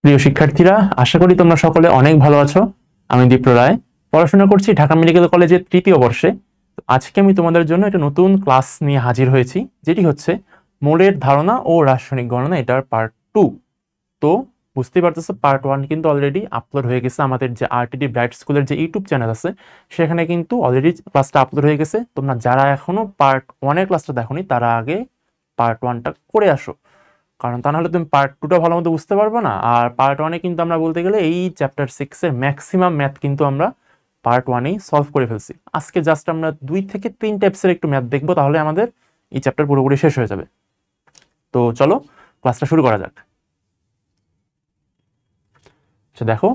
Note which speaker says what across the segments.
Speaker 1: প্রিয় শিক্ষার্থীরা, আশা করি তোমরা সকলে অনেক ভালো আছো। আমি দীপ্র রায়, পড়াশোনা করছি ঢাকা মেডিকেল কলেজের তৃতীয় বর্ষে। আজকে আমি তোমাদের জন্য একটা নতুন ক্লাস নিয়ে হাজির হয়েছি, যেটি হচ্ছে মোলের ধারণা ও রাসায়নিক গণনা, এটার পার্ট 2। তো বুঝতেই পারতেছো, পার্ট 1 কিন্তু অলরেডি আপলোড হয়ে গেছে আমাদের যে আরটিডি ব্রাইট স্কুলের যে ইউটিউব চ্যানেল আছে, সেখানে কিন্তু অলরেডি ক্লাসটা আপলোড হয়ে গেছে। তোমরা যারা এখনো পার্ট 1-এর ক্লাসটা দেখোনি, তারা আগে পার্ট 1টা করে আসো, কারণ তা নাহলে তুমি পার্ট 2টা ভালো মতো বুঝতে পারবে না। আর পার্ট 1-এ কিন্তু আমরা বলতে গেলে এই চ্যাপ্টার 6-এর ম্যাক্সিমাম ম্যাথ কিন্তু আমরা পার্ট 1-এই সলভ করে ফেলছি। আজকে জাস্ট আমরা 2 থেকে 3 টাইপসের একটু ম্যাথ দেখবো, তাহলে আমাদের এই চ্যাপ্টার পুরোপুরি শেষ হয়ে যাবে। তো চলো ক্লাসটা শুরু করা যাক। আচ্ছা দেখো,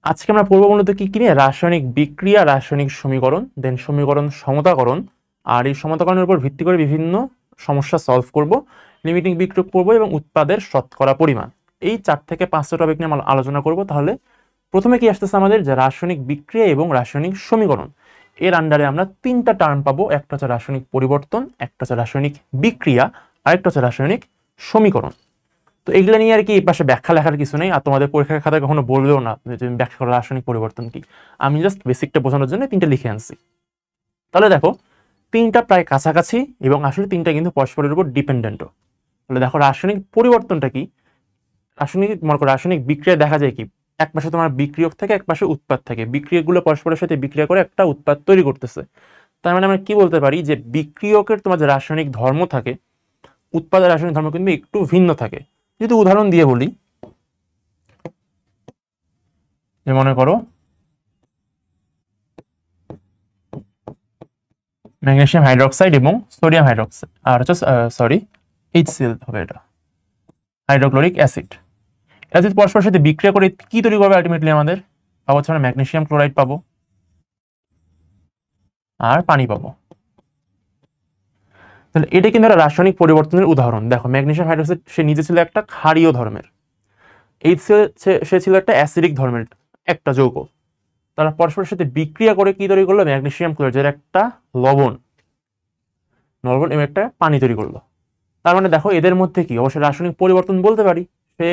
Speaker 1: আজকে আমরা পড়বো মূলত কি কি নিয়ে? রাসায়নিক বিক্রিয়া, রাসায়নিক সমীকরণ, দেন সমীকরণ সমতাকরণ, আর এই সমতাকরণের উপর ভিত্তি করে বিভিন্ন সমস্যা সলভ করব, লিমিটিং বিক্রিয়ক পড়বো এবং উৎপাদের শতকরা পরিমাণ। এই 4 থেকে 5টা টপিক নিয়ে আমরা আলোচনা করব। তাহলে প্রথমে কি আসতেছে আমাদের, যে রাসায়নিক বিক্রিয়া এবং রাসায়নিক সমীকরণ। এর আন্ডারে আমরা 3টা টার্ম পাবো, একটা হচ্ছে রাসায়নিক পরিবর্তন, একটা হচ্ছে রাসায়নিক বিক্রিয়া, আরেকটা হচ্ছে রাসায়নিক সমীকরণ। তো এগুলো নিয়ে আর কি এই পাশে ব্যাখ্যা লেখার কিছু নেই, আর তোমাদের পরীক্ষার খাতায় কখনো বলবেও না যে তুমি ব্যাখ্যা করো রাসায়নিক পরিবর্তন কি। আমি জাস্ট বেসিকটা বোঝানোর জন্য 3টা লিখে আনছি। তাহলে দেখো, 3টা প্রায় কাছাকাছি এবং আসলে 3টা কিন্তু পরস্পরের উপর ডিপেন্ডেন্টও। তাহলে দেখো, রাসায়নিক পরিবর্তনটা কি? মনে করো রাসায়নিক বিক্রিয়া দেখা যায় কি, এক পাশে তোমার বিক্রিয়ক থাকে, এক পাশে উৎপাদ থাকে। বিক্রিয়কগুলো পরস্পরের সাথে বিক্রিয়া করে একটা উৎপাদ তৈরি করতেছে। তার মানে আমরা কি বলতে পারি, যে বিক্রিয়কের তোমার যে রাসায়নিক ধর্ম থাকে, উৎপাদের রাসায়নিক ধর্ম কিন্তু একটু ভিন্ন থাকে। যদি উদাহরণ দিয়ে বলি, যে মনে করো ম্যাগনেসিয়াম হাইড্রোক্সাইড এবং সোডিয়াম হাইড্রোক্সাইড, আর হচ্ছে সরি HCl হবে, এটা হাইড্রোক্লোরিক অ্যাসিড। এরা যদি পরস্পরের সাথে বিক্রিয়া করে কি তৈরি করবে আলটিমেটলি আমাদের? পাবো হচ্ছে আমরা ম্যাগনেসিয়াম ক্লোরাইড পাবো আর পানি পাবো। তাহলে এটা কিন্তু একটা রাসায়নিক পরিবর্তনের উদাহরণ। দেখো, ম্যাগনেসিয়াম হাইড্রোক্সাইড সে নিজে ছিল একটা ক্ষারীয় ধর্মের, HCl সে ছিল একটা অ্যাসিডিক ধর্মের একটা যৌগ। তারা পরস্পরের সাথে বিক্রিয়া করে কি তৈরি করলো? ম্যাগনেসিয়াম ক্লোরাইড, যেটা একটা লবণ লবণ এবং একটা পানি তৈরি করলো। তার মানে দেখো, এদের মধ্যে কি অবশ্যই রাসায়নিক পরিবর্তন বলতে পারি। সে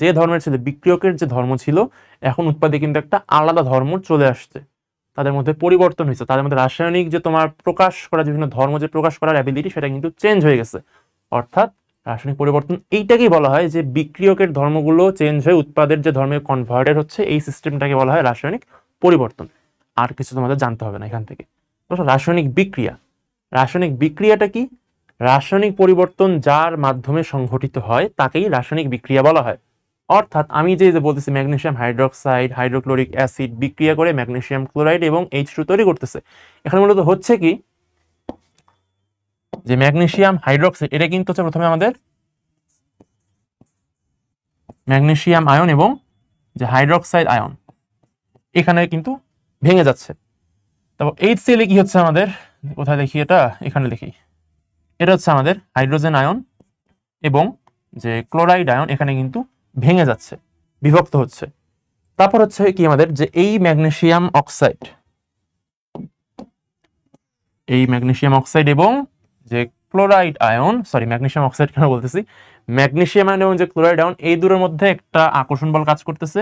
Speaker 1: যে ধর্মের ছিল, বিক্রিয়কের যে ধর্ম ছিল, এখন উৎপাদে কিন্তু একটা আলাদা ধর্ম চলে আসছে, তাদের মধ্যে পরিবর্তন হয়েছে। তাদের মধ্যে রাসায়নিক যে তোমার প্রকাশ করা বিভিন্ন ধর্ম, যে প্রকাশ করার অ্যাবিলিটি, সেটা কিন্তু চেঞ্জ হয়ে গেছে। অর্থাৎ রাসায়নিক পরিবর্তন এইটাকেই বলা হয়, যে বিক্রিয়কের ধর্মগুলো চেঞ্জ হয়ে উৎপাদের যে ধর্মে কনভার্টেড হচ্ছে, এই সিস্টেমটাকে বলা হয় রাসায়নিক পরিবর্তন। আর কিছু তোমাদের জানতে হবে না এখান থেকে। রাসায়নিক বিক্রিয়া, রাসায়নিক বিক্রিয়াটা কি? রাসায়নিক পরিবর্তন যার মাধ্যমে সংঘটিত হয় তাকেই রাসায়নিক বিক্রিয়া বলা হয়। অর্থাৎ আমি যে বলতেছি, ম্যাগনেসিয়াম হাইড্রোক্সাইড হাইড্রোক্লোরিক অ্যাসিড বিক্রিয়া করে ম্যাগনেসিয়াম ক্লোরাইড এবং H2 তৈরি করতেছে। এখানে মূলত হচ্ছে কি, যে ম্যাগনেসিয়াম হাইড্রোক্সাইড এটা কিন্তু হচ্ছে প্রথমে আমাদের ম্যাগনেসিয়াম আয়ন এবং যে হাইড্রোক্সাইড আয়ন এখানে কিন্তু ভেঙে যাচ্ছে। তারপর HCl কি হচ্ছে আমাদের, কোথায় লিখি এটা, এখানে লিখি, এটা হচ্ছে আমাদের হাইড্রোজেন আয়ন এবং যে ক্লোরাইড আয়ন এখানে কিন্তু ভেঙে যাচ্ছে, বিভক্ত হচ্ছে। তারপর হচ্ছে কি আমাদের, যে এই ম্যাগনেসিয়াম অক্সাইড এবং যে chloride ion, sorry magnesium oxide কেন বলতেছি, ম্যাগনেসিয়াম আয়ন এবং যে ক্লোরাইড আয়ন, এই দুটোর মধ্যে একটা আকর্ষণ বল কাজ করতেছে,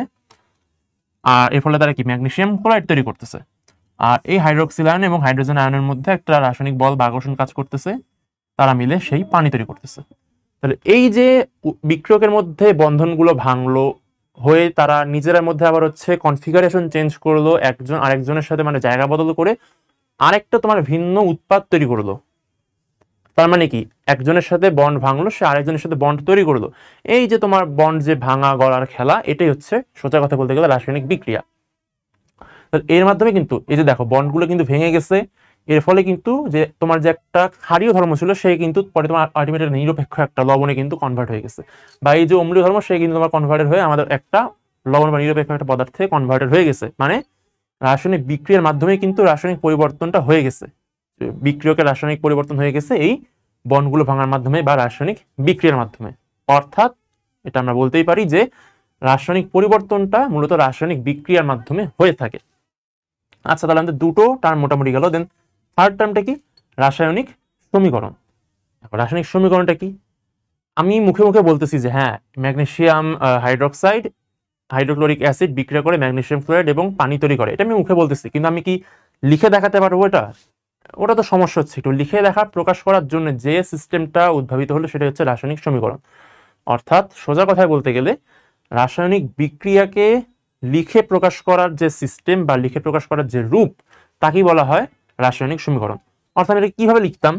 Speaker 1: আর এর ফলে তারা কি ম্যাগনেসিয়াম ক্লোরাইড তৈরি করতেছে। আর এই হাইড্রোক্সিল আয়ন এবং হাইড্রোজেন আয়নের মধ্যে একটা রাসায়নিক বল বা আকর্ষণ কাজ করতেছে, তারা মিলে সেই পানি তৈরি করতেছে। তাহলে এই যে বিক্রিয়কের মধ্যে বন্ধনগুলো ভাঙলো, হয়ে তারা নিজেদের মধ্যে আবার হচ্ছে কনফিগারেশন চেঞ্জ করলো, একজন আরেকজনের সাথে মানে জায়গা বদল করে আরেকটা তোমার ভিন্ন উৎপাদ তৈরি করলো। তার মানে কি, একজনের সাথে বন্ড ভাঙলো, সে আরেকজনের সাথে বন্ড তৈরি করলো। এই যে তোমার বন্ড যে ভাঙা গড়ার খেলা, এটাই হচ্ছে সোজা কথা বলতে গেলে রাসায়নিক বিক্রিয়া। এর মাধ্যমে কিন্তু এই যে দেখো, বন্ডগুলো কিন্তু ভেঙে গেছে। এর ফলে কিন্তু যে তোমার যে একটা ক্ষারীয় ধর্ম ছিল, সে কিন্তু পরে তোমার আলটিমেটলি নিরপেক্ষ একটা লবণে কিন্তু কনভার্ট হয়ে গেছে। বা এই যে অম্লীয় ধর্ম, সে কিন্তু তোমার কনভার্টেড হয়ে আমাদের একটা লবণ বা নিরপেক্ষ একটা পদার্থে কনভার্টেড হয়ে গেছে। মানে রাসায়নিক বিক্রিয়ার মাধ্যমে কিন্তু রাসায়নিক পরিবর্তনটা হয়ে গেছে, বিক্রিয়কের রাসায়নিক পরিবর্তন হয়ে গেছে এই বন্ডগুলো ভাঙার মাধ্যমে বা রাসায়নিক বিক্রিয়ার মাধ্যমে। অর্থাৎ এটা আমরা বলতেই পারি যে রাসায়নিক পরিবর্তনটা মূলত রাসায়নিক বিক্রিয়ার মাধ্যমে হয়ে থাকে। আচ্ছা, তাহলে আমাদের দুটো টার্ম মোটামুটি গেল। দেন থার্ড টার্মটা কি? রাসায়নিক সমীকরণ। রাসায়নিক সমীকরণটা কি? আমি মুখে মুখে বলতেছি যে হ্যাঁ ম্যাগনেসিয়াম হাইড্রোক্সাইড হাইড্রোক্লোরিক অ্যাসিড বিক্রিয়া করে ম্যাগনেসিয়াম ক্লোরাইড এবং পানি তৈরি করে, এটা আমি মুখে বলতেছি, কিন্তু আমি কি লিখে দেখাতে পারবো এটা? ওটা তো সমস্যা হচ্ছে একটু। লিখে দেখা প্রকাশ করার জন্য যে সিস্টেমটা উদ্ভাবিত হলো সেটা হচ্ছে রাসায়নিক সমীকরণ। অর্থাৎ সোজা কথায় বলতে গেলে রাসায়নিক বিক্রিয়াকে লিখে প্রকাশ করার যে সিস্টেম বা লিখে প্রকাশ করার যে রূপ তাকেই বলা হয় রাসায়নিক সমীকরণ। অর্থাৎ এটা কিভাবে লিখতাম,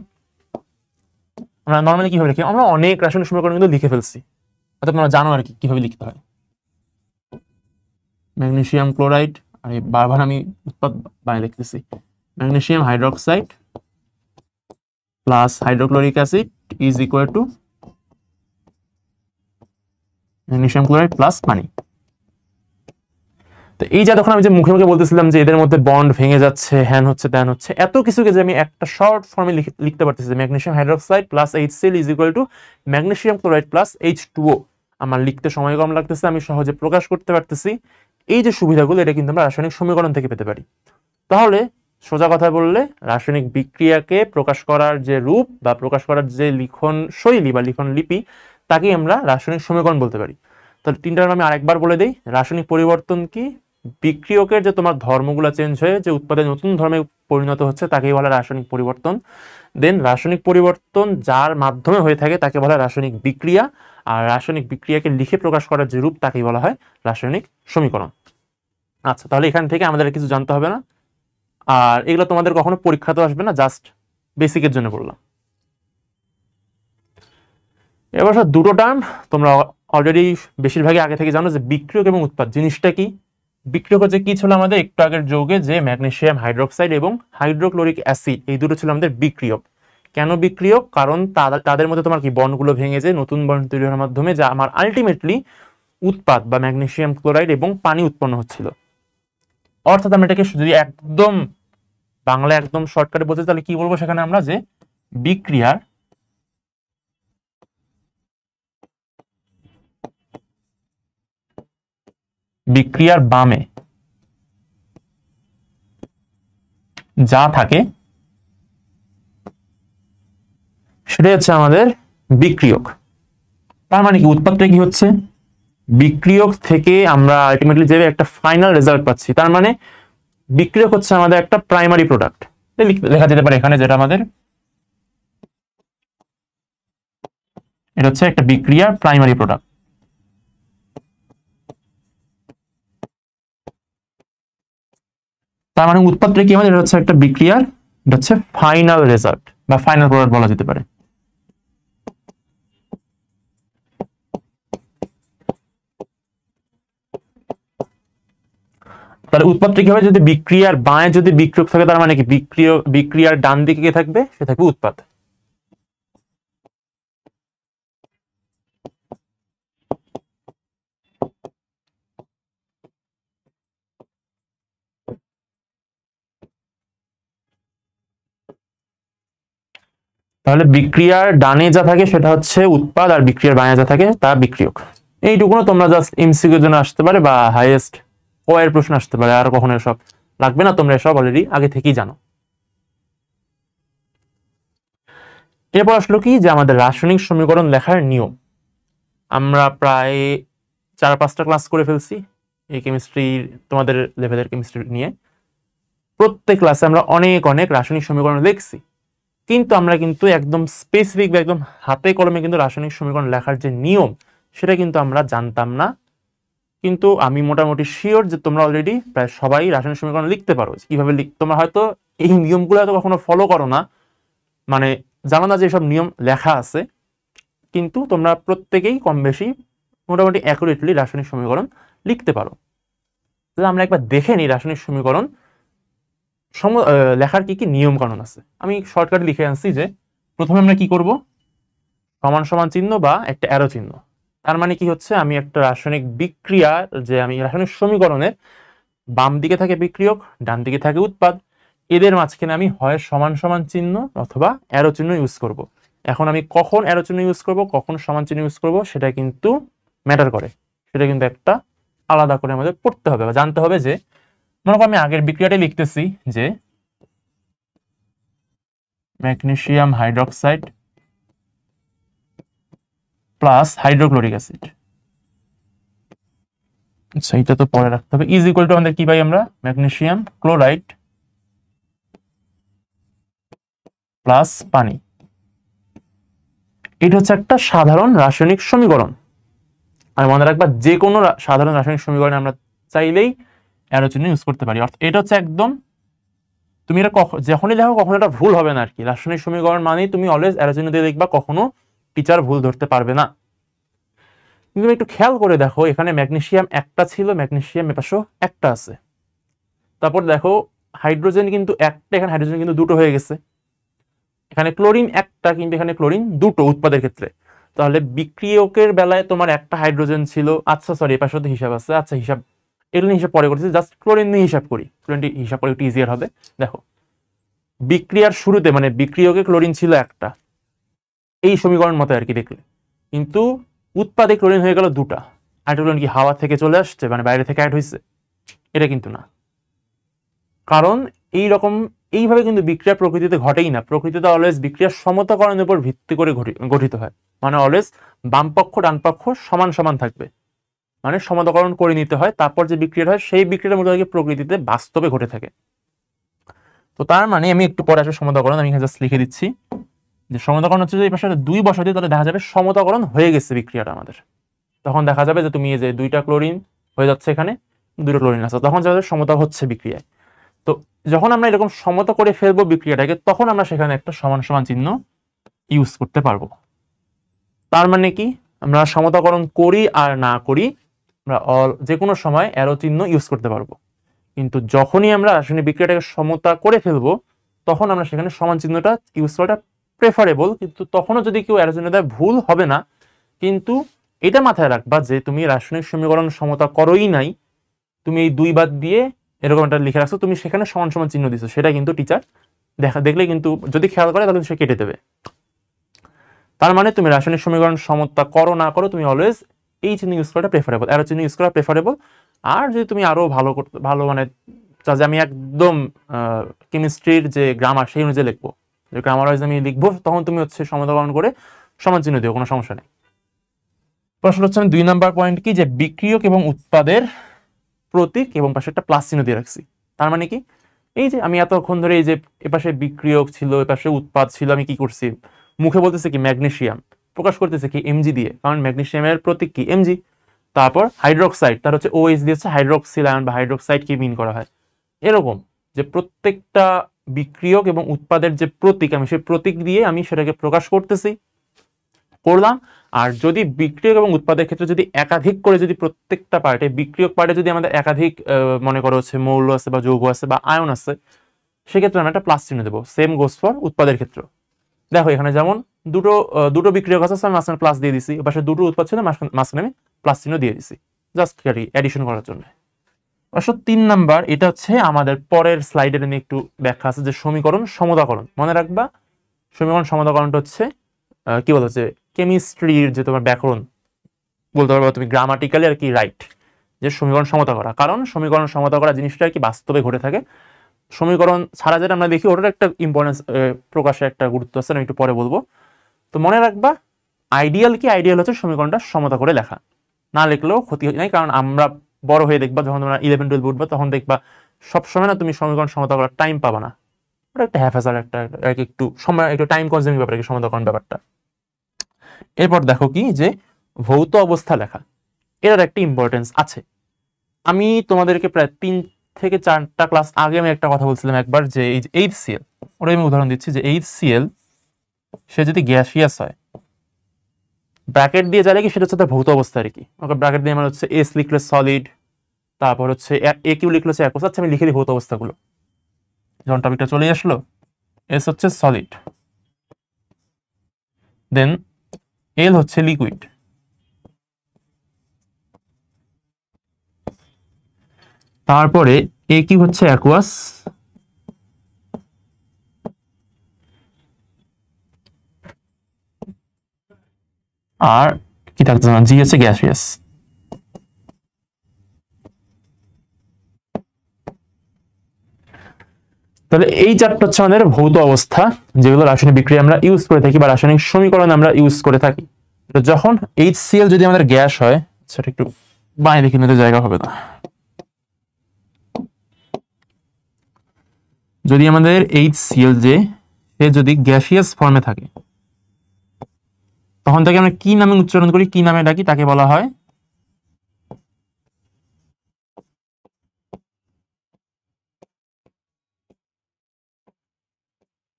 Speaker 1: আমরা নর্মালি কিভাবে লিখি, আমরা অনেক রাসায়নিক সমীকরণ কিন্তু লিখে ফেলছি, অর্থাৎ তোমরা জানো আর কি কিভাবে লিখতে হয়। ম্যাগনেসিয়াম ক্লোরাইড, আর বারবার আমি উৎপাদ বানিয়ে লিখতেছি, magnesium hydroxide plus hydrochloric acid is equal two magnesium chloride plus পানি। তো এই যা তখন আমি যে মুখে মুখে বলতেছিলাম যে এদের মধ্যে বন্ড ভেঙে যাচ্ছে, হ্যান হচ্ছে ত্যান হচ্ছে, এত কিছুকে যে আমি একটা শর্ট ফর্মে লিখতে পারতেছি, magnesium hydroxide plus HCl is equal two magnesium chloride plus H2O, আমার লিখতে সময় কম লাগতেছে, আমি সহজে প্রকাশ করতে পারতেছি। এই যে সুবিধাগুলো এটা কিন্তু আমরা রাসায়নিক সমীকরণ থেকে পেতে পারি। তাহলে সোজা কথা বললে রাসায়নিক বিক্রিয়াকে প্রকাশ করার যে রূপ বা প্রকাশ করার যে লিখন শৈলী বা লিখন লিপি তাকেই আমরা রাসায়নিক সমীকরণ বলতে পারি। তাহলে তিনটার আমি আরেকবার বলে দিই। রাসায়নিক পরিবর্তন কি? বিক্রিয়কের যে তোমার ধর্মগুলো চেঞ্জ হয়ে যে উৎপাদে নতুন ধর্মে পরিণত হচ্ছে তাকেই বলা রাসায়নিক পরিবর্তন। দেন রাসায়নিক পরিবর্তন যার মাধ্যমে হয়ে থাকে তাকে বলা রাসায়নিক বিক্রিয়া, আর রাসায়নিক বিক্রিয়াকে লিখে প্রকাশ করার যে রূপ তাকেই বলা হয় রাসায়নিক সমীকরণ। আচ্ছা, তাহলে এখান থেকে আমাদের কিছু জানতে হবে না, আর এগুলো তোমাদের কখনো পরীক্ষা তো আসবে না, জাস্ট বেসিকের জন্য বললাম। এবার দুটো টার্ম তোমরা অলরেডি বেশিরভাগই আগে থেকে জানো যে বিক্রিয়ক এবং উৎপাদ জিনিসটা কি। বিক্রিয়ক হচ্ছে কি ছিল আমাদের একটু আগের যৌগে যে ম্যাগনেসিয়াম হাইড্রোক্সাইড এবং হাইড্রোক্লোরিক অ্যাসিড, এই দুটো ছিল আমাদের বিক্রিয়ক। কেন বিক্রিয়ক? কারণ তাদের মধ্যে তোমার কি বন্ডগুলো ভেঙে যায় নতুন বন্ড তৈরি হওয়ার মাধ্যমে, যা আমার আলটিমেটলি উৎপাদ বা ম্যাগনেসিয়াম ক্লোরাইড এবং পানি উৎপন্ন হচ্ছিল। অর্থাৎ আমরা এটাকে যদি একদম বাংলা একদম শর্টকাটে বলতে তাহলে কি বলবো সেখানে আমরা, যে বিক্রিয়ার বামে যা থাকে সেটাই হচ্ছে আমাদের বিক্রিয়ক। তার মানে কি উৎপাদটা কি হচ্ছে বিক্রিয়ক থেকে আমরা আলটিমেটলি যে একটা ফাইনাল রেজাল্ট পাচ্ছি, তার মানে বিক্রিয়ক হচ্ছে আমাদের একটা প্রাইমারি প্রোডাক্ট। লেখা যেতে পারে এখানে যেটা আমাদের, এটা হচ্ছে একটা বিক্রিয়ার প্রাইমারি প্রোডাক্ট। তার মানে উৎপাদটা কি আমাদের, এটা হচ্ছে একটা বিক্রিয়ার, এটা হচ্ছে ফাইনাল রেজাল্ট বা ফাইনাল প্রোডাক্ট বলা যেতে পারে। তাহলে উৎপাদটা কি হবে, যদি বিক্রিয়ার বাঁয়ে যদি বিক্রিয়ক থাকে তার মানে কি বিক্রিয়ার ডান দিকে কে থাকবে, সে থাকবে উৎপাদ। তাহলে বিক্রিয়ার ডানে যা থাকে সেটা হচ্ছে উৎপাদ, আর বিক্রিয়ার বাঁয়ে যা থাকে তা বিক্রিয়ক। এইটুকুনো তোমরা জাস্ট এমসিকিউর জন্য আসতে পারে বা হাইয়েস্ট ও এর প্রশ্ন আসতে পারে, আর কখনো এসব লাগবে না, তোমরা এসব অলরেডি আগে থেকেই জানো। এরপর আসলো কি, যে আমাদের রাসায়নিক সমীকরণ লেখার নিয়ম। আমরা প্রায় 4-5টা ক্লাস করে ফেলছি এই কেমিস্ট্রির, তোমাদের লেভেলের কেমিস্ট্রি নিয়ে। প্রত্যেক ক্লাসে আমরা অনেক অনেক রাসায়নিক সমীকরণ লিখছি, কিন্তু আমরা কিন্তু একদম স্পেসিফিক বা একদম হাতে কলমে কিন্তু রাসায়নিক সমীকরণ লেখার যে নিয়ম সেটা কিন্তু আমরা জানতাম না। কিন্তু আমি মোটামুটি শিওর যে তোমরা অলরেডি প্রায় সবাই রাসায়নিক সমীকরণ লিখতে পারো। কিভাবে তোমরা হয়তো এই নিয়মগুলো হয়তো কখনো ফলো করো না, মানে জানো না যে সব নিয়ম লেখা আছে, কিন্তু তোমরা প্রত্যেকেই কম বেশি মোটামুটি অ্যাকুরেটলি রাসায়নিক সমীকরণ লিখতে পারো। তাহলে আমরা একবার দেখে নিই রাসায়নিক সমীকরণ লেখার কি কি নিয়ম কানুন আছে। আমি শর্টকাটে লিখে আনছি যে প্রথমে আমরা কি করব, সমান সমান চিহ্ন বা একটা অ্যারো চিহ্ন। তার মানে কি হচ্ছে, আমি একটা রাসায়নিক বিক্রিয়া, যে আমি রাসায়নিক সমীকরণের বাম দিকে থাকে বিক্রিয়ক, ডান দিকে থাকে উৎপাদ, এদের মাঝখানে আমি হয় সমান সমান চিহ্ন অথবা অ্যারো চিহ্ন ইউজ করব। এখন আমি কখন অ্যারো চিহ্ন ইউজ করব, কখন সমান চিহ্ন ইউজ করব সেটা কিন্তু ম্যাটার করে, সেটা কিন্তু একটা আলাদা করে আমাদের পড়তে হবে বা জানতে হবে। যে মনে করো আমি আগের বিক্রিয়াটাই লিখতেছি যে magnesium hydroxide plus hydrochloric acid. আচ্ছা এটা তো পরে রাখতে হবে। ইজ ইকুয়াল টু আমাদের কি পাই আমরা, ম্যাগনেসিয়াম ক্লোরাইড প্লাস পানি। এটা হচ্ছে একটা সাধারণ রাসায়নিক সমীকরণ। আর মনে রাখবা যে কোনো সাধারণ রাসায়নিক সমীকরণে আমরা চাইলেই অ্যারো চিহ্ন ইউজ করতে পারি। অর্থাৎ এটা হচ্ছে একদম, তুমি এটা যখনই দেখো কখনো এটা ভুল হবে না আর কি। রাসায়নিক সমীকরণ মানেই তুমি অলওয়েজ অ্যারো চিহ্ন দিয়ে দেখবা, কখনো টিচার ভুল ধরতে পারবে না। তুমি একটু খেয়াল করে দেখো, এখানে ম্যাগনেসিয়াম একটা ছিল, ম্যাগনেসিয়াম এপাশেও একটা আছে। তারপর দেখো হাইড্রোজেন কিন্তু একটা, এখানে হাইড্রোজেন কিন্তু দুটো হয়ে গেছে। এখানে ক্লোরিন একটা, কিন্তু এখানে ক্লোরিন দুটো উৎপাদের ক্ষেত্রে। তাহলে বিক্রিয়কের বেলায় তোমার একটা হাইড্রোজেন ছিল, আচ্ছা সরি এপাশে তো হিসাব আছে, আচ্ছা হিসাব এগুলো হিসাব পরে করতেছি, জাস্ট ক্লোরিন নিয়ে হিসাব করি, ক্লোরিন হিসাব করে একটু ইজিয়ার হবে। দেখো বিক্রিয়ার শুরুতে মানে বিক্রিয়কে ক্লোরিন ছিল একটা, এই সমীকরণ মতো আর কি দেখলে, কিন্তু উৎপাদে ক্লোরিন হয়ে গেল দুটা। হাইড্রোজেন কি হাওয়া থেকে চলে আসছে, মানে বাইরে থেকে অ্যাড হয়েছে? এটা কিন্তু না, কারণ এইভাবে কিন্তু বিক্রিয়া প্রকৃতিতে ঘটেই না। প্রকৃতিতে অলওয়েজ বিক্রিয়ার সমতাকরণের উপর ভিত্তি করে গঠিত হয়, মানে অলওয়েজ বাম পক্ষ ডান পক্ষ সমান সমান থাকবে, মানে সমতাকরণ করে নিতে হয়, তারপর যে বিক্রিয়া হয় সেই বিক্রিয়ার মধ্যে প্রকৃতিতে বাস্তবে ঘটে থাকে। তো তার মানে আমি একটু পরে আসলে সমতাকরণ, আমি এখানে জাস্ট লিখে দিচ্ছি যে সমতাকরণ হচ্ছে যে এই পাশে 2 বসাতে, তাহলে দেখা যাবে সমতাকরণ হয়ে গেছে বিক্রিয়াটা আমাদের। তখন দেখা যাবে যে তুমি এই যে 2টা ক্লোরিন হয়ে যাচ্ছে, এখানে 2টা ক্লোরিন আছে, তখন দেখা যাবে সমতা হচ্ছে বিক্রিয়ায়। তো যখন আমরা এরকম সমতা করে ফেলবো বিক্রিয়াটাকে, তখন আমরা সেখানে একটা সমান সমান চিহ্ন ইউজ করতে পারবো। তার মানে কি, আমরা সমতাকরণ করি আর না করি, আমরা যে কোনো সময় অ্যারো চিহ্ন ইউজ করতে পারবো। কিন্তু যখনই আমরা রাসায়নিক বিক্রিয়াটাকে সমতা করে ফেলবো, তখন আমরা সেখানে সমান চিহ্নটা ইউজ করাটা প্রেফারেবল। কিন্তু তখনও যদি কেউ অ্যারো চিহ্ন দেয়, ভুল হবে না, কিন্তু এটা মাথায় রাখবা যে তুমি রাসায়নিক সমীকরণ সমতা করোই নাই, তুমি এই 2 বাদ দিয়ে এরকম একটা লিখে রাখছো, তুমি সেখানে সমান সমান চিহ্ন দিছো, সেটা কিন্তু টিচার দেখলে কিন্তু যদি খেয়াল করে তাহলে সে কেটে দেবে। তার মানে তুমি রাসায়নিক সমীকরণ সমতা করো না করো, তুমি অলওয়েজ এই চিহ্ন ইউজ করাটা প্রেফারেবল, অ্যারো চিহ্ন ইউজ করা প্রেফারেবল। আর যদি তুমি আরো ভালো মানে যে আমি একদম কেমিস্ট্রির যে গ্রামার সেই অনুযায়ী লিখবো, যে গ্রামার ওয়াইজ আমি লিখবো, তখন তুমি হচ্ছে সমতাকরণ করে সমান চিহ্ন দিও, কোনো সমস্যা নেই। প্রশ্ন হচ্ছে আমি 2 নাম্বার পয়েন্ট কি, যে বিক্রিয়ক এবং উৎপাদের প্রতীক এবং পাশে একটা প্লাস চিহ্ন দিয়ে রাখছি। তার মানে কি, এই যে আমি এতক্ষণ ধরে এই যে এপাশে বিক্রিয়ক ছিল, এপাশে উৎপাদ ছিল, আমি কি করছি, মুখে বলতেছে কি ম্যাগনেসিয়াম, প্রকাশ করতেছে কি এমজি দিয়ে, কারণ ম্যাগনেসিয়ামের প্রতীক কি এমজি। তারপর হাইড্রোক্সাইড, তার হচ্ছে ওএইচ দিয়ে হচ্ছে হাইড্রোক্সিল আয়ন বা হাইড্রোক্সাইড কি মিন করা হয়। এরকম যে প্রত্যেকটা বিক্রিয়ক এবং উৎপাদের যে প্রতীক, আমি সেই প্রতীক দিয়ে আমি সেটাকে প্রকাশ করলাম। আর যদি বিক্রিয়ক এবং উৎপাদের ক্ষেত্রে যদি একাধিক করে, যদি প্রত্যেকটা পার্টে, বিক্রিয়ক পার্টে যদি আমাদের একাধিক মনে করো হচ্ছে মৌল আছে বা যৌগ আছে বা আয়ন আছে, সেক্ষেত্রে আমরা একটা প্লাস চিহ্ন দেবো। সেম গোস ফর উৎপাদের ক্ষেত্রে। দেখো এখানে যেমন দুটো বিক্রিয়ক আছে, আমি মাঝখানে প্লাস দিয়ে দিছি, এপাশে দুটো উৎপাদ ছিল, মাঝখানে আমি প্লাস চিহ্ন দিয়ে দিছি, জাস্ট অ্যাডিশন করার জন্য। অবশ্য 3 নাম্বার, এটা হচ্ছে আমাদের পরের স্লাইডের নিয়ে একটু ব্যাখ্যা আছে, যে সমীকরণ সমতাকরণ। মনে রাখবা সমীকরণ সমতাকরণটা হচ্ছে কি বলা হচ্ছে, কেমিস্ট্রির যে তোমার ব্যাকরণ বলতে পারবো তুমি, গ্রামাটিক্যালি আর কি রাইট, যে সমীকরণ সমতা করা। কারণ সমীকরণ সমতা করা জিনিসটা আর কি বাস্তবে ঘটে থাকে, সমীকরণ ছাড়া যেটা আমরা দেখি ওটার একটা ইম্পর্টেন্স, প্রকাশে একটা গুরুত্ব আছে, আমি একটু পরে বলবো। তো মনে রাখবা আইডিয়াল আইডিয়াল হচ্ছে সমীকরণটা সমতা করে লেখা, না লিখলেও ক্ষতি নাই। কারণ আমরা বড় হয়ে দেখবা, যখন তোমরা 11-12 উঠবা, তখন দেখবা সবসময় না তুমি সমীকরণ সমতা করার টাইম পাবা না, ওটা একটা হ্যাফাজার, একটা একটু সময়, একটু টাইম কনজিউমিং ব্যাপার কি সমতাকরণ ব্যাপারটা। এরপর দেখো কি, যে ভৌত অবস্থা লেখা, এটার একটা ইম্পর্টেন্স আছে। আমি তোমাদেরকে প্রায় 3 থেকে 4টা ক্লাস আগে আমি একটা কথা বলছিলাম একবার, যে এই যে HCl, ওটাই আমি উদাহরণ দিচ্ছি, যে HCl সে যদি গ্যাসিয়াস হয়, ব্র্যাকেট দিয়ে যারা কি সেটা হচ্ছে তার ভৌত অবস্থা আর কি। ওকে ব্র্যাকেট দিয়ে মানে হচ্ছে S লিখলে সলিড, তারপর হচ্ছে AQ লিখলে হচ্ছে অ্যাকোয়াস। আচ্ছা আমি লিখে দিই ভৌত অবস্থাগুলো, যখন টপিকটা চলে আসলো। S হচ্ছে সলিড, দেন L হচ্ছে লিকুইড, তারপরে AQ হচ্ছে অ্যাকোয়াস, আর কি থাকছে না, G হচ্ছে গ্যাসিয়াস। তাহলে এই 4টা হচ্ছে আমাদের ভৌত অবস্থা, যেগুলো রাসায়নিক বিক্রিয়া আমরা ইউজ করে থাকি বা রাসায়নিক সমীকরণ আমরা ইউজ করে থাকি। যখন HCl যদি আমাদের গ্যাস হয়, সেটা একটু বাঁয়ে দেখে নিতে জায়গা হবে না, যদি আমাদের HCl যে সে যদি গ্যাসিয়াস ফর্মে থাকে, তখন তাকে আমরা কি নামে উচ্চারণ করি, কি নামে ডাকি, তাকে বলা হয়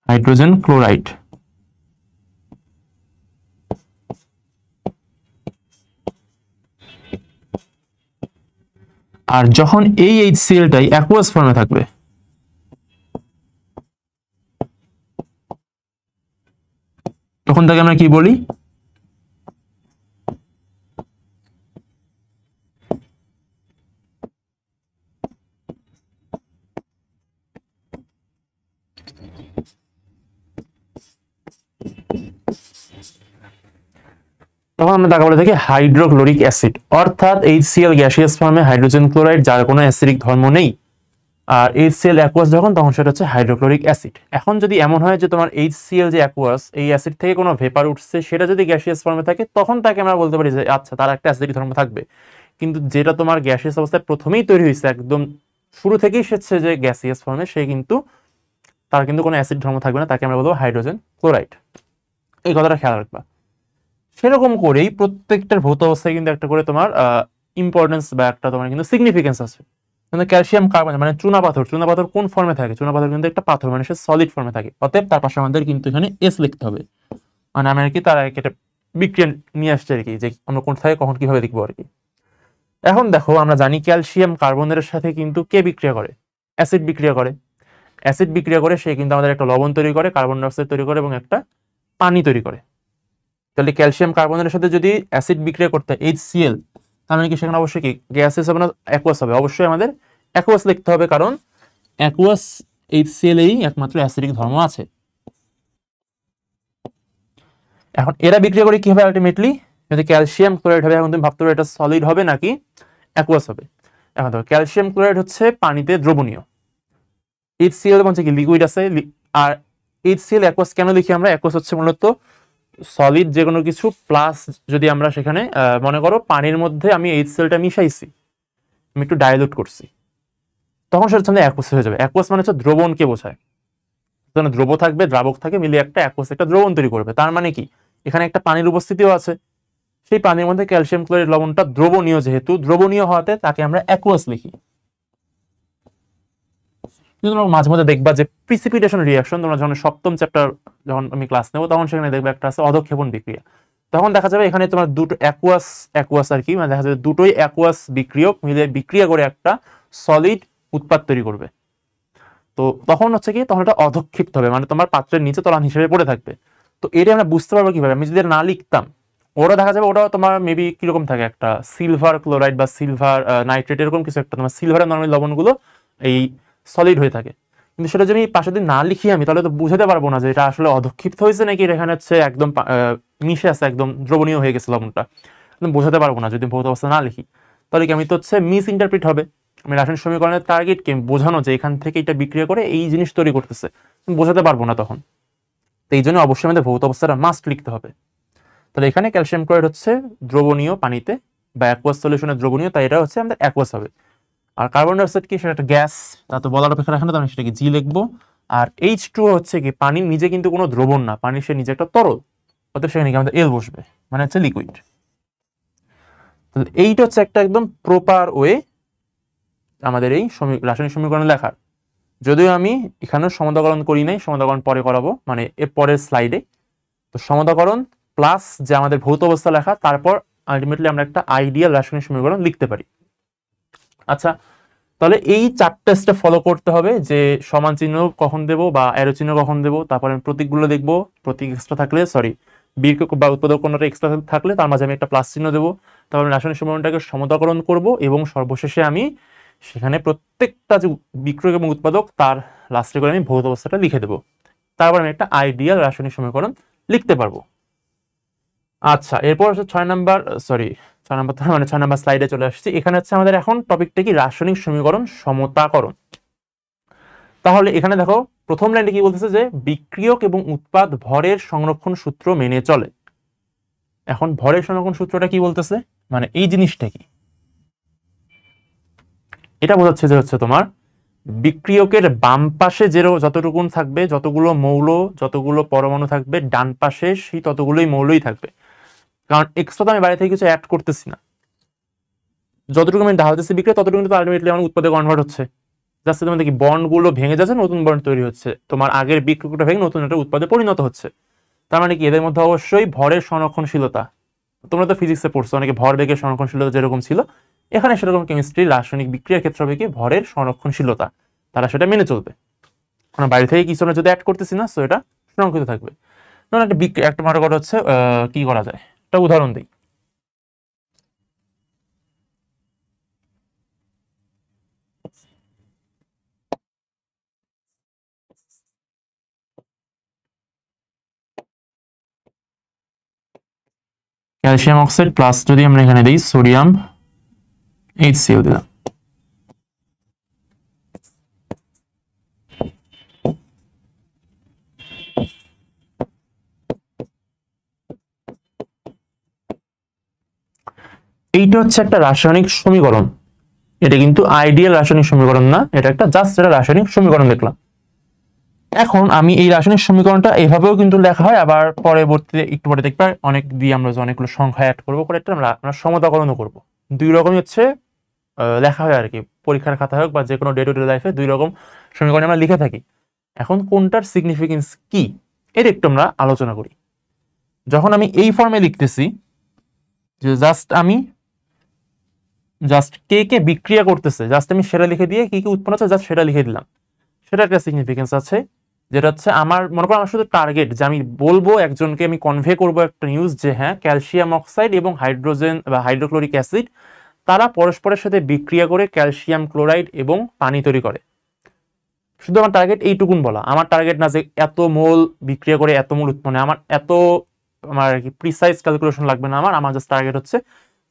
Speaker 1: হাইড্রোজেন ক্লোরাইড। আর যখন এই HCl-টাই অ্যাকুয়াস ফর্মে থাকবে, তখন তাকে আমরা কি বলি, তখন আমরা তাকে বলে থাকি হাইড্রোক্লোরিক অ্যাসিড। অর্থাৎ HCl গ্যাসিয়াস ফর্মে, হাইড্রোজেন ক্লোরাইড যার কোনো অ্যাসিডিক ধর্ম নেই, আর HCl অ্যাকুয়াস যখন, তখন সেটা হচ্ছে হাইড্রোক্লোরিক অ্যাসিড। এখন যদি এমন হয় যে তোমার HCl যে অ্যাকুয়াস, এই অ্যাসিড থেকে কোনো ভেপার উঠছে, সেটা যদি গ্যাসিয়াস ফর্মে থাকে, তখন তাকে আমরা বলতে পারি যে আচ্ছা তার একটা অ্যাসিডিক ধর্ম থাকবে। কিন্তু যেটা তোমার গ্যাসিয়াস অবস্থায় প্রথমেই তৈরি হয়েছে, একদম শুরু থেকেই সেচ্ছে যে গ্যাসিয়াস ফর্মে, সে কিন্তু তার কিন্তু কোনো অ্যাসিড ধর্ম থাকবে না, তাকে আমরা বলবো হাইড্রোজেন ক্লোরাইড। এই কথাটা খেয়াল রাখবা। সেরকম করেই প্রত্যেকটার ভৌত অবস্থায় কিন্তু একটা করে তোমার ইম্পর্টেন্স বা একটা তোমার কিন্তু সিগনিফিকেন্স আছে। ক্যালসিয়াম কার্বনেট মানে চুনা পাথর, চুনা পাথর কোন ফর্মে থাকে, চুনা পাথর কিন্তু একটা পাথর, মানে সে সলিড ফর্মে থাকে। অতএব তার পাশে আমাদের কিন্তু এখানে এস লিখতে হবে, মানে আমরা আর কি তার একটা বিক্রিয়া নিয়ে আসছে আর কি, যে আমরা কোন থেকে কখন কিভাবে লিখবো আর কি। এখন দেখো, আমরা জানি ক্যালসিয়াম কার্বনেটের সাথে কিন্তু কে বিক্রিয়া করে, অ্যাসিড বিক্রিয়া করে। অ্যাসিড বিক্রিয়া করে সে কিন্তু আমাদের একটা লবণ তৈরি করে, কার্বন ডাইঅক্সাইড তৈরি করে এবং একটা পানি তৈরি করে। তাহলে ক্যালসিয়াম কার্বনেটের সাথে যদি অ্যাসিড বিক্রিয়া করতে HCl, তার মানে কি সেখানে অবশ্যই কি গ্যাসেস হবে না অ্যাকুয়াস হবে? অবশ্যই আমাদের অ্যাকুয়াস লিখতে হবে, কারণ অ্যাকুয়াস HCl এই একমাত্র অ্যাসিডিক ধর্ম আছে। এখন এরা বিক্রিয়া করে কি হবে আলটিমেটলি, যদি ক্যালসিয়াম ক্লোরাইড হবে, এখন তুমি ভাবতে পারো এটা সলিড হবে নাকি অ্যাকুয়াস হবে। এখন দেখো, ক্যালসিয়াম ক্লোরাইড হচ্ছে পানিতে দ্রবণীয়, HCl বলছে কি লিকুইড আছে। আর HCl অ্যাকুয়াস কেন লিখি আমরা? অ্যাকুয়াস হচ্ছে মূলত সলিড যে কোনো কিছু প্লাস যদি আমরা সেখানে মনে করো পানির মধ্যে আমি HClটা মিশাইছি, আমি একটু ডাইলুট করছি, তখন সেটা হচ্ছে অ্যাকুয়াস হয়ে যাবে। অ্যাকুয়াস মানে হচ্ছে দ্রবণকে বোঝায়, দ্রব থাকবে, দ্রাবক থাকে, মিলিয়ে একটা অ্যাকুয়াস একটা দ্রবণ তৈরি করবে। তার মানে কি এখানে একটা পানির উপস্থিতিও আছে, সেই পানির মধ্যে ক্যালসিয়াম ক্লোরাইড লবণটা দ্রবণীয়, যেহেতু দ্রবণীয় হওয়াতে তাকে আমরা অ্যাকুয়াস লিখি। তোমরা মাঝে মধ্যে দেখবা যে প্রিসিপিটেশন রিঅ্যাকশন, তোমরা যখন সপ্তম চ্যাপ্টার যখন আমি ক্লাস নেবো, তখন সেখানে দেখবে একটা আছে অধক্ষেপণ বিক্রিয়া। তখন দেখা যাবে এখানে তোমার দুটো অ্যাকুয়াস আর কি, মানে দেখা যাবে দুটোই অ্যাকুয়াস বিক্রিয়ক মিলে বিক্রিয়া করে একটা সলিড উৎপাদ তৈরি করবে। তো তখন হচ্ছে কি, তখন এটা অধক্ষিপ্ত হবে, মানে তোমার পাত্রের নিচে তলান হিসেবে পড়ে থাকবে। তো এটা আমরা বুঝতে পারবো কিভাবে, আমি যদি না লিখতাম, ওরা দেখা যাবে ওটা তোমার মেবি কিরকম থাকে, একটা সিলভার ক্লোরাইড বা সিলভার নাইট্রেট এরকম কিছু একটা, তোমার সিলভারের নরমাল লবণগুলো এই সলিড হয়ে থাকে। কিন্তু সেটা যদি পাশে যদি না লিখি আমি, তাহলে তো বুঝতে পারবো না যে এটা আসলে অধক্ষিপ্ত হয়েছে নাকি এখানে হচ্ছে একদম মিশে আছে, একদম দ্রবণীয় হয়ে গেছে লবণটা, বোঝাতে পারবো না যদি ভৌত অবস্থা না লিখি। তাহলে কি আমি তো হচ্ছে মিস ইন্টারপ্রিট হবে। আমি রাসায়নিক সমীকরণের টার্গেটকে বোঝানো যে এখান থেকে এটা বিক্রিয়া করে এই জিনিস তৈরি করতেছে, বোঝাতে পারবো না তখন। তো এই জন্য অবশ্যই আমাদের ভৌত অবস্থাটা মাস্ট লিখতে হবে। তাহলে এখানে ক্যালসিয়াম ক্লোরাইড হচ্ছে দ্রবণীয় পানিতে বা অ্যাকুয়াস সলিউশনে দ্রবণীয়, তাই এটা হচ্ছে আমাদের অ্যাকুয়াস হবে। আর কার্বন ডাইঅক্সাইড কি, সেটা একটা গ্যাস, তা তো বলার অপেক্ষা রাখে না, তাহলে সেটাকে জি লিখবো। আর H2O হচ্ছে কি, পানির নিজে কিন্তু কোনো দ্রবণ না, পানির সে নিজে একটা তরল, অতএব সেখানে কি আমাদের এল বসবে, মানে হচ্ছে লিকুইড। এইটা হচ্ছে একটা একদম প্রপার ওয়ে আমাদের এই রাসায়নিক সমীকরণ লেখার। যদিও আমি এখানেও সমতাকরণ করি নাই, সমতাকরণ পরে করাবো, মানে এর পরের স্লাইডে। তো সমতাকরণ প্লাস যে আমাদের ভৌত অবস্থা লেখা, তারপর আলটিমেটলি আমরা একটা আইডিয়াল রাসায়নিক সমীকরণ লিখতে পারি। আচ্ছা, তাহলে এই চারটা স্টেপ ফলো করতে হবে, যে সমান চিহ্ন কখন দেব বা অ্যারো চিহ্ন কখন দেব, তারপরে আমি প্রতীকগুলো দেখবো, প্রতীক এক্সট্রা থাকলে বিক্রিয়ক বা উৎপাদক কোণটা এক্সট্রা থাকলে তার মাঝে আমি একটা প্লাস চিহ্ন দেবো। তারপর রাসায়নিক সমীকরণটাকে সমতাকরণ করব এবং সর্বশেষে আমি সেখানে প্রত্যেকটা যে বিক্রিয়ক এবং উৎপাদক তার লাস্টে করে আমি ভৌত অবস্থাটা লিখে দেবো। তারপর আমি একটা আইডিয়াল রাসায়নিক সমীকরণ লিখতে পারবো। আচ্ছা, এরপর হচ্ছে 6 নাম্বার স্লাইডে চলে আসছি। এখানে হচ্ছে আমাদের এখন টপিকটা কি, রাসায়নিক সমীকরণ সমতাকরণ। তাহলে এখানে দেখো প্রথম লাইনটা কি বলতেছে, যে বিক্রিয়ক এবং উৎপাদ ভরের সংরক্ষণ সূত্র মেনে চলে। এখন ভরের সংরক্ষণ সূত্রটা কি বলতেছে, মানে এই জিনিসটা কি, এটা বোঝাচ্ছে যে হচ্ছে তোমার বিক্রিয়কের বাম পাশে যতটুকুন থাকবে, যতগুলো মৌল যতগুলো পরমাণু থাকবে, ডান পাশে সেই ততগুলোই মৌলই থাকবে। কারণ এক্সট্রা তো আমি বাইরে থেকে কিছু অ্যাড করতেছি না, যতটুকু আমি ঢালতেছি বিক্রিয়া ততটুকু কিন্তু আলটিমেটলি আমার উৎপাদে কনভার্ট হচ্ছে। জাস্ট তোমাদের কি বন্ড গুলো ভেঙে যাচ্ছে, নতুন বন্ড তৈরি হচ্ছে, তোমার আগের বিক্রিয়কটা ভেঙে নতুন একটা উৎপাদে পরিণত হচ্ছে। তার মানে কি এদের মধ্যে অবশ্যই ভরের সংরক্ষণশীলতা, তোমরা তো ফিজিক্সে পড়ছো অনেকে ভরবেগের সংরক্ষণশীলতা যেরকম ছিল, এখানে সেরকম কেমিস্ট্রি রাসায়নিক বিক্রিয়ার ক্ষেত্রে হবে কি ভরের সংরক্ষণশীলতা, তারা সেটা মেনে চলবে। আমরা বাইরে থেকে কিছু যদি অ্যাড করতেছি না, সো এটা সংরক্ষিত থাকবে। ধরুন একটা মনে করা হচ্ছে কি করা যায়, একটা উদাহরণ দিই। ক্যালসিয়াম অক্সাইড প্লাস যদি আমরা এখানে দিই সোডিয়াম HCl দিলাম, এইটা হচ্ছে একটা রাসায়নিক সমীকরণ। এটা কিন্তু আইডিয়াল রাসায়নিক সমীকরণ না, এটা একটা জাস্ট একটা রাসায়নিক সমীকরণ দেখলাম। এখন আমি এই রাসায়নিক সমীকরণটা এভাবেও কিন্তু লেখা হয়, আবার পরবর্তীতে একটু পরে দেখবে অনেক দিয়ে আমরা অনেকগুলো সংখ্যা অ্যাড করবো করে আমরা সমতাকরণও করবো। দুই রকমই হচ্ছে লেখা হয় আর কি, পরীক্ষার খাতা হোক বা যে কোনো ডে টু ডে লাইফে দুই রকম সমীকরণ আমরা লিখে থাকি। এখন কোনটার সিগনিফিকেন্স কি এটা একটু আমরা আলোচনা করি। যখন আমি এই ফর্মে লিখতেছি যে জাস্ট কে কে বিক্রিয়া করতেছে, জাস্ট আমি সেটা লিখে দিয়ে কি কি উৎপন্ন হচ্ছে জাস্ট সেটা লিখে দিলাম, সেটা একটা সিগনিফিকেন্স আছে। যেটা হচ্ছে আমার মনে করো আমার শুধু টার্গেট যে আমি বলবো একজনকে, আমি কনভে করবো একটা নিউজ যে হ্যাঁ ক্যালসিয়াম অক্সাইড এবং হাইড্রোজেন বা হাইড্রোক্লোরিক অ্যাসিড তারা পরস্পরের সাথে বিক্রিয়া করে ক্যালসিয়াম ক্লোরাইড এবং পানি তৈরি করে। শুধু আমার টার্গেট এইটুকুন বলা, আমার টার্গেট না যে এত মোল বিক্রিয়া করে এত মোল উৎপন্ন, আমার কি প্রিসাইজ ক্যালকুলেশন লাগবে না, আমার জাস্ট টার্গেট হচ্ছে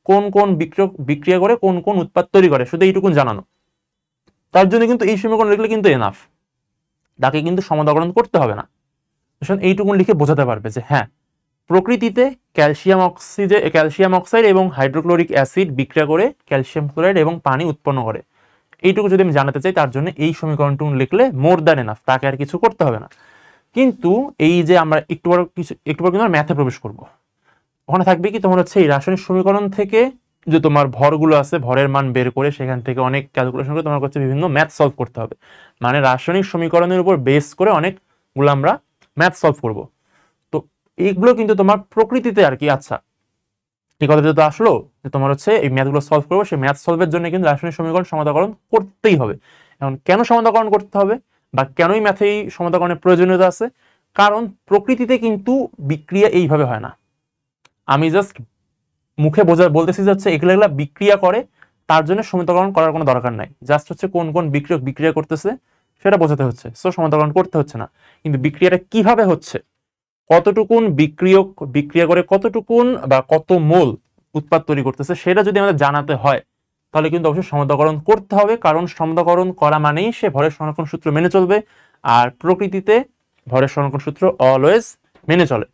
Speaker 1: কোন কোন বিক্রিয়া করে কোন কোন উৎপাদ তৈরি করে, শুধু এইটুকুন জানানো। তার জন্য কিন্তু এই সমীকরণ লিখলে কিন্তু এনাফ, তাকে কিন্তু সমাধান করতে হবে না। এইটুকুন লিখে বোঝাতে পারবে যে হ্যাঁ প্রকৃতিতে ক্যালসিয়াম অক্সাইড এবং হাইড্রোক্লোরিক অ্যাসিড বিক্রিয়া করে ক্যালসিয়াম ক্লোরাইড এবং পানি উৎপন্ন করে। এইটুকু যদি আমি জানাতে চাই তার জন্য এই সমীকরণটুকু লিখলে মোর দ্যান এনাফ, তাকে আর কিছু করতে হবে না। কিন্তু এই যে আমরা একটু পর কিন্তু ম্যাথে প্রবেশ করব, ওখানে থাকবে কি তোমার হচ্ছে এই রাসায়নিক সমীকরণ থেকে যে তোমার ভরগুলো আছে ভরের মান বের করে সেখান থেকে অনেক ক্যালকুলেশন করে তোমার কাছে বিভিন্ন ম্যাথ সলভ করতে হবে। মানে রাসায়নিক সমীকরণের উপর বেস করে অনেকগুলো আমরা ম্যাথ সলভ করব। তো এইগুলো কিন্তু তোমার প্রকৃতিতে আর কি, আচ্ছা এই কথা যেহেতু আসলো যে তোমার হচ্ছে এই ম্যাথগুলো সলভ করবো, সেই ম্যাথ সলভের জন্য কিন্তু রাসায়নিক সমীকরণ সমাধাকরণ করতেই হবে। এখন কেন সমাধাকরণ করতে হবে বা কেনই ম্যাথে এই সমাধাকরণের প্রয়োজনীয়তা আছে, কারণ প্রকৃতিতে কিন্তু বিক্রিয়া এইভাবে হয় না। আমি জাস্ট মুখে বলতেছি যে হচ্ছে এগুলা বিক্রিয়া করে, তার জন্য সমাধাকরণ করার কোনো দরকার নাই, জাস্ট হচ্ছে কোন কোন বিক্রিয়ক বিক্রিয়া করতেছে সেটা বোঝাতে হচ্ছে, সো সমাধাকরণ করতে হচ্ছে না। কিন্তু বিক্রিয়াটা কিভাবে হচ্ছে, কতটুকুন বিক্রিয়ক বিক্রিয়া করে কতটুকুন বা কত মোল উৎপাদ তৈরি করতেছে সেটা যদি আমাদের জানাতে হয় তাহলে কিন্তু অবশ্যই সমতাকরণ করতে হবে, কারণ সমতাকরণ করা মানেই সে ভরের সংরক্ষণ সূত্র মেনে চলবে, আর প্রকৃতিতে ভরের সংরক্ষণ সূত্র অলওয়েজ মেনে চলে।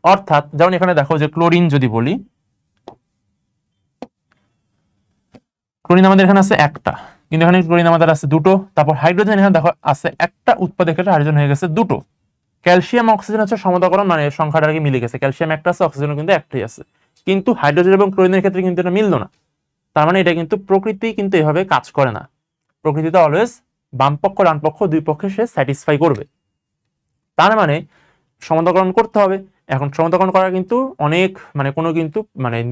Speaker 1: অর্থাৎ যেমন এখানে দেখো যে ক্লোরিন যদি বলি, ক্লোরিন আমাদের এখানে আছে একটা, কিন্তু এখানে ক্লোরিন আমাদের আছে দুটো। তারপর হাইড্রোজেন এখানে দেখো আছে একটা, উৎপাদের ক্ষেত্রে হাইড্রোজেন হয়ে গেছে দুটো। ক্যালসিয়াম অক্সিজেন হচ্ছে সমতাকরণ, মানে সংখ্যাটা কি মিলে গেছে, ক্যালসিয়াম একটা আছে অক্সিজেনও কিন্তু একটাই আছে, কিন্তু হাইড্রোজেন এবং ক্লোরিনের ক্ষেত্রে কিন্তু এটা মিললো না। তার মানে এটা কিন্তু প্রকৃতি কিন্তু এভাবে কাজ করে না, প্রকৃতিতে অলওয়েজ বাম পক্ষ ডান পক্ষ দুই পক্ষে সে স্যাটিসফাই করবে। তার মানে সমতাকরণ করতে হবে। এখন সমতাকরণ করা কিন্তু অনেক কোনো কিন্তু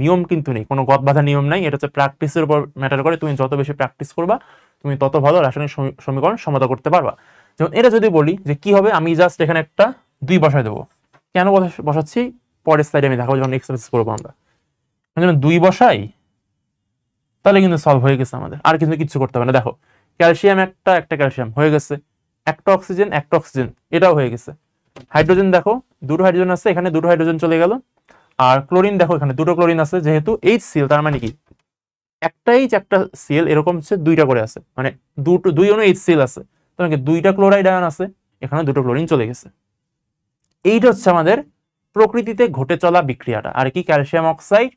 Speaker 1: নিয়ম কিন্তু নেই, কোনো গদ বাঁধা নিয়ম নাই, এটা হচ্ছে প্র্যাকটিসের উপর ম্যাটার করে। তুমি যত বেশি প্র্যাকটিস করবা তুমি তত ভালো রাসায়নিক সমীকরণ সমতা করতে পারবা। যেমন এটা যদি বলি যে কি হবে, আমি জাস্ট এখানে একটা 2 বসায় দেবো, কেন বসাচ্ছি পরের স্লাইডে আমি দেখাবো যখন এক্সারসাইজ করবো আমরা। যখন 2 বসাই তাহলে কিন্তু সলভ হয়ে গেছে, আমাদের আর কিছু করতে হবে না। দেখো ক্যালসিয়াম একটা ক্যালসিয়াম হয়ে গেছে, একটা অক্সিজেন এটাও হয়ে গেছে। হাইড্রোজেন দেখো দুটো হাইড্রোজেন আছে, এখানে দুটো হাইড্রোজেন চলে গেল। আর ক্লোরিন দেখো এখানে দুটো ক্লোরিন আছে, যেহেতু HCl তার মানে কি একটা H একটা Cl, এরকম হচ্ছে দুইটা করে আছে, মানে দুই অণু HCl আছে, তাহলে দুইটা ক্লোরাইড আয়ন আছে, এখানে দুটো ক্লোরিন চলে গেছে। এইটা হচ্ছে আমাদের প্রকৃতিতে ঘটে চলা বিক্রিয়াটা। আর কি, ক্যালসিয়াম অক্সাইড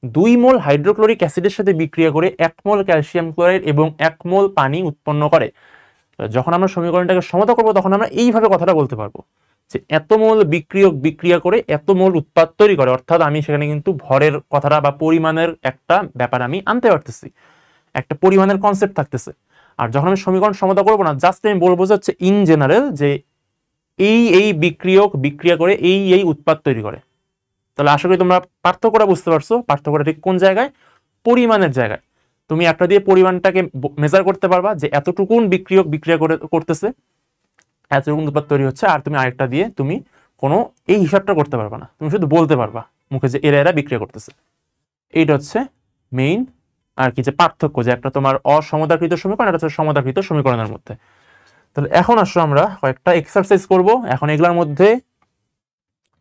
Speaker 1: 2 মোল হাইড্রোক্লোরিক অ্যাসিডের সাথে বিক্রিয়া করে 1 মোল ক্যালসিয়াম ক্লোরাইড এবং 1 মোল পানি উৎপন্ন করে। যখন আমরা সমীকরণটাকে সমতা করব তখন আমরা এইভাবে কথাটা বলতে পারবো যে এত মোল বিক্রিয়ক বিক্রিয়া করে এত মোল উৎপাদ তৈরি করে, অর্থাৎ আমি সেখানে কিন্তু ভরের কথাটা বা পরিমাণের একটা ব্যাপার আমি আনতে পারতেছি, একটা পরিমাণের কনসেপ্ট থাকতেছে। আর যখন আমি সমীকরণ সমতা করবো না, জাস্ট আমি বলবো যে হচ্ছে ইন জেনারেল যে এই বিক্রিয়ক বিক্রিয়া করে এই উৎপাদ তৈরি করে। তাহলে আশা করি তোমরা পার্থক্যটা বুঝতে পারছো। পার্থক্যটা ঠিক কোন জায়গায়? পরিমাণের জায়গায়। তুমি একটা দিয়ে পরিমাণটাকে মেজার করতে পারবা যে এতটুকুন বিক্রিয়ক বিক্রিয়া করতেছে, এতটুকুন উৎপাদ তৈরি হচ্ছে, আর তুমি আরেকটা দিয়ে তুমি কোনো এই হিসাবটা করতে পারবা না, তুমি শুধু বলতে পারবা মুখে যে এরা বিক্রিয়া করতেছে। এইটা হচ্ছে মেইন আর কি যে পার্থক্য, যে একটা তোমার অসমতাকৃত সমীকরণ, এটা হচ্ছে সমতাকৃত সমীকরণের মধ্যে। তাহলে এখন আসলে আমরা কয়েকটা এক্সারসাইজ করব। এখন এগুলোর মধ্যে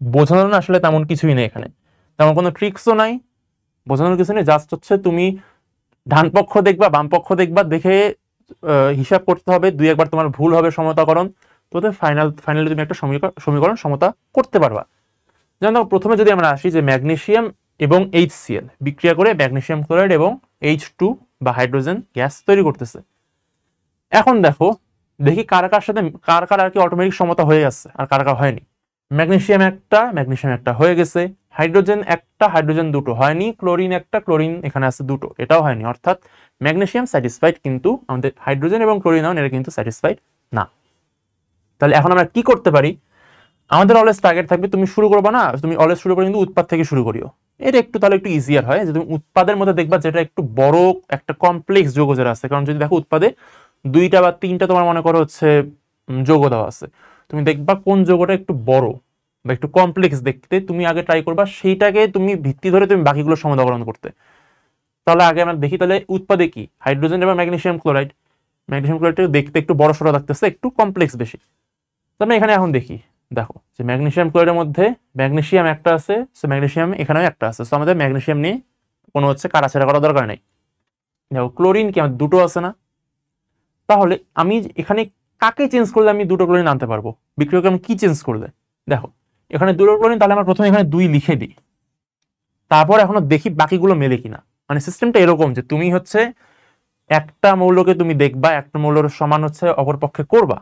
Speaker 1: বোঝানোর না আসলে তেমন কিছুই নেই, এখানে তেমন কোনো ট্রিক্সও নাই, বোঝানোর কিছু নেই। জাস্ট হচ্ছে তুমি ডান পক্ষ দেখবা বাম পক্ষ দেখবা, দেখে হিসাব করতে হবে, 2-1 তোমার ভুল হবে সমতাকরণ, তো ফাইনালি তুমি একটা সমীকরণ সমতা করতে পারবা। যেমন প্রথমে যদি আমরা আসি যে ম্যাগনেসিয়াম এবং HCl বিক্রিয়া করে ম্যাগনেসিয়াম ক্লোরাইড এবং H2 বা হাইড্রোজেন গ্যাস তৈরি করতেছে। এখন দেখি কার কার আর কি অটোমেটিক সমতা হয়ে গেছে আর কার হয়নি। ম্যাগনেসিয়াম একটা হয়ে গেছে, হাইড্রোজেন একটা, হাইড্রোজেন দুটো হয়নি, ক্লোরিন একটা, ক্লোরিন এখানে আছে দুটো, এটাও হয়নি। অর্থাৎ ম্যাগনেসিয়াম স্যাটিসফাইড, কিন্তু আমাদের হাইড্রোজেন এবং ক্লোরিন এরা কিন্তু স্যাটিসফাইড না। তাহলে এখন আমরা কি করতে পারি? আমাদের অলওয়েজ টার্গেট থাকবে, তুমি শুরু করবা না, তুমি অলওয়েজ শুরু করে কিন্তু উৎপাদ থেকে শুরু করিও। এটা তাহলে একটু ইজিয়ার হয় যে তুমি উৎপাদের মধ্যে দেখবা যেটা একটু বড় একটা কমপ্লেক্স যৌগ যেটা আছে। কারণ যদি দেখো উৎপাদে 2টা বা 3টা তোমার মনে করো হচ্ছে যৌগ দেওয়া আছে, তুমি দেখবা কোন যৌগটা একটু বড় বা একটু কমপ্লেক্স দেখতে, তুমি আগে ট্রাই করবা সেইটাকে তুমি ভিত্তি ধরে তুমি বাকিগুলো সমাধান করতে। তাহলে আগে আমরা দেখি তাহলে উৎপাদে কি, হাইড্রোজেন এবং ম্যাগনেসিয়াম ক্লোরাইডটা দেখতে একটু বড় সড়ো লাগতেছে, একটু কমপ্লেক্স বেশি। তাহলে এখানে এখন দেখো যে ম্যাগনেসিয়াম ক্লোরাইডের মধ্যে ম্যাগনেসিয়াম একটা আছে, সো ম্যাগনেসিয়াম এখানেও একটা আছে, সো আমাদের ম্যাগনেসিয়াম নিয়ে কোনো হচ্ছে কাটাছেড়া করার দরকার নেই। দেখো ক্লোরিন কি আমার দুটো আছে না, তাহলে আমি এখানে কাকে চেঞ্জ করলে আমি দুটো ক্লোরিন আনতে পারবো? বিক্রিয়কে আমি কি চেঞ্জ করলে? দেখো এখানে দুটো ক্লোরিন, তাহলে আমরা প্রথমে এখানে 2 লিখে দিই, তারপর এখনো দেখি বাকিগুলো মেলে কিনা। মানে সিস্টেমটা এরকম যে তুমি হচ্ছে একটা মৌলকে তুমি দেখবা, একটা মৌলের সমান হচ্ছে অপরপক্ষে করবা।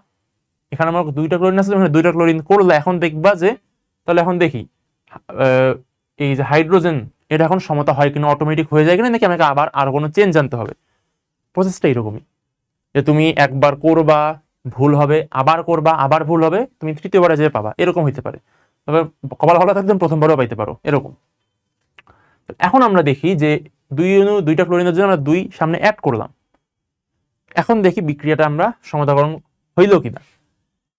Speaker 1: এখানে আমার 2টা ক্লোরিন আছে, 2টা ক্লোরিন করলে এখন দেখবা যে, তাহলে এখন দেখি এই যে হাইড্রোজেন এটা এখন সমতা হয় কিনা, অটোমেটিক হয়ে যায় কিনা, নাকি আমাকে আবার আর কোনো চেঞ্জ আনতে হবে। প্রসেসটা এরকমই যে তুমি একবার করবা, ভুল হবে, আবার করবা, আবার ভুল হবে, তুমি তৃতীয়বারে যে পাবা, এরকম হইতে পারে। তবে কপাল ভালো থাকলে তুমি প্রথমবারও পাইতে পারো এরকম। এখন আমরা দেখি যে 2টা ক্লোরিনের জন্য আমরা 2 সামনে অ্যাড করলাম। এখন দেখি বিক্রিয়াটা আমরা সমতাকরণ হইল কিনা।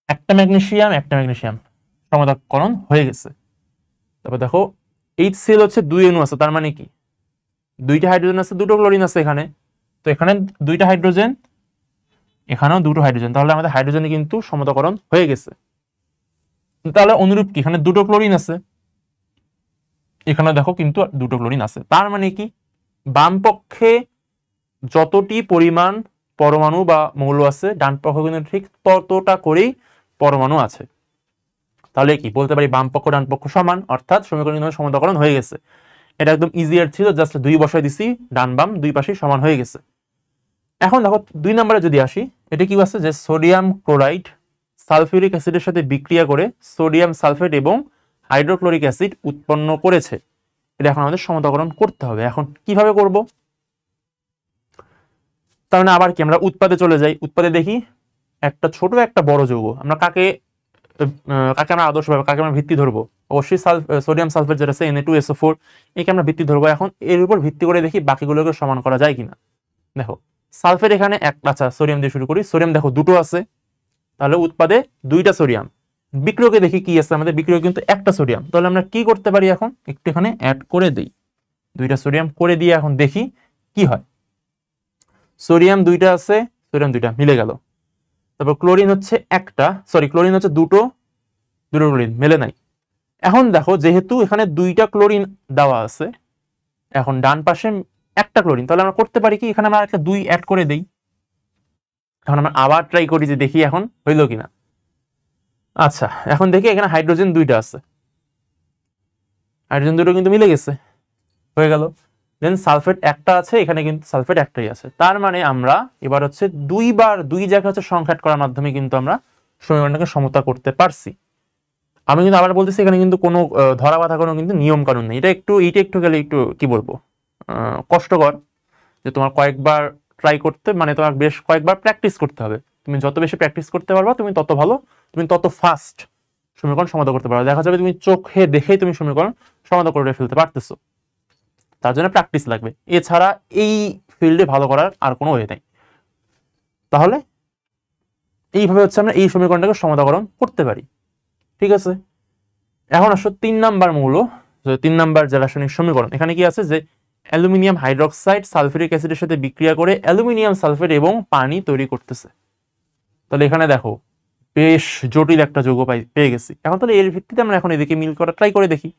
Speaker 1: একটা ম্যাগনেসিয়াম সমতাকরণ হয়ে গেছে। তারপর দেখো HCl হচ্ছে 2 অণু আছে, তার মানে কি 2টা হাইড্রোজেন আছে, 2টো ক্লোরিন আছে এখানে, তো এখানে 2টা হাইড্রোজেন, এখানেও 2টো হাইড্রোজেন, তাহলে আমাদের হাইড্রোজেনে কিন্তু সমতাকরণ হয়ে গেছে। তাহলে অনুরূপ কি, এখানে 2টো ক্লোরিন আছে, এখানে দেখো কিন্তু 2টো ক্লোরিন আছে, তার মানে কি বাম পক্ষে যতটি পরিমাণ পরমাণু বা মৌল আছে ডান পক্ষে কিন্তু ঠিক ততটা করেই পরমাণু আছে। তাহলে কি বলতে পারি, বাম পক্ষ ডান পক্ষ সমান, অর্থাৎ সমীকরণ সমতাকরণ হয়ে গেছে। এটা একদম ইজিয়ার ছিল, জাস্ট 2 বসায় দিছি, ডান বাম 2 পাশেই সমান হয়ে গেছে। এখন দেখো 2 নম্বরে যদি আসি, এটা কি আছে যে সোডিয়াম ক্লোরাইড সালফিউরিক অ্যাসিডের সাথে বিক্রিয়া করে সোডিয়াম সালফেট এবং হাইড্রোক্লোরিক অ্যাসিড উৎপন্ন করেছে। এটা এখন আমাদের সমতাকরণ করতে হবে। এখন কিভাবে করব? তার মানে আবার কি, আমরা উৎপাদে চলে যাই। উৎপাদে দেখি একটা ছোট একটা বড় যৌগ, আমরা কাকে আমরা আদর্শভাবে কাকে আমরা ভিত্তি ধরবো? অবশ্যই সোডিয়াম সালফেট যেটা আছে Na2SO4, একে আমরা ভিত্তি ধরবো। এখন এর উপর ভিত্তি করে দেখি বাকিগুলোকে সমান করা যায় কিনা। দেখো সালফেট এখানে আচ্ছা সোডিয়াম দিয়ে শুরু করি। সোডিয়াম দেখো 2টো আছে, তাহলে উৎপাদে 2টা সোডিয়াম। বিক্রিয়কে দেখি কি আছে, আমাদের বিক্রিয়ক কিন্তু একটা সোডিয়াম, তাহলে আমরা কি করতে পারি, এখন একটু এখানে অ্যাড করে দিই, 2টা সোডিয়াম করে দিয়ে এখন দেখি কি হয়। সোডিয়াম 2টা আছে, সোডিয়াম 2টা মিলে গেল। তারপর ক্লোরিন হচ্ছে ক্লোরিন হচ্ছে দুটো ক্লোরিন মেলে নাই। এখন দেখো যেহেতু এখানে 2টা ক্লোরিন দেওয়া আছে, এখন ডান পাশে একটা ক্লোরিন, তাহলে আমরা করতে পারি কি, এখানে আমরা একটা 2 অ্যাড করে দেই। এখন আমরা আবার ট্রাই করি যে দেখি এখন হইলো কিনা। আচ্ছা এখন দেখি এখানে হাইড্রোজেন 2টা আছে, হাইড্রোজেন দুটো কিন্তু মিলে গেছে, হয়ে গেল। দেন সালফেট একটা আছে, এখানে কিন্তু সালফেট একটাই আছে। তার মানে আমরা এবার হচ্ছে দুইবার দুই জায়গায় হচ্ছে সংখ্যা করার মাধ্যমে কিন্তু আমরা সমীকরণটাকে সমতা করতে পারছি। আমি কিন্তু আবার বলতেছি এখানে কিন্তু কোনো ধরা বাঁধা কোনো কিন্তু নিয়ম কানুন নেই। এইটা একটু গেলে একটু কি বলবো কষ্টকর, যে তোমার কয়েকবার ট্রাই করতে, মানে তোমার বেশ কয়েকবার প্র্যাকটিস করতে হবে। তুমি যত বেশি প্র্যাকটিস করতে পারবা তুমি তত ভালো, তুমি তত ফাস্ট সমীকরণ সমাধান করতে পারো। দেখা যাবে তুমি চোখে দেখেই তুমি সমীকরণ সমাধান করে ফেলতে পারতেছো। তার জন্য প্র্যাকটিস লাগবে, এছাড়া এই ফিল্ডে ভালো করার আর কোনো ওয়ে নেই। তাহলে এইভাবে হচ্ছে আমরা এই সমীকরণটাকে সমাধান করতে পারি, ঠিক আছে। এখন আসো 3 নাম্বার মৌল, 3 নাম্বার যে রাসায়নিক সমীকরণ। এখানে কি আছে যে অ্যালুমিনিয়াম হাইড্রোক্সাইড সালফিউরিক অ্যাসিডের সাথে বিক্রিয়া করে অ্যালুমিনিয়াম সালফেট এবং পানি তৈরি করতেছে। তাহলে এখানে দেখো বেশ জটিল একটা যৌগ পেয়ে গেছি। এখন তাহলে এর ভিত্তিতে আমরা এখন এদিকে মিল করা ট্রাই করে দেখি।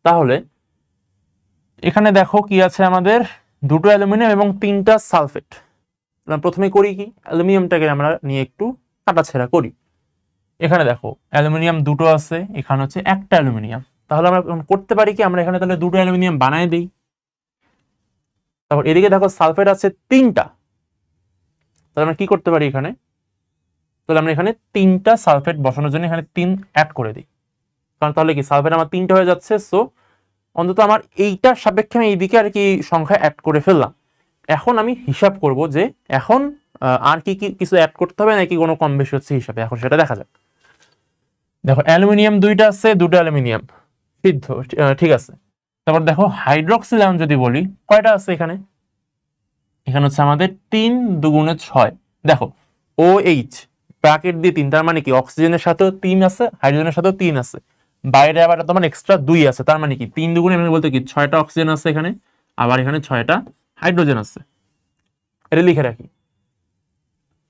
Speaker 1: তাহলে এখানে দেখো কি আছে, আমাদের দুটো অ্যালুমিনিয়াম এবং 3টা সালফেট। প্রথমে করি কি, অ্যালুমিনিয়ামটাকে আমরা নিয়ে একটু কাটাছেড়া করি। এখানে দেখো অ্যালুমিনিয়াম দুটো আছে, এখানে হচ্ছে একটা অ্যালুমিনিয়াম। তাহলে আমরা করতে পারি কি, আমরা এখানে তাহলে দুটো অ্যালুমিনিয়াম বানাই দিই। তারপর এদিকে দেখো সালফেট আছে 3টা, তাহলে আমরা কি করতে পারি এখানে, তাহলে আমরা এখানে 3টা সালফেট বসানোর জন্য এখানে 3 অ্যাড করে দিই। কারণ তাহলে কি সালফেট আমার 3টা হয়ে যাচ্ছে, সো অন্তত আমার এইটার সাপেক্ষে আমি এইদিকে আর কি সংখ্যা অ্যাড করে ফেললাম। এখন আমি হিসাব করব যে এখন আর কি কি কিছু অ্যাড করতে হবে নাকি কোনো কম বেশি হচ্ছে হিসাবে, এখন সেটা দেখা যাক। দেখো অ্যালুমিনিয়াম দুইটা আছে, দুটো অ্যালুমিনিয়াম সিদ্ধ, ঠিক আছে। তারপর দেখো হাইড্রোক্সিল আয়ন যদি বলি, কয়টা আছে এখানে, এখানে হচ্ছে আমাদের 3 দুগুণে 6। দেখো ও এইচ ব্র্যাকেট দিয়ে 3, তার মানে কি অক্সিজেনের সাথেও 3 আছে, হাইড্রোজেনের সাথেও 3 আছে, বাইরে আবার তোমার এক্সট্রা 2 আছে। তার মানে কি 3 দুগুণে আমি বলতে কি 6টা অক্সিজেন আছে এখানে, আবার এখানে 6টা হাইড্রোজেন আছে, এটা লিখে রাখি।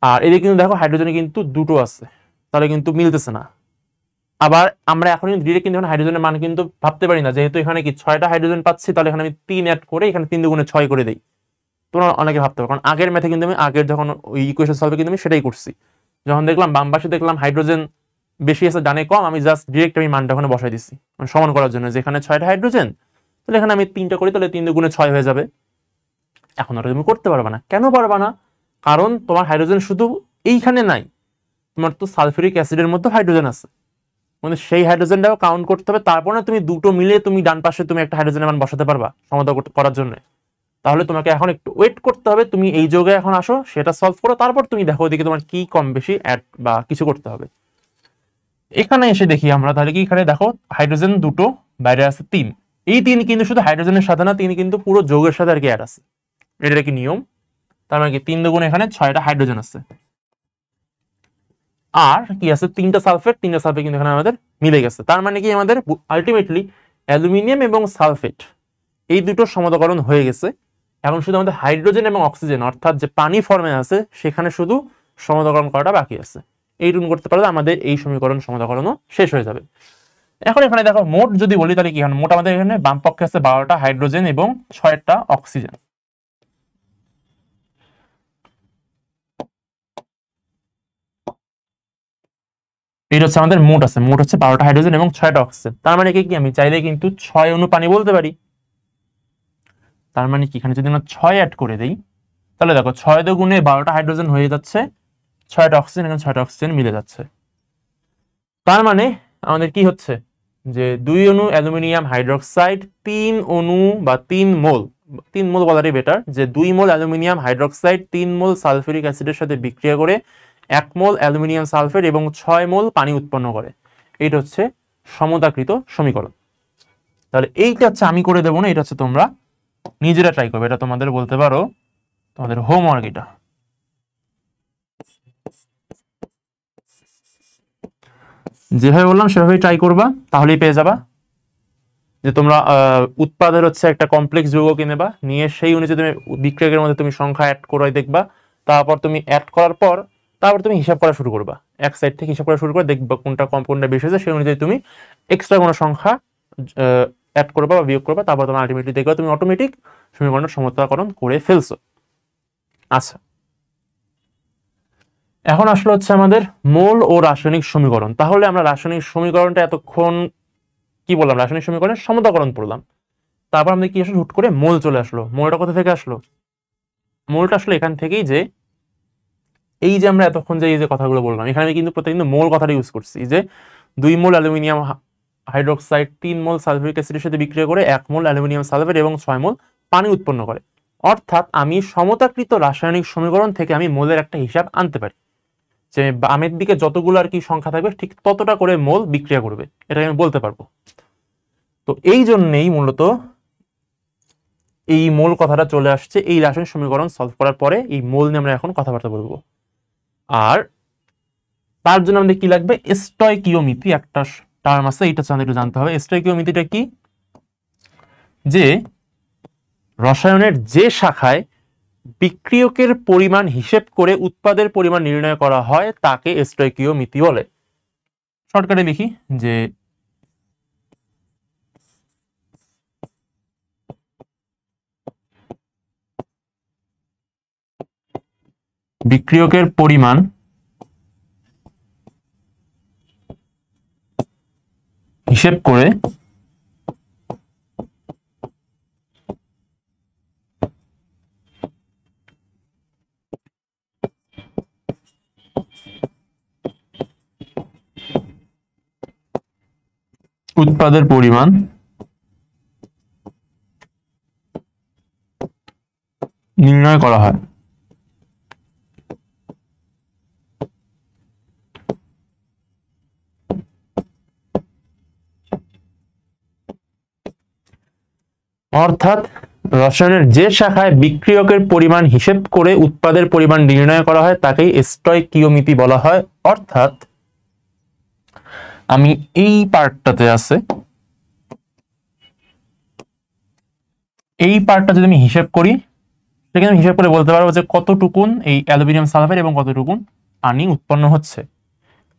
Speaker 1: আর এদিকে কিন্তু দেখো হাইড্রোজেনে কিন্তু দুটো আছে, তাহলে কিন্তু মিলতেছে না। আবার আমরা এখন ডিরেক্ট কিন্তু হাইড্রোজেনের মান কিন্তু ভাবতে পারি না, যেহেতু এখানে কি 6টা হাইড্রোজেন পাচ্ছি, তাহলে এখানে আমি 3 অ্যাড করে এখানে 3 দুগুণে 6 করে দেই। তোমরা অনেকে ভাবতে পারো, কারণ আগের ম্যাথে কিন্তু আমি আগের যখন ওই ইকুয়েশন সলভে কিন্তু আমি সেটাই করছি। যখন দেখলাম বাম পাশে দেখলাম হাইড্রোজেন বেশি আছে ডানে কম, আমি জাস্ট ডিরেক্ট আমি মানটা ওখানে বসাই দিচ্ছি সমান করার জন্য, যেখানে 6টা হাইড্রোজেন, তাহলে এখানে আমি 3টা করি, তাহলে 3 দুগুণে 6 হয়ে যাবে। এখন ওটা তুমি করতে পারবে না, কেন পারবা না, কারণ তোমার হাইড্রোজেন শুধু এইখানে নাই, তোমার তো সালফিউরিক অ্যাসিডের মধ্যে হাইড্রোজেন আছে, মানে সেই হাইড্রোজেনটাও কাউন্ট করতে হবে। তারপর না তুমি দুটো মিলে তুমি ডান পাশে তুমি একটা হাইড্রোজেনের মান বসাতে পারবা সমাধান করার জন্য। তাহলে তোমাকে এখন একটু ওয়েট করতে হবে, তুমি এই যোগে এখন আসো, সেটা সলভ করো, তারপর তুমি দেখো ওইদিকে তোমার কি কম বেশি অ্যাড বা কিছু করতে হবে। এখানে এসে দেখি আমরা তাহলে কি, এখানে দেখো হাইড্রোজেন দুটো, বাইরে আছে 3, এই 3 কিন্তু শুধু হাইড্রোজেনের সাথে না, 3 কিন্তু পুরো যৌগের সাথে আর কি অ্যাড আছে, এটা কি নিয়ম। তার মানে কি 3 দুগুণ এখানে 6টা হাইড্রোজেন আছে, আর কি আছে 3টা সালফেট, 3টা সালফেট কিন্তু এখানে আমাদের মিলে গেছে। তার মানে কি আমাদের আলটিমেটলি অ্যালুমিনিয়াম এবং সালফেট এই দুটো সমাধান হয়ে গেছে। এখন শুধু আমাদের হাইড্রোজেন এবং অক্সিজেন অর্থাৎ যে পানি ফর্মে আছে সেখানে শুধু সমাধান করাটা বাকি আছে। এইটুকু করতে পারলে আমাদের এই সমীকরণ সমাধানও শেষ হয়ে যাবে। এখন এখানে দেখো মোট যদি বলি তাহলে কি হয়, মোট আমাদের এখানে বাম পক্ষে আছে 12টা হাইড্রোজেন এবং 6টা অক্সিজেন। এটা হচ্ছে আমাদের মোট আছে, মোট হচ্ছে 12টা হাইড্রোজেন এবং 6টা অক্সিজেন। তার মানে কি আমি চাইলে কিন্তু 6 অণু পানি বলতে পারি। তার মানে কি এখানে যদি আমরা 6 অ্যাড করে দেই, তাহলে দেখো 6 দুগুণে 12টা হাইড্রোজেন হয়ে যাচ্ছে, 6টা অক্সিজেন, এখানে 6টা অক্সিজেন মিলে যাচ্ছে। তার মানে আমাদের কি হচ্ছে যে 2 অণু অ্যালুমিনিয়াম হাইড্রোক্সাইড, 3 অণু বা 3 মোল, 3 মোল বলারই বেটার, যে 2 মোল অ্যালুমিনিয়াম হাইড্রোক্সাইড 3 মোল সালফিউরিক অ্যাসিডের সাথে বিক্রিয়া করে 1 মোল অ্যালুমিনিয়াম সালফেট এবং 6 মোল পানি উৎপন্ন করে। এইটা হচ্ছে সমতাকৃত সমীকরণ। তাহলে এইটা হচ্ছে আমি করে দেবো না, এটা হচ্ছে তোমরা নিজেরা ট্রাই করবে, এটা তোমাদের বলতে পারো তোমাদের হোমওয়ার্ক। এটা যেভাবে বললাম সেভাবেই ট্রাই করবা, তাহলেই পেয়ে যাবা। যে তোমরা উৎপাদের হচ্ছে একটা কমপ্লেক্স যৌগ কিনেবা, নিয়ে সেই অনুযায়ী তুমি বিক্রিয়কের মধ্যে তুমি সংখ্যা অ্যাড করে দেখবা, তারপর তুমি অ্যাড করার পর তারপর তুমি হিসাব করা শুরু করবা, এক সাইড থেকে হিসাব করা শুরু করে দেখবা কোনটা কম কোনটা বেশি হয়েছে, সেই অনুযায়ী তুমি এক্সট্রা কোনো সংখ্যা অ্যাড করবা বা বিয়োগ করবা, তারপর তোমার আলটিমেটলি দেখবা তুমি অটোমেটিক সমীকরণের সমতাকরণ করে ফেলছো। আচ্ছা, এখন আসলে হচ্ছে আমাদের মোল ও রাসায়নিক সমীকরণ। তাহলে আমরা রাসায়নিক সমীকরণটা এতক্ষণ কি বললাম, রাসায়নিক সমীকরণের সমতাকরণ পড়লাম। তারপর আমাদের কি আসলে হুট করে মোল চলে আসলো। মোলটা কোথা থেকে আসলো? মোলটা আসলে এখান থেকেই যে এই যে আমরা এতক্ষণ যে এই যে কথাগুলো বললাম, এখানে আমি কিন্তু প্রত্যেকদিন মোল কথাটা ইউজ করছি, যে 2 মোল অ্যালুমিনিয়াম হাইড্রোক্সাইড 3 মোল সালফিউরিক অ্যাসিডের সাথে বিক্রিয়া করে 1 মোল অ্যালুমিনিয়াম সালফেট এবং 6 মোল পানি উৎপন্ন করে। অর্থাৎ আমি সমতাকৃত রাসায়নিক সমীকরণ থেকে আমি মোলের একটা হিসাব আনতে পারি, যে বামের দিকে যতগুলো আর কি সংখ্যা থাকবে ঠিক ততটা করে মোল বিক্রিয়া করবে, এটা আমি বলতে পারবো। তো এই জন্যেই মূলত এই মোল কথাটা চলে আসছে এই রাসায়নিক সমীকরণ সলভ করার পরে। এই মোল নিয়ে আমরা এখন কথাবার্তা বলবো। আর তার জন্য আমাদের কি লাগবে? স্টয়কিওমিতি একটা টার্ম আছে, এটা আমাদের একটু জানতে হবে। স্টয়কিওমিতিটা কি? যে রসায়নের যে শাখায় বিক্রিয়কের পরিমাণ হিসেব করে উৎপাদের পরিমাণ নির্ণয় করা হয় তাকে স্টয়কিওমিতি বলে। শর্টকাটে লিখি যে বিক্রিয়কের পরিমাণ হিসেব করে উৎপাদের পরিমাণ নির্ণয় করা হয়। অর্থাৎ রসায়নের যে শাখায় বিক্রিয়কের পরিমাণ হিসেব করে উৎপাদের পরিমাণ নির্ণয় করা হয় তাকেই স্টয়কিওমিতি বলা হয়। অর্থাৎ আমি এই পার্টটাতে আছে, এই পার্টটা যদি আমি হিসেব করি, সেখানে আমি হিসেব করে বলতে পারবো যে কতটুকুন এই অ্যালুমিনিয়াম সালফেট এবং কতটুকুন পানি উৎপন্ন হচ্ছে।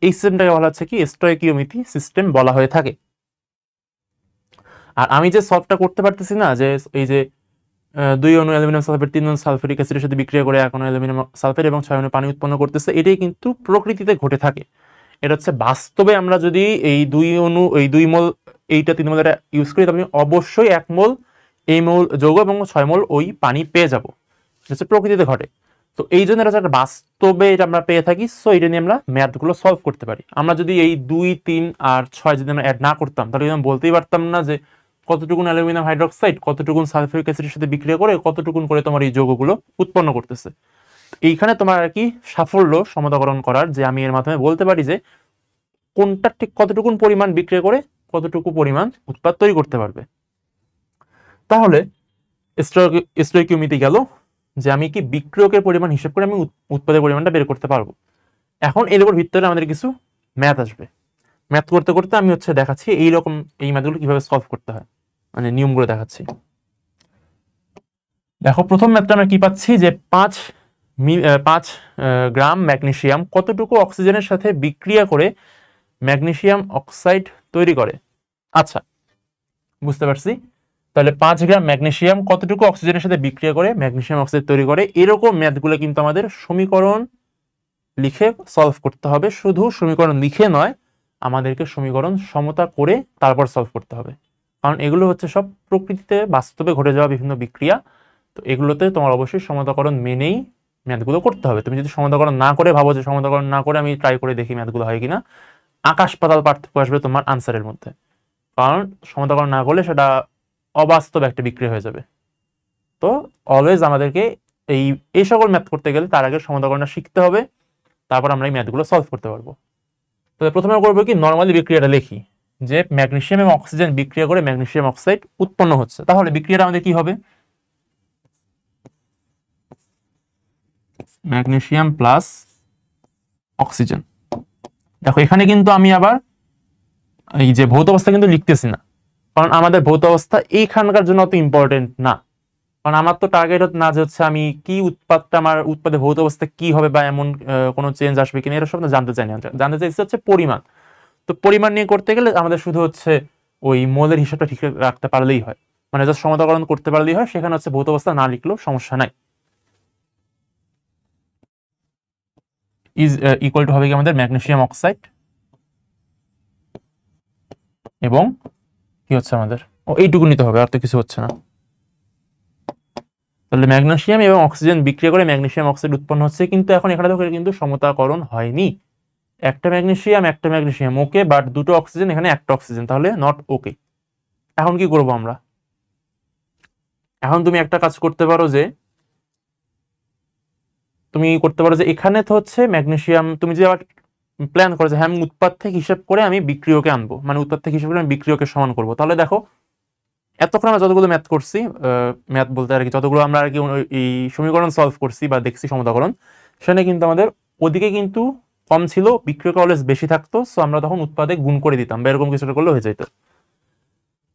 Speaker 1: এই সিস্টেমটাকে বলা হচ্ছে কি স্টয়কিওমিতি সিস্টেম বলা হয়ে থাকে। আর আমি যে সলভটা করতে পারতেছি না, যে এই যে 2 অণু অ্যালুমিনিয়াম সালফেট 3 অণু সালফিউরিক অ্যাসিডের সাথে বিক্রিয়া করে 1 অণু অ্যালুমিনিয়াম সালফেট এবং 6 অণু পানি উৎপন্ন করতেছে, এটাই কিন্তু প্রকৃতিতে ঘটে থাকে। এটা হচ্ছে বাস্তবে আমরা যদি এই 2 অণু এই 2 মোল এইটা 3 মোল এটা ইউজ করি, তবে অবশ্যই 1 মোল এই মোল যৌগ এবং 6 মোল ওই পানি পেয়ে যাব। এটা হচ্ছে প্রকৃতিতে ঘটে। তো এই জন্য এটা একটা বাস্তবে এটা আমরা পেয়ে থাকি। সো এটা নিয়ে আমরা ম্যাথগুলো সলভ করতে পারি। আমরা যদি এই 2, 3 আর 6 যদি আমরা অ্যাড না করতাম, তাহলে আমি বলতেই পারতাম না যে কতটুকুন অ্যালুমিনিয়াম হাইড্রোক্সাইড কতটুকুন সালফিউরিক অ্যাসিডের সাথে বিক্রিয়া করে কতটুকুন করে তোমার এই যৌগগুলো উৎপন্ন করতেছে। এইখানে তোমার আর কি সাফল্য সমতাকরণ করার, যে আমি এর মাধ্যমে বলতে পারি যে কোনটা ঠিক কতটুকুন পরিমাণ বিক্রিয়া করে কতটুকু পরিমাণ উৎপাদ তৈরি করতে পারবে। তাহলে স্টয়কিওমিতি গেল যে আমি কি বিক্রিয়কের পরিমাণ হিসেব করে আমি উৎপাদের পরিমাণটা বের করতে পারবো। এখন এর উপর ভিত্তি করে আমাদের কিছু ম্যাথ আসবে। ম্যাথ করতে করতে আমি হচ্ছে দেখাচ্ছি এইরকম এই ম্যাথগুলো কিভাবে সলভ করতে হয়, মানে নিয়মগুলো দেখাচ্ছি। দেখো প্রথম ম্যাথটা আমরা কি পাচ্ছি, যে 5 গ্রাম ম্যাগনেসিয়াম কতটুকু অক্সিজেনের সাথে বিক্রিয়া করে ম্যাগনেসিয়াম অক্সাইড তৈরি করে। আচ্ছা, বুঝতে পারছি। তাহলে 5 গ্রাম ম্যাগনেসিয়াম কতটুকু অক্সিজেনের সাথে বিক্রিয়া করে ম্যাগনেসিয়াম অক্সাইড তৈরি করে, এরকম ম্যাথগুলো কিন্তু আমাদের সমীকরণ লিখে সলভ করতে হবে। শুধু সমীকরণ লিখে নয়, আমাদেরকে সমীকরণ সমতা করে তারপর সলভ করতে হবে, কারণ এগুলো হচ্ছে সব প্রকৃতিতে বাস্তবে ঘটে যাওয়া বিভিন্ন বিক্রিয়া। তো এগুলোতে তোমার অবশ্যই সমতাকরণ মেনেই ম্যাথগুলো করতে হবে। তুমি যদি সমতাকরণ না করে ভাবো যে সমতাকরণ না করে আমি ট্রাই করে দেখি ম্যাথগুলো হয় কিনা, আকাশ পাতাল পার্থক্য আসবে তোমার আনসারের মধ্যে। কারণ সমতাকরণ না করলে সেটা অবাস্তব একটা বিক্রিয়া হয়ে যাবে। তো অলওয়েজ আমাদেরকে এই সকল ম্যাথ করতে গেলে তার আগে সমতাকরণটা শিখতে হবে, তারপর আমরা এই ম্যাথগুলো সলভ করতে পারবো। তো প্রথমে করবো কি, নর্মালি বিক্রিয়াটা লিখি, যে ম্যাগনেসিয়াম এবং অক্সিজেন বিক্রিয়া করে ম্যাগনেসিয়াম অক্সাইড উৎপন্ন হচ্ছে। তাহলে বিক্রিয়াটা আমাদের কি হবে? Magnesium plus oxygen. দেখো এখানে কিন্তু আমি আবার এই যে ভৌত অবস্থা কিন্তু লিখতেছি না, কারণ আমাদের ভৌত অবস্থা এইখানকার জন্য অত ইম্পর্টেন্ট না। কারণ আমার তো টার্গেট না যে হচ্ছে আমি কি উৎপাদটা আমার উৎপাদে ভৌত অবস্থা কি হবে বা এমন কোনো চেঞ্জ আসবে কিনা, এটা সব জানতে চাই না। জানতে চাইছি হচ্ছে পরিমাণ। তো পরিমাণ নিয়ে করতে গেলে আমাদের শুধু হচ্ছে ওই মোলের হিসাবটা ঠিক রাখতে পারলেই হয়, মানে জাস্ট সমতাকরণ করতে পারলেই হয়। সেখানে হচ্ছে ভৌত অবস্থা না লিখলেও সমস্যা নাই। ইজ ইকুয়াল টু হবে কি আমাদের ম্যাগনেসিয়াম অক্সাইড এবং কি হচ্ছে আমাদের, ও এইটুকু নিতে হবে, আর তো কিছু হচ্ছে না। তাহলে ম্যাগনেসিয়াম এবং অক্সিজেন বিক্রিয়া করে ম্যাগনেসিয়াম অক্সাইড উৎপন্ন হচ্ছে, কিন্তু এখন এখানে দেখো কিন্তু সমতাকরণ হয়নি। একটা ম্যাগনেসিয়াম ওকে, বাট দুটো অক্সিজেন, এখানে একটা অক্সিজেন, তাহলে নট ওকে। এখন কি করব আমরা? এখন তুমি একটা কাজ করতে পারো যে এখানে তো হচ্ছে ম্যাগনেসিয়াম, তুমি যে আবার প্ল্যান করো যে হ্যাঁ আমি উৎপাদ থেকে হিসাব করে আমি বিক্রিয়কে আনবো, মানে উৎপাদ থেকে হিসাব করে আমি বিক্রিয়কে সমান করবো, তাহলে দেখো এতক্ষণ আমরা যতগুলো ম্যাথ করছি, ম্যাথ বলতে আর কি যতগুলো আমরা আর কি এই সমীকরণ সলভ করছি বা দেখছি সমতাকরণ, সেখানে কিন্তু আমাদের ওদিকে কিন্তু কম ছিল, বিক্রিয়ক অলওয়েজ বেশি থাকতো, সো আমরা তখন উৎপাদে গুণ করে দিতাম বা এরকম কিছুটা করলে হয়ে যেত।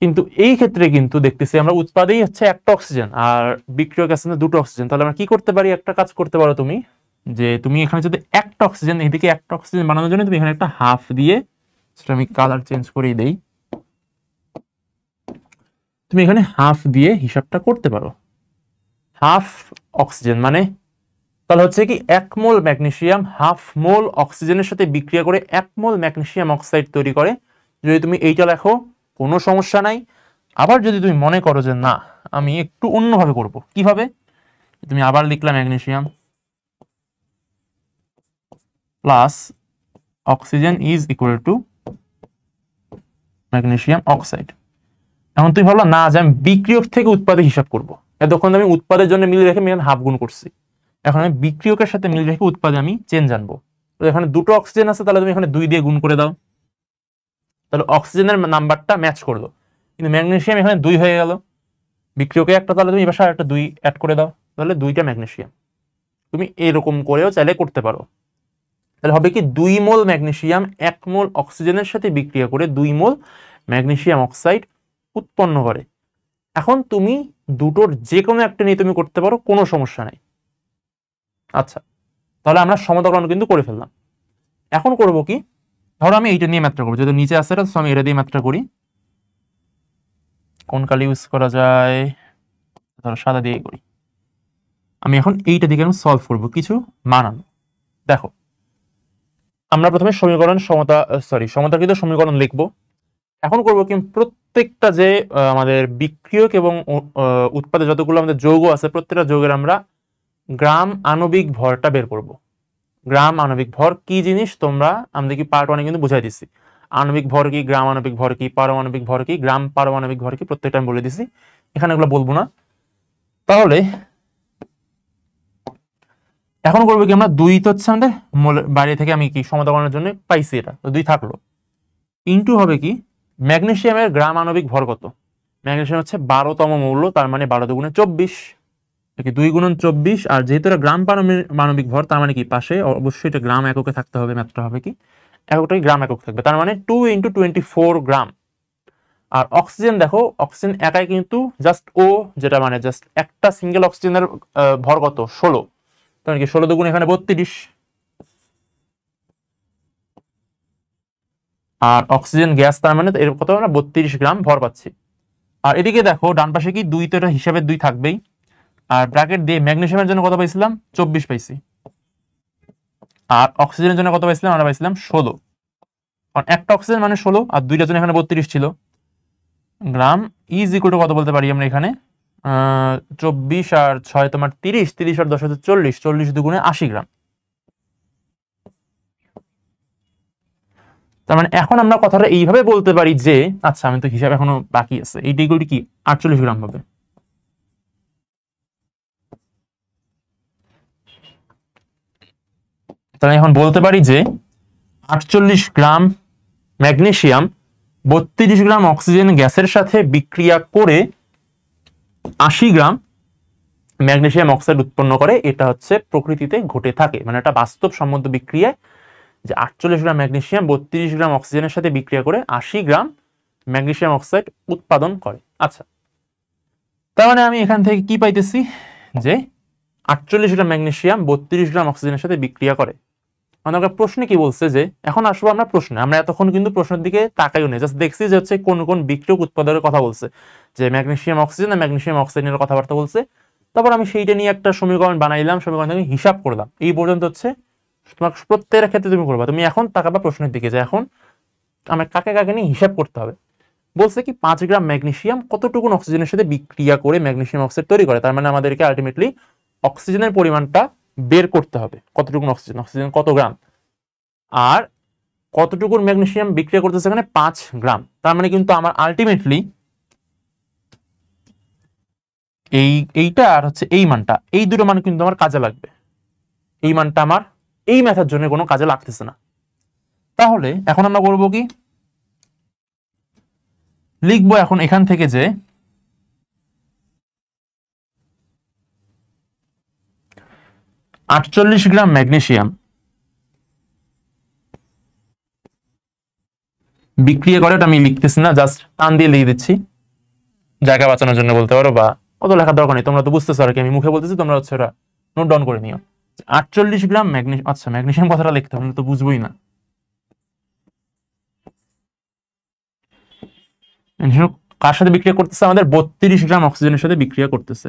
Speaker 1: কিন্তু এই ক্ষেত্রে কিন্তু দেখতেছি আমরা উৎপাদেই হচ্ছে একটা অক্সিজেন আর বিক্রিয়ক আছে দুটো অক্সিজেন, তাহলে আমরা কি করতে পারি? একটা কাজ করতে পারো তুমি, যে তুমি এখানে যদি একটা অক্সিজেন, এদিকে একটা অক্সিজেন বানানোর জন্য তুমি এখানে একটা হাফ দিয়ে, সেটা আমি কালার চেঞ্জ করেই দেই, তুমি এখানে হাফ দিয়ে হিসাবটা করতে পারো। হাফ অক্সিজেন মানে তাহলে হচ্ছে কি 1 মোল ম্যাগনেসিয়াম হাফ মোল অক্সিজেনের সাথে বিক্রিয়া করে 1 মোল ম্যাগনেসিয়াম অক্সাইড তৈরি করে। যদি তুমি এইটা লেখো কোনো সমস্যা নাই। আবার যদি তুমি মনে করো যে না আমি একটু অন্যভাবে করব, কিভাবে? তুমি আবার লিখলাম magnesium plus oxygen is equal two magnesium oxide. এখন তুমি ভাবলো না যে আমি বিক্রিয়ক থেকে উৎপাদে হিসাব করবো, এতক্ষণ আমি উৎপাদের জন্য মিল রেখে আমি হাফ গুণ করছি, এখন আমি বিক্রিয়কের সাথে মিল রেখে উৎপাদে আমি চেঞ্জ আনবো। তো এখানে দুটো অক্সিজেন আছে, তাহলে তুমি এখানে 2 দিয়ে গুণ করে দাও, তাহলে অক্সিজেনের নাম্বারটা ম্যাচ করলো, কিন্তু ম্যাগনেসিয়াম এখানে 2 হয়ে গেল, বিক্রিয়কে একটা, তাহলে তুমি এবার একটা 2 অ্যাড করে দাও, তাহলে 2টা ম্যাগনেসিয়াম। তুমি এরকম করেও চাইলে করতে পারো। তাহলে হবে কি 2 মোল ম্যাগনেসিয়াম 1 মোল অক্সিজেনের সাথে বিক্রিয়া করে 2 মোল ম্যাগনেসিয়াম অক্সাইড উৎপন্ন করে। এখন তুমি দুটোর যে কোনো একটা নিয়ে তুমি করতে পারো, কোনো সমস্যা নাই। আচ্ছা, তাহলে আমরা সমতাকরণ কিন্তু করে ফেললাম। এখন করব কি, ধরো আমি এইটা নিয়ে ম্যাথটা করবো, যেহেতু নিচে আছে এটা, আমি এটা দিয়ে ম্যাথটা করি। কোন কালি ইউজ করা যায়? ধরো সাদা দিয়ে করি। আমি এখন এইটা দিকে আমি সলভ করবো, কিছু মানানো। দেখো আমরা প্রথমে সমতাকৃত সমীকরণ লিখবো। এখন করবো কি, প্রত্যেকটা যে আমাদের বিক্রিয়ক এবং উৎপাদে যতগুলো আমাদের যৌগ আছে, প্রত্যেকটা যৌগের আমরা গ্রাম আণবিক ভরটা বের করব। গ্রাম আণবিক ভর কি জিনিস তোমরা আমাদের কি পার্ট 1 কিন্তু বুঝাই দিচ্ছি, আণবিক ভর কি, গ্রাম আণবিক ভর কি, পারমাণবিক ভর কি, গ্রাম পারমাণবিক ভর কি, প্রত্যেকটা আমি বলে দিছি, এখানে এগুলো বলবো না। তাহলে এখন করবো কি, আমরা 2 তো হচ্ছে আমাদের বাইরে থেকে আমি কি সমতাকরণের জন্য পাইছি, এটা তো 2 থাকলো, ইনটু হবে কি ম্যাগনেসিয়ামের গ্রাম আণবিক ভর কত? ম্যাগনেসিয়াম হচ্ছে 12তম মৌল, তার মানে 12 দুগুণে 24, 2 গুণন 24, আর যেহেতু এটা গ্রাম পারমাণবিক ভর, তার মানে কি পাশে অবশ্যই এটা গ্রাম এককে থাকতে হবে, ম্যাথটা হবে কি এককটাই গ্রাম একক থাকবে, তার মানে 2 × 24 গ্রাম। আর অক্সিজেন দেখো, অক্সিজেন একাই কিন্তু জাস্ট ও, যেটা মানে জাস্ট একটা সিঙ্গেল অক্সিজেনের ভর কত 16, তার মানে কি 16 দুগুণ এখানে 32, আর অক্সিজেন গ্যাস, তার মানে এর কত আমরা 32 গ্রাম ভর পাচ্ছি। আর এদিকে দেখো ডান পাশে কি 2, তো এটা হিসাবে 2 থাকবেই, আর ব্র্যাকেট দিয়ে ম্যাগনেসিয়ামের জন্য কত পাইছিলাম 24 পাইছি, আর অক্সিজেনের জন্য কত পাইছিলাম আমরা পাইছিলাম 16, কারণ একটা অক্সিজেন মানে 16 আর দুইটার জন্য এখানে 32 ছিল। গ্রাম ইজ ইকুয়াল টু কত বলতে পারি আমরা এখানে 24 আর 6 তোমার 30, 30 আর 10 হচ্ছে 40, 40 দুগুণে 80 গ্রাম। তার মানে এখন আমরা কথাটা এইভাবে বলতে পারি যে, আচ্ছা আমি তো হিসাব এখনো বাকি আছে, এইটা ইকুয়াল টু কি 48 গ্রাম হবে। তাহলে এখন বলতে পারি যে 48 গ্রাম ম্যাগনেসিয়াম 32 গ্রাম অক্সিজেন গ্যাসের সাথে বিক্রিয়া করে 80 গ্রাম ম্যাগনেসিয়াম অক্সাইড উৎপন্ন করে। এটা হচ্ছে প্রকৃতিতে ঘটে থাকে, মানে একটা বাস্তবসম্মত বিক্রিয়ায় যে 48 গ্রাম ম্যাগনেসিয়াম 32 গ্রাম অক্সিজেনের সাথে বিক্রিয়া করে 80 গ্রাম ম্যাগনেসিয়াম অক্সাইড উৎপাদন করে। আচ্ছা, তার মানে আমি এখান থেকে কি পাইতেছি যে 48 গ্রাম ম্যাগনেসিয়াম 32 গ্রাম অক্সিজেনের সাথে বিক্রিয়া করে। আমাদের প্রশ্নে কি বলছে যে, এখন আসবো আমরা প্রশ্নে, আমরা এতক্ষণ কিন্তু প্রশ্নের দিকে তাকাইও নেই, জাস্ট দেখছি যে হচ্ছে কোন কোন বিক্রিয়ক উৎপাদনের কথা বলছে, যে ম্যাগনেসিয়াম অক্সিজেন আর ম্যাগনেসিয়াম অক্সাইডের কথাবার্তা বলছে। তারপর আমি সেইটা নিয়ে একটা সমীকরণ বানাইলাম, সমীকরণ থেকে হিসাব করলাম, এই পর্যন্ত হচ্ছে তোমার প্রত্যেকের ক্ষেত্রে তুমি করবা। তুমি এখন তাকাবা প্রশ্নের দিকে যে এখন আমার কাকে কাকে নিয়ে হিসাব করতে হবে। বলছে কি 5 গ্রাম ম্যাগনেসিয়াম কতটুকু অক্সিজেনের সাথে বিক্রিয়া করে ম্যাগনেসিয়াম অক্সাইড তৈরি করে। তার মানে আমাদেরকে আলটিমেটলি অক্সিজেনের পরিমাণটা বের করতে হবে, কতটুকু অক্সিজেন কত গ্রাম, আর কতটুকু ম্যাগনেসিয়াম বিক্রিয়া করতেছে এখানে 5 গ্রাম। তার মানে কিন্তু আমার আলটিমেটলি এইটা আর হচ্ছে এই মানটা, এই দুটো মান কিন্তু আমার কাজে লাগবে। এই মানটা আমার এই ম্যাথের জন্য কোনো কাজে লাগতেছে না। তাহলে এখন আমরা করবো কি, লিখবো এখন এখান থেকে যে 48 গ্রাম ম্যাগনেসিয়াম বিক্রিয়া করে, আমি লিখতেছি না, জাস্ট টান দিয়ে লিখে দিচ্ছি জায়গা বাঁচানোর জন্য বলতে পারো, বা অত লেখার দরকার নেই, তোমরা তো বুঝতেছো আর কি, আমি মুখে বলতেছি, তোমরা হচ্ছে ওটা নোট ডাউন করে নিও। 48 গ্রাম ম্যাগনেসিয়াম, আচ্ছা ম্যাগনেসিয়াম কথাটা লিখতে হবে তো বুঝবোই না। কার সাথে বিক্রিয়া করতেছে, আমাদের 32 গ্রাম অক্সিজেনের সাথে বিক্রিয়া করতেছে।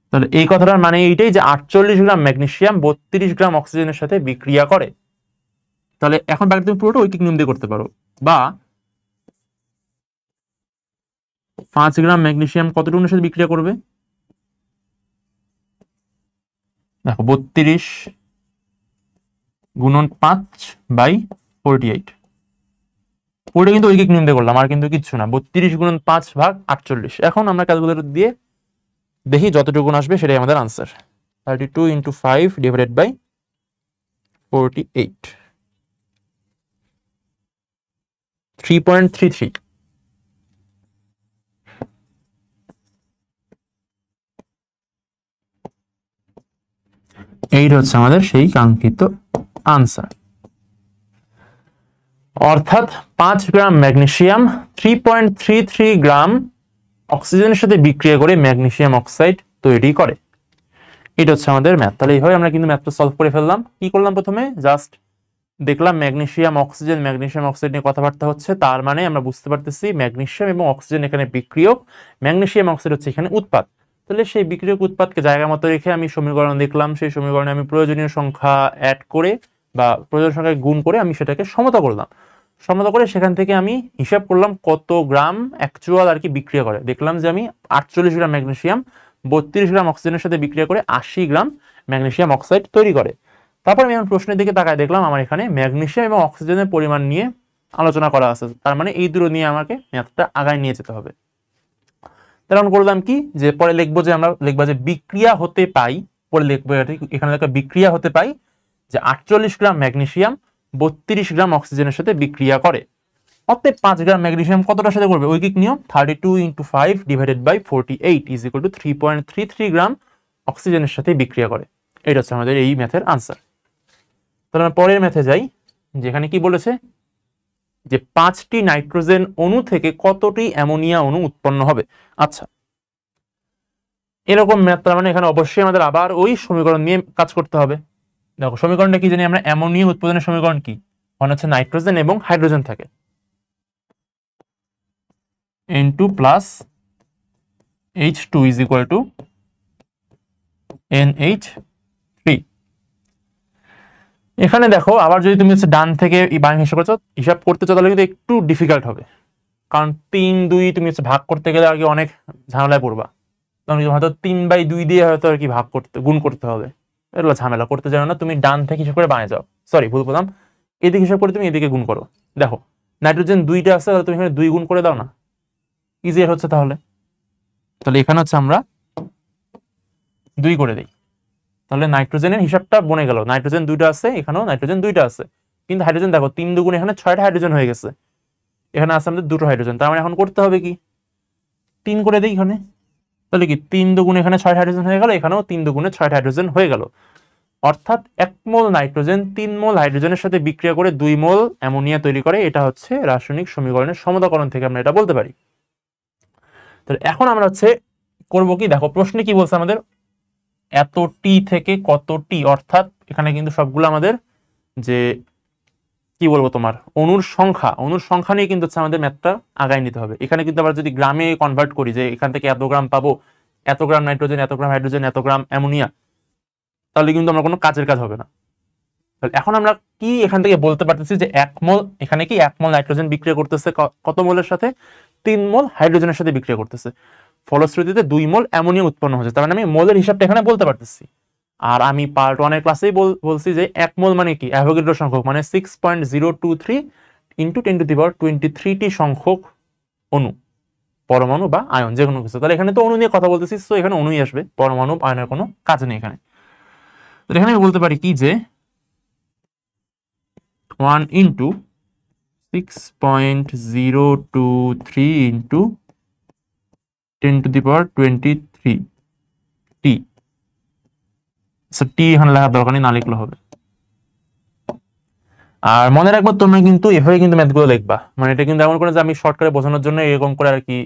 Speaker 1: তাহলে এই কথাটার মানে এইটাই যে 48 গ্রাম ম্যাগনেসিয়াম 32 গ্রাম অক্সিজেনের সাথে বিক্রিয়া করে। তাহলে এখন বাকি তুমি পুরোটা ঐকিক নিয়ম দিয়ে করতে পারো, বা 5 গ্রাম ম্যাগনেসিয়াম কতটুকুর সাথে বিক্রিয়া করবে, দেখো 32 গুণন 5/48, ওইটা কিন্তু ঐকিক নিয়ম দিয়ে করলাম, আর কিন্তু কিচ্ছু না। 32 গুণন 5 ভাগ 48। এখন আমরা ক্যালকুলেটর দিয়ে দেখি যতটুকু আসবে সেটাই আমাদের আনসার। 32 × 5 divided by 48, 3.33। এইটা হচ্ছে আমাদের সেই কাঙ্ক্ষিত আনসার। অর্থাৎ 5 গ্রাম ম্যাগনেসিয়াম 3.33 গ্রাম অক্সিজেনের সাথে বিক্রিয়া করে ম্যাগনেসিয়াম অক্সাইড তৈরি করে। এটা হচ্ছে আমাদের ম্যাথ। তাহলে এইভাবে আমরা কিন্তু ম্যাথটা সলভ করে ফেললাম। কি করলাম, প্রথমে জাস্ট দেখলাম ম্যাগনেসিয়াম অক্সাইড নিয়ে কথাবার্তা হচ্ছে, তার মানে আমরা বুঝতে পারতেছি ম্যাগনেসিয়াম এবং অক্সিজেন এখানে বিক্রিয়ক, ম্যাগনেসিয়াম অক্সাইড হচ্ছে এখানে উৎপাদ। তাহলে সেই বিক্রিয়ক উৎপাদকে জায়গা মতো রেখে আমি সমীকরণ দেখলাম, সেই সমীকরণে আমি প্রয়োজনীয় সংখ্যা অ্যাড করে বা প্রয়োজনীয় সংখ্যায় গুণ করে আমি সেটাকে সমতা করলাম। সমতা করে সেখান থেকে আমি হিসাব করলাম কত গ্রাম অ্যাকচুয়াল আর কি বিক্রিয়া করে। দেখলাম যে আমি 48 গ্রাম ম্যাগনেসিয়াম 32 গ্রাম অক্সিজেনের সাথে বিক্রিয়া করে 80 গ্রাম ম্যাগনেসিয়াম অক্সাইড তৈরি করে। তারপর আমি আমার প্রশ্নের দিকে তাকায় দেখলাম আমার এখানে ম্যাগনেসিয়াম এবং অক্সিজেনের পরিমাণ নিয়ে আলোচনা করা আছে, তার মানে এই দুটো নিয়ে আমাকে ম্যাথটা আগায় নিয়ে যেতে হবে। তখন করলাম কি, যে পরে লিখবো যে আমরা লিখবো যে বিক্রিয়া হতে পাই, পরে লিখবো এখানে লেখা বিক্রিয়া হতে পাই যে 48 গ্রাম ম্যাগনেসিয়াম 32 গ্রাম অক্সিজেনের সাথে বিক্রিয়া করে। অতএব 5 গ্রাম ম্যাগনেসিয়াম কতটার সাথে করবে, ঐকিক নিয়ম 32 × 5 divided by 48 is equal to 3.33 gram অক্সিজেনের সাথে বিক্রিয়া করে। এটা হচ্ছে আমাদের এই ম্যাথের আনসার। তাহলে আমরা পরের ম্যাথে যাই, যেখানে কি বলেছে যে 5টি নাইট্রোজেন অণু থেকে কতটি অ্যামোনিয়া অণু উৎপন্ন হবে। আচ্ছা, এরকম ম্যাথ, তার মানে এখানে অবশ্যই আমাদের আবার ওই সমীকরণ নিয়ে কাজ করতে হবে। দেখো সমীকরণটা কি জানি আমরা, অ্যামোনিয়া উৎপাদনের সমীকরণ কি, মানে হচ্ছে নাইট্রোজেন এবং হাইড্রোজেন থাকে, N2 plus H2 is equal two NH3। এখানে দেখো আবার যদি তুমি হচ্ছে ডান থেকে বাম হিসাব করতে চাও তাহলে কিন্তু একটু ডিফিকাল্ট হবে, কারণ 3-2 তুমি হচ্ছে ভাগ করতে গেলে আর কি অনেক ঝামেলায় পড়বা। তখন হয়তো 3/2 দিয়ে হয়তো আর কি ভাগ করতে গুণ করতে হবে, এগুলো ঝামেলা করতে যাও না, তুমি ডান থেকে হিসাব করে বানিয়ে যাও, সরি ভুল বললাম, এদিকে হিসাব করে তুমি এদিকে গুণ করো। দেখো নাইট্রোজেন 2টা আছে, তাহলে তুমি এখানে 2 গুণ করে দাও না, ইজিয়ার হচ্ছে। তাহলে এখানে হচ্ছে আমরা 2 করে দিই, তাহলে নাইট্রোজেনের হিসাবটা বনে গেল। নাইট্রোজেন 2টা আছে, এখানেও নাইট্রোজেন 2টা আছে, কিন্তু হাইড্রোজেন দেখো 3 দুগুণ এখানে 6টা হাইড্রোজেন হয়ে গেছে, এখানে আছে আমাদের 2টো হাইড্রোজেন। তার মানে এখন করতে হবে কি, 3 করে দিই এখানে, তাহলে কি 3 দুগুণ এখানে 6টা হাইড্রোজেন হয়ে গেল, এখানেও 3 দুগুণে 6টা হাইড্রোজেন হয়ে গেল। অর্থাৎ 1 মোল নাইট্রোজেন 3 মোল হাইড্রোজেনের সাথে বিক্রিয়া করে 2 মোল অ্যামোনিয়া তৈরি করে। এটা হচ্ছে রাসায়নিক সমীকরণের সমতাকরণ থেকে আমরা এটা বলতে পারি। তাহলে এখন আমরা হচ্ছে করব কি, দেখো প্রশ্নে কি বলছে আমাদের, এত টি থেকে কত টি, অর্থাৎ এখানে কিন্তু সবগুলো আমাদের যে কি বলবো তোমার অণুর সংখ্যা নিয়ে কিন্তু হচ্ছে আমাদের ম্যাথটা আগায় নিতে হবে। এখানে কিন্তু আবার যদি গ্রামে কনভার্ট করি যে এখান থেকে এত গ্রাম পাবো, এত গ্রাম নাইট্রোজেন, এত গ্রাম হাইড্রোজেন, এত গ্রাম অ্যামোনিয়া, তাহলে কিন্তু আমরা কোনো কাজের কাজ হবে না। তাহলে এখন আমরা কি এখান থেকে বলতে পারতেছি যে 1 মোল, এখানে কি 1 মোল নাইট্রোজেন বিক্রিয়া করতেছে কত মোলের সাথে? 3 মোল হাইড্রোজেনের সাথে বিক্রিয়া করতেছে। ফলশ্রুতিতে 2 মোল অ্যামোনিয়া উৎপন্ন হচ্ছে। তার মানে আমি মোলের হিসাবটা এখানে বলতে পারতেছি। আর আমি পার্ট 1 এর ক্লাসেই বলছি যে 1 মোল মানে কি? অ্যাভোগাড্রো সংখ্যক, মানে 6.023 ইন্টু 10⁻23টি সংখ্যক অণু, পরমাণু বা আয়ন, যে কোনো কিছু। তাহলে এখানে তো অণু নিয়ে কথা বলতেছি, তো এখানে অণুই আসবে, পরমাণু আয়নের কোনো কাজ নেই এখানে। তো এখানে আমি বলতে পারি কি যে 1 ইন্টু 6.023 ইন্টু 10⁻23 টি। টি এখানে লেখার দরকার নেই, না লিখলে হবে। আর মনে রাখবো তোমরা কিন্তু এভাবে কিন্তু ম্যাথগুলো লিখবা, মানে এটা কিন্তু এমন করে যে আমি শর্টকাটে বোঝানোর জন্য এরকম করে আর কি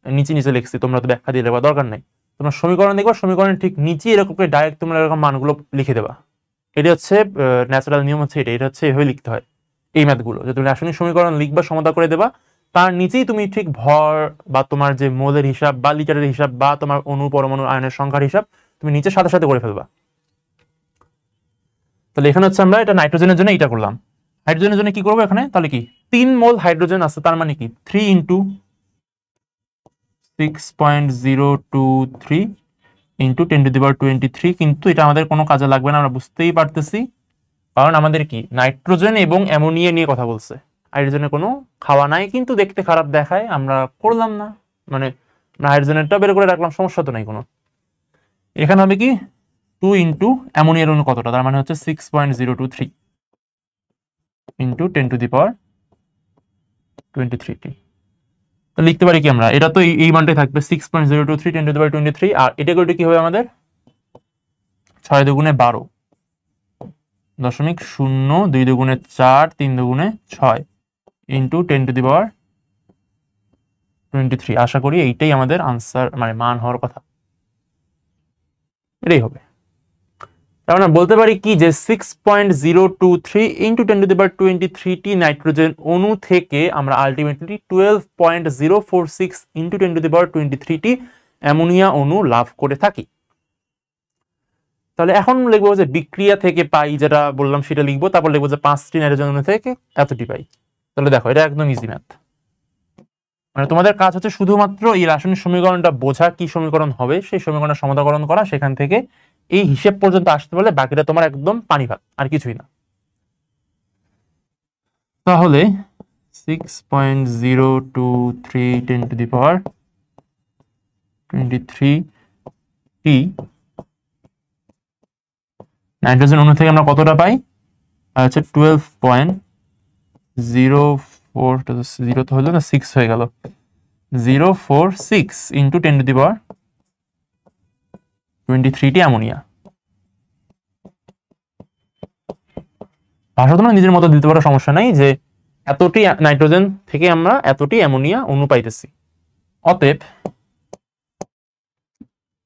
Speaker 1: নিচে নিচে লিখছি, তোমরা তো ব্যাখ্যা দিয়ে দেওয়া দরকার নাই। তোমরা সমীকরণ দেখবা, সমীকরণের ঠিক নিচে এরকম করে ডাইরেক্ট তোমরা এরকম মানগুলো লিখে দেবা। এটা হচ্ছে ন্যাচারাল নিয়ম, হচ্ছে এটা হচ্ছে এভাবে লিখতে হয় এই ম্যাথগুলো, যে তুমি রাসায়নিক সমীকরণ লিখবা, সমাধান করে দেবা, তার নিচেই তুমি ঠিক ভর বা তোমার যে মোলের হিসাব বা লিটারের হিসাব বা তোমার অণু পরমাণু আয়নের সংখ্যার হিসাব তুমি নিচে সাথে সাথে করে ফেলবা। তাহলে এখানে হচ্ছে আমরা এটা নাইট্রোজেনের জন্য এটা করলাম। হাইড্রোজেনের জন্য কি করবো এখানে? তাহলে কি 3 মোল হাইড্রোজেন আছে, তার মানে কি 3 ইন্টু 6.023 ইন্টু 10⁻23, কিন্তু এটা আমাদের কোনো কাজে লাগবে না, আমরা বুঝতেই পারতেছি, কারণ আমাদের কি নাইট্রোজেন এবং অ্যামোনিয়া নিয়ে কথা বলছে। হাইড্রোজেনের কোনো খাওয়া নাই, কিন্তু দেখতে খারাপ দেখায়, আমরা করলাম না, মানে হাইড্রোজেনেরটা বের করে রাখলাম, সমস্যা তো নাই কোনো। এখানে হবে কি 2 ইন্টু অ্যামোনিয়ার অণু কতটা, তার মানে হচ্ছে 6.023 ইন্টু 10⁻23টি। তো লিখতে পারি কি আমরা, এটা তো এই মানটাই থাকবে 6.023 10⁻23, আর এটা করে কি হবে আমাদের 6 দুগুণে 12 দশমিক 0, 2 দুগুণে 4, 3 দুগুণে 6 ইন্টু 10⁻23। আশা করি এইটাই আমাদের আনসার, মানে মান হওয়ার কথা, এটাই হবে। তার মানে বলতে পারি কি যে 6.023 ইন্টু 10⁻23টি নাইট্রোজেন অণু থেকে আমরা আলটিমেটলি 12.046 ইন্টু 10⁻23টি অ্যামোনিয়া অণু লাভ করে থাকি। তাহলে এখন লিখবো যে বিক্রিয়া থেকে পাই, যেটা বললাম সেটা লিখবো, তারপর লিখবো যে 5টি নাইট্রোজেন অণু থেকে এতটি পাই। তাহলে দেখো এটা একদম ইজি ম্যাথ, মানে তোমাদের কাজ হচ্ছে শুধুমাত্র এই রাসায়নিক সমীকরণটা বোঝা, কি সমীকরণ হবে সেই সমীকরণের সমাধান করা, সেখান থেকে এই হিসেব পর্যন্ত আসতে পারলে বাকিটা তোমার একদম পানি ভাত, আর কিছুই না। তাহলে 6.023 10⁻23টি নাইট্রোজেন অণু থেকে আমরা কতটা পাই? আর হচ্ছে 12.04, 0 তো হলো না, 6 হয়ে গেল, 046 ইন্টু 10⁻23টি অ্যামোনিয়া। ভাষা তোমরা নিজের মতো দিতে পারো, সমস্যা নাই, যে এতটি নাইট্রোজেন থেকে আমরা এতটি অ্যামোনিয়া অণু পাইতেছি। অতএব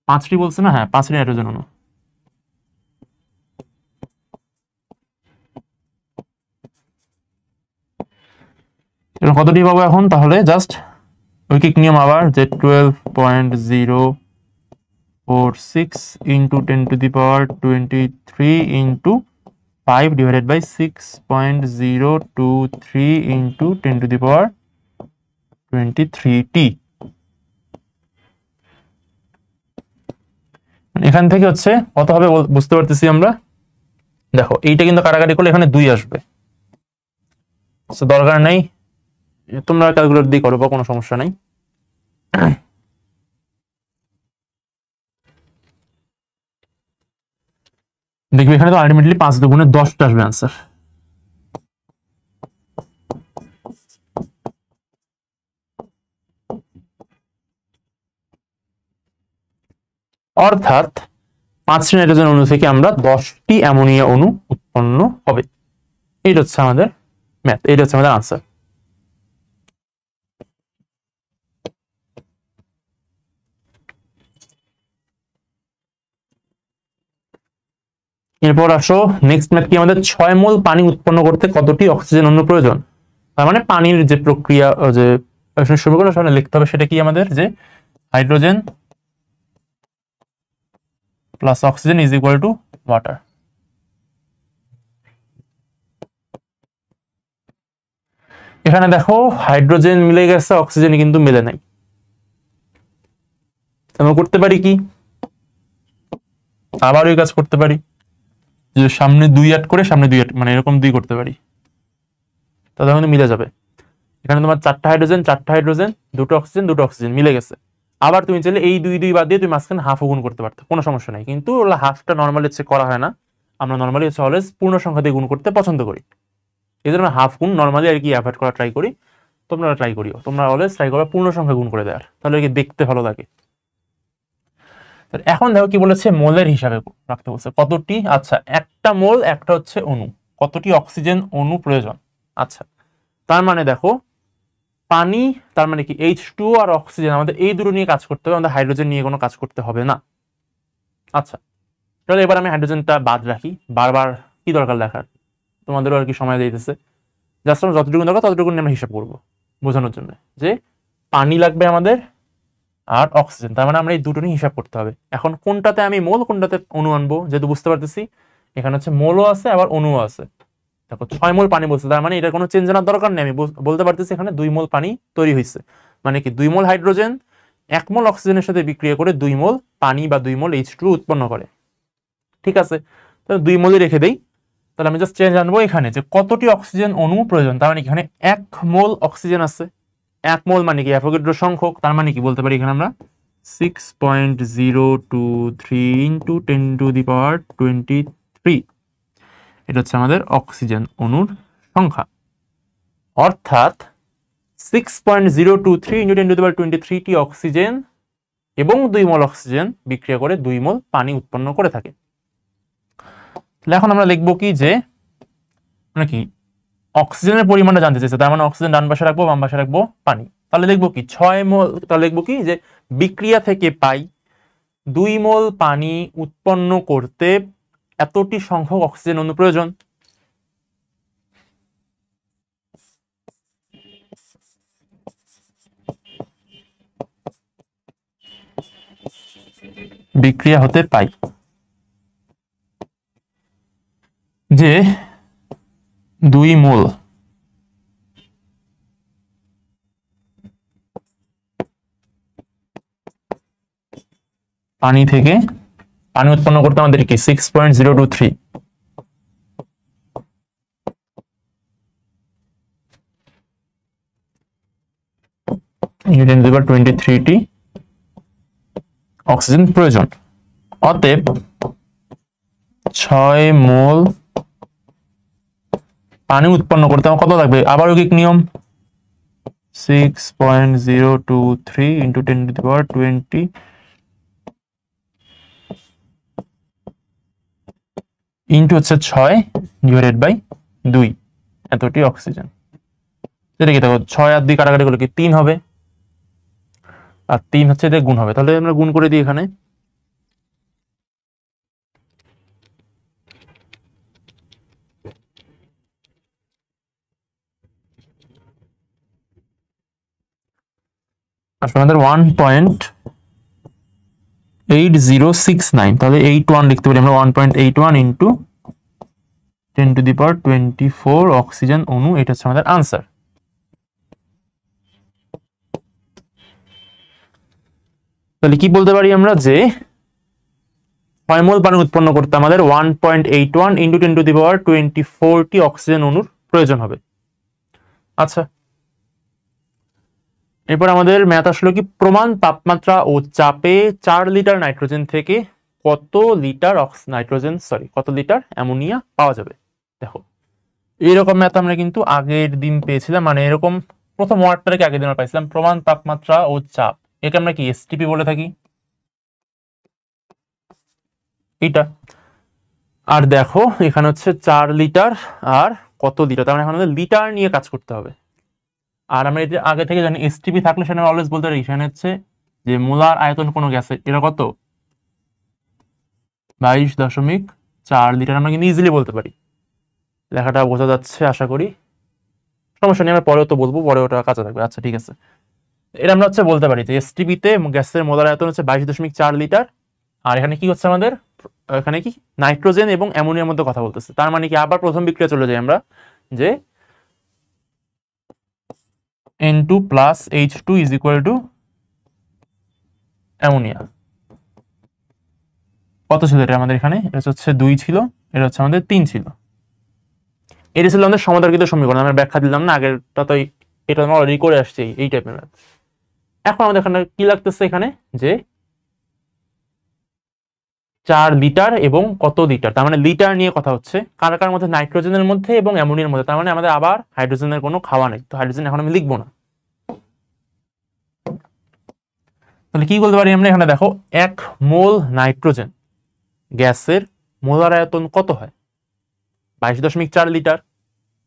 Speaker 1: 5টি বলছে না, হ্যাঁ 5টি নাইট্রোজেন অণু। এরকম কতটি পাবো এখন? তাহলে জাস্ট ঐকিক নিয়ম আবার, যে 12.046 into 10⁻23 into 5 divided by 6.023 into 10⁻23টি। এখান থেকে হচ্ছে কত হবে বুঝতে পারতেছি আমরা। দেখো এইটা কিন্তু কাটাকাটি করলে এখানে 2 আসবে, দরকার নেই, তোমরা ক্যালকুলেটর দিয়ে করো, কোনো সমস্যা নাই। দেখবে এখানে তো আলটিমেটলি 5 দুগুণে 10টা আসবে আনসার। অর্থাৎ 5টি নাইট্রোজেন অণু থেকে আমরা 10টি অ্যামোনিয়া অণু উৎপন্ন হবে। এইটা হচ্ছে আমাদের ম্যাথ, এইটা হচ্ছে আমাদের আনসার। এরপর আসো নেক্সট ম্যাথ কি, আমাদের 6 মোল পানি উৎপন্ন করতে কতটি অক্সিজেন অণু প্রয়োজন। তার মানে পানির যে প্রক্রিয়া, যে সমীকরণ সেখানে লিখতে হবে, সেটা কি আমাদের, যে hydrogen plus oxygen is equal two water. এখানে দেখো হাইড্রোজেন মিলে গেছে, অক্সিজেন কিন্তু মিলে নাই। আমরা করতে পারি কি, আবার ওই কাজ করতে পারি যে সামনে 2 অ্যাড করে সামনে 2 অ্যাড, মানে এরকম 2 করতে পারি, তাহলে কিন্তু মিলে যাবে। এখানে তোমার 4টা হাইড্রোজেন 2টো অক্সিজেন মিলে গেছে। আবার তুমি চাইলে এই 2 বাদ দিয়ে তুমি মাঝখানে হাফ গুণ করতে পারতো, কোনো সমস্যা নাই, কিন্তু ওগুলো হাফটা নর্মালি হচ্ছে করা হয় না। আমরা নর্মালি হচ্ছে অলওয়েজ পূর্ণ সংখ্যা দিয়ে গুণ করতে পছন্দ করি, এই জন্য হাফ গুণ নর্মালি আর কি অ্যাভয়েড করা ট্রাই করি। তোমরা ট্রাই করিও, তোমরা অলওয়েজ ট্রাই করো পূর্ণ সংখ্যা গুণ করে দেওয়ার, তাহলে কি দেখতে ভালো লাগে। এখন দেখো কি বলেছে, মোলের হিসাবে রাখতে বলছে কতটি। আচ্ছা, একটা মোল একটা হচ্ছে অণু, কতটি অক্সিজেন অণু প্রয়োজন। আচ্ছা, তার মানে দেখো পানি, তার মানে কি H2 আর অক্সিজেন, আমাদের এই দুটো নিয়ে কাজ করতে হবে, আমাদের হাইড্রোজেন নিয়ে কোনো কাজ করতে হবে না। আচ্ছা, তাহলে এবার আমি হাইড্রোজেনটা বাদ রাখি, বারবার কি দরকার লেখার, তোমাদেরও আর কি সময় দিতেছে, জাস্ট আমরা যতটুকু দরকার ততটুকু নিয়ে আমরা হিসাব করবো বোঝানোর জন্য, যে পানি লাগবে আমাদের আর অক্সিজেন, তার মানে আমরা এই দুটো নিয়ে হিসাব করতে হবে। এখন কোনটাতে আমি মোল কোনটাতে অণু আনবো, যেহেতু বুঝতে পারতেছি এখানে হচ্ছে মোলও আছে আবার অণুও আছে। দেখো 6 মোল পানি বলছে, তার মানে এটা কোনো চেঞ্জ আনার দরকার নেই, আমি বলতে পারতেছি এখানে 2 মোল পানি তৈরি হয়েছে, মানে কি 2 মোল হাইড্রোজেন 1 মোল অক্সিজেনের সাথে বিক্রিয়া করে 2 মোল পানি বা 2 মোল H2 উৎপন্ন করে। ঠিক আছে, তাহলে 2 মোলই রেখে দেই। তাহলে আমি জাস্ট চেঞ্জ আনবো এখানে যে কতটি অক্সিজেন অণু প্রয়োজন, তার মানে এখানে 1 মোল অক্সিজেন আছে, 1 মোল মানে কি অ্যাভোগাড্রো সংখ্যক, তার মানে কি বলতে পারি এখানে আমরা 6.023 ইন্টু 10⁻23, এটা হচ্ছে আমাদের অক্সিজেন অণুর সংখ্যা। অর্থাৎ 6.023 ইন্টু 10⁻23 টি অক্সিজেন এবং 2 মোল অক্সিজেন বিক্রিয়া করে 2 মোল পানি উৎপন্ন করে থাকে। তাহলে এখন আমরা লিখবো কি, যে মানে কি অক্সিজেনের পরিমাণটা জানতে চাইছে, তার মানে অক্সিজেন ডান পাশে রাখবো, বাম পাশে রাখবো পানি। তাহলে লিখবো কি 6 মোল, তাহলে লিখবো কি যে বিক্রিয়া থেকে পাই 2 মোল পানি উৎপন্ন করতে এতটি সংখ্যক অক্সিজেন অণু প্রয়োজন। বিক্রিয়া হতে পাই যে 2 মোল পানি থেকে পানি উৎপন্ন করতে আমাদের কি 6.023 ইন্টু 10⁻23 টি অক্সিজেন প্রয়োজন। অতএব 6 মোল পানি উৎপন্ন করতে আমার কত লাগবে, আবার ঐকিক নিয়ম 6.023 ইন্টু 10⁻20 ইন্টু হচ্ছে 6 ডিভাইডেড বাই 2, এতটি অক্সিজেন। যেটা কি দেখো 6 আর 2 কাটাকাটি করলে কি 3 হবে, আর 3 হচ্ছে এটা গুণ হবে, তাহলে আমরা গুণ করে দিই এখানে। আসলে আমাদের 1.8069, তাহলে 81 লিখতে পারি আমরা, 1.81 ইন্টু 10⁻24 অক্সিজেন অণু, এটা হচ্ছে আমাদের আনসার। তাহলে কি বলতে পারি আমরা, যে 6 মোল পানি উৎপন্ন করতে আমাদের 1.81 ইন্টু 10⁻24 টি অক্সিজেন অণুর প্রয়োজন হবে। আচ্ছা, এরপর আমাদের ম্যাথ আসলো কি, প্রমাণ তাপমাত্রা ও চাপে 4 লিটার নাইট্রোজেন থেকে কত লিটার কত লিটার অ্যামোনিয়া পাওয়া যাবে। দেখো এইরকম ম্যাথ আমরা কিন্তু আগের দিন পেয়েছিলাম, মানে এরকম প্রথম ওয়ার্ডটাকে আগের দিন আমরা পাইছিলাম, প্রমাণ তাপমাত্রা ও চাপ, একে আমরা কি এসটিপি বলে থাকি এটা। আর দেখো এখানে হচ্ছে 4 লিটার আর কত লিটার, তার মানে এখন আমাদের লিটার নিয়ে কাজ করতে হবে। আর আমরা এটা আগে থেকে জানি এসটিপি থাকলে সেখানে অলওয়েজ বলতে পারি সেখানে হচ্ছে যে মোলার আয়তন কোনো গ্যাসের এটা কত 22.4 লিটার, আমরা কিন্তু ইজিলি বলতে পারি। লেখাটা বোঝা যাচ্ছে আশা করি, সমস্যা নেই, আমরা পরেও তো বলবো, পরে ওটা কাজে থাকবে। আচ্ছা ঠিক আছে, এটা আমরা হচ্ছে বলতে পারি যে এসটিপিতে গ্যাসের মোলার আয়তন হচ্ছে 22.4 লিটার। আর এখানে কি হচ্ছে আমাদের, এখানে কি নাইট্রোজেন এবং অ্যামোনিয়ার মধ্যে কথা বলতেছে, তার মানে কি আবার প্রথম বিক্রিয়া চলে যাই আমরা, যে N2 plus H2 is equal two ammonia. কত ছিল এটা আমাদের এখানে? এটা হচ্ছে 2 ছিল, এটা হচ্ছে আমাদের 3 ছিল। এটা ছিল আমাদের সমান্তরালকৃত সমীকরণ। আমরা ব্যাখ্যা দিলাম না, আগেরটা তো এটা আমরা অলরেডি করে আসছি এই টাইপের ম্যাথ। এখন আমাদের এখানে কি লাগতেছে এখানে যে 4 লিটার এবং কত লিটার, তার মানে লিটার নিয়ে কথা হচ্ছে। কার কার মধ্যে? নাইট্রোজেনের মধ্যে এবং অ্যামোনিয়ার মধ্যে। তার মানে আমাদের আবার হাইড্রোজেনের কোনো খাওয়া নেই, তো হাইড্রোজেন এখন আমি লিখবো না। তাহলে কি বলতে পারি আমরা? এখানে দেখো 1 মোল নাইট্রোজেন গ্যাসের মোলার আয়তন কত হয়? 22.4 লিটার।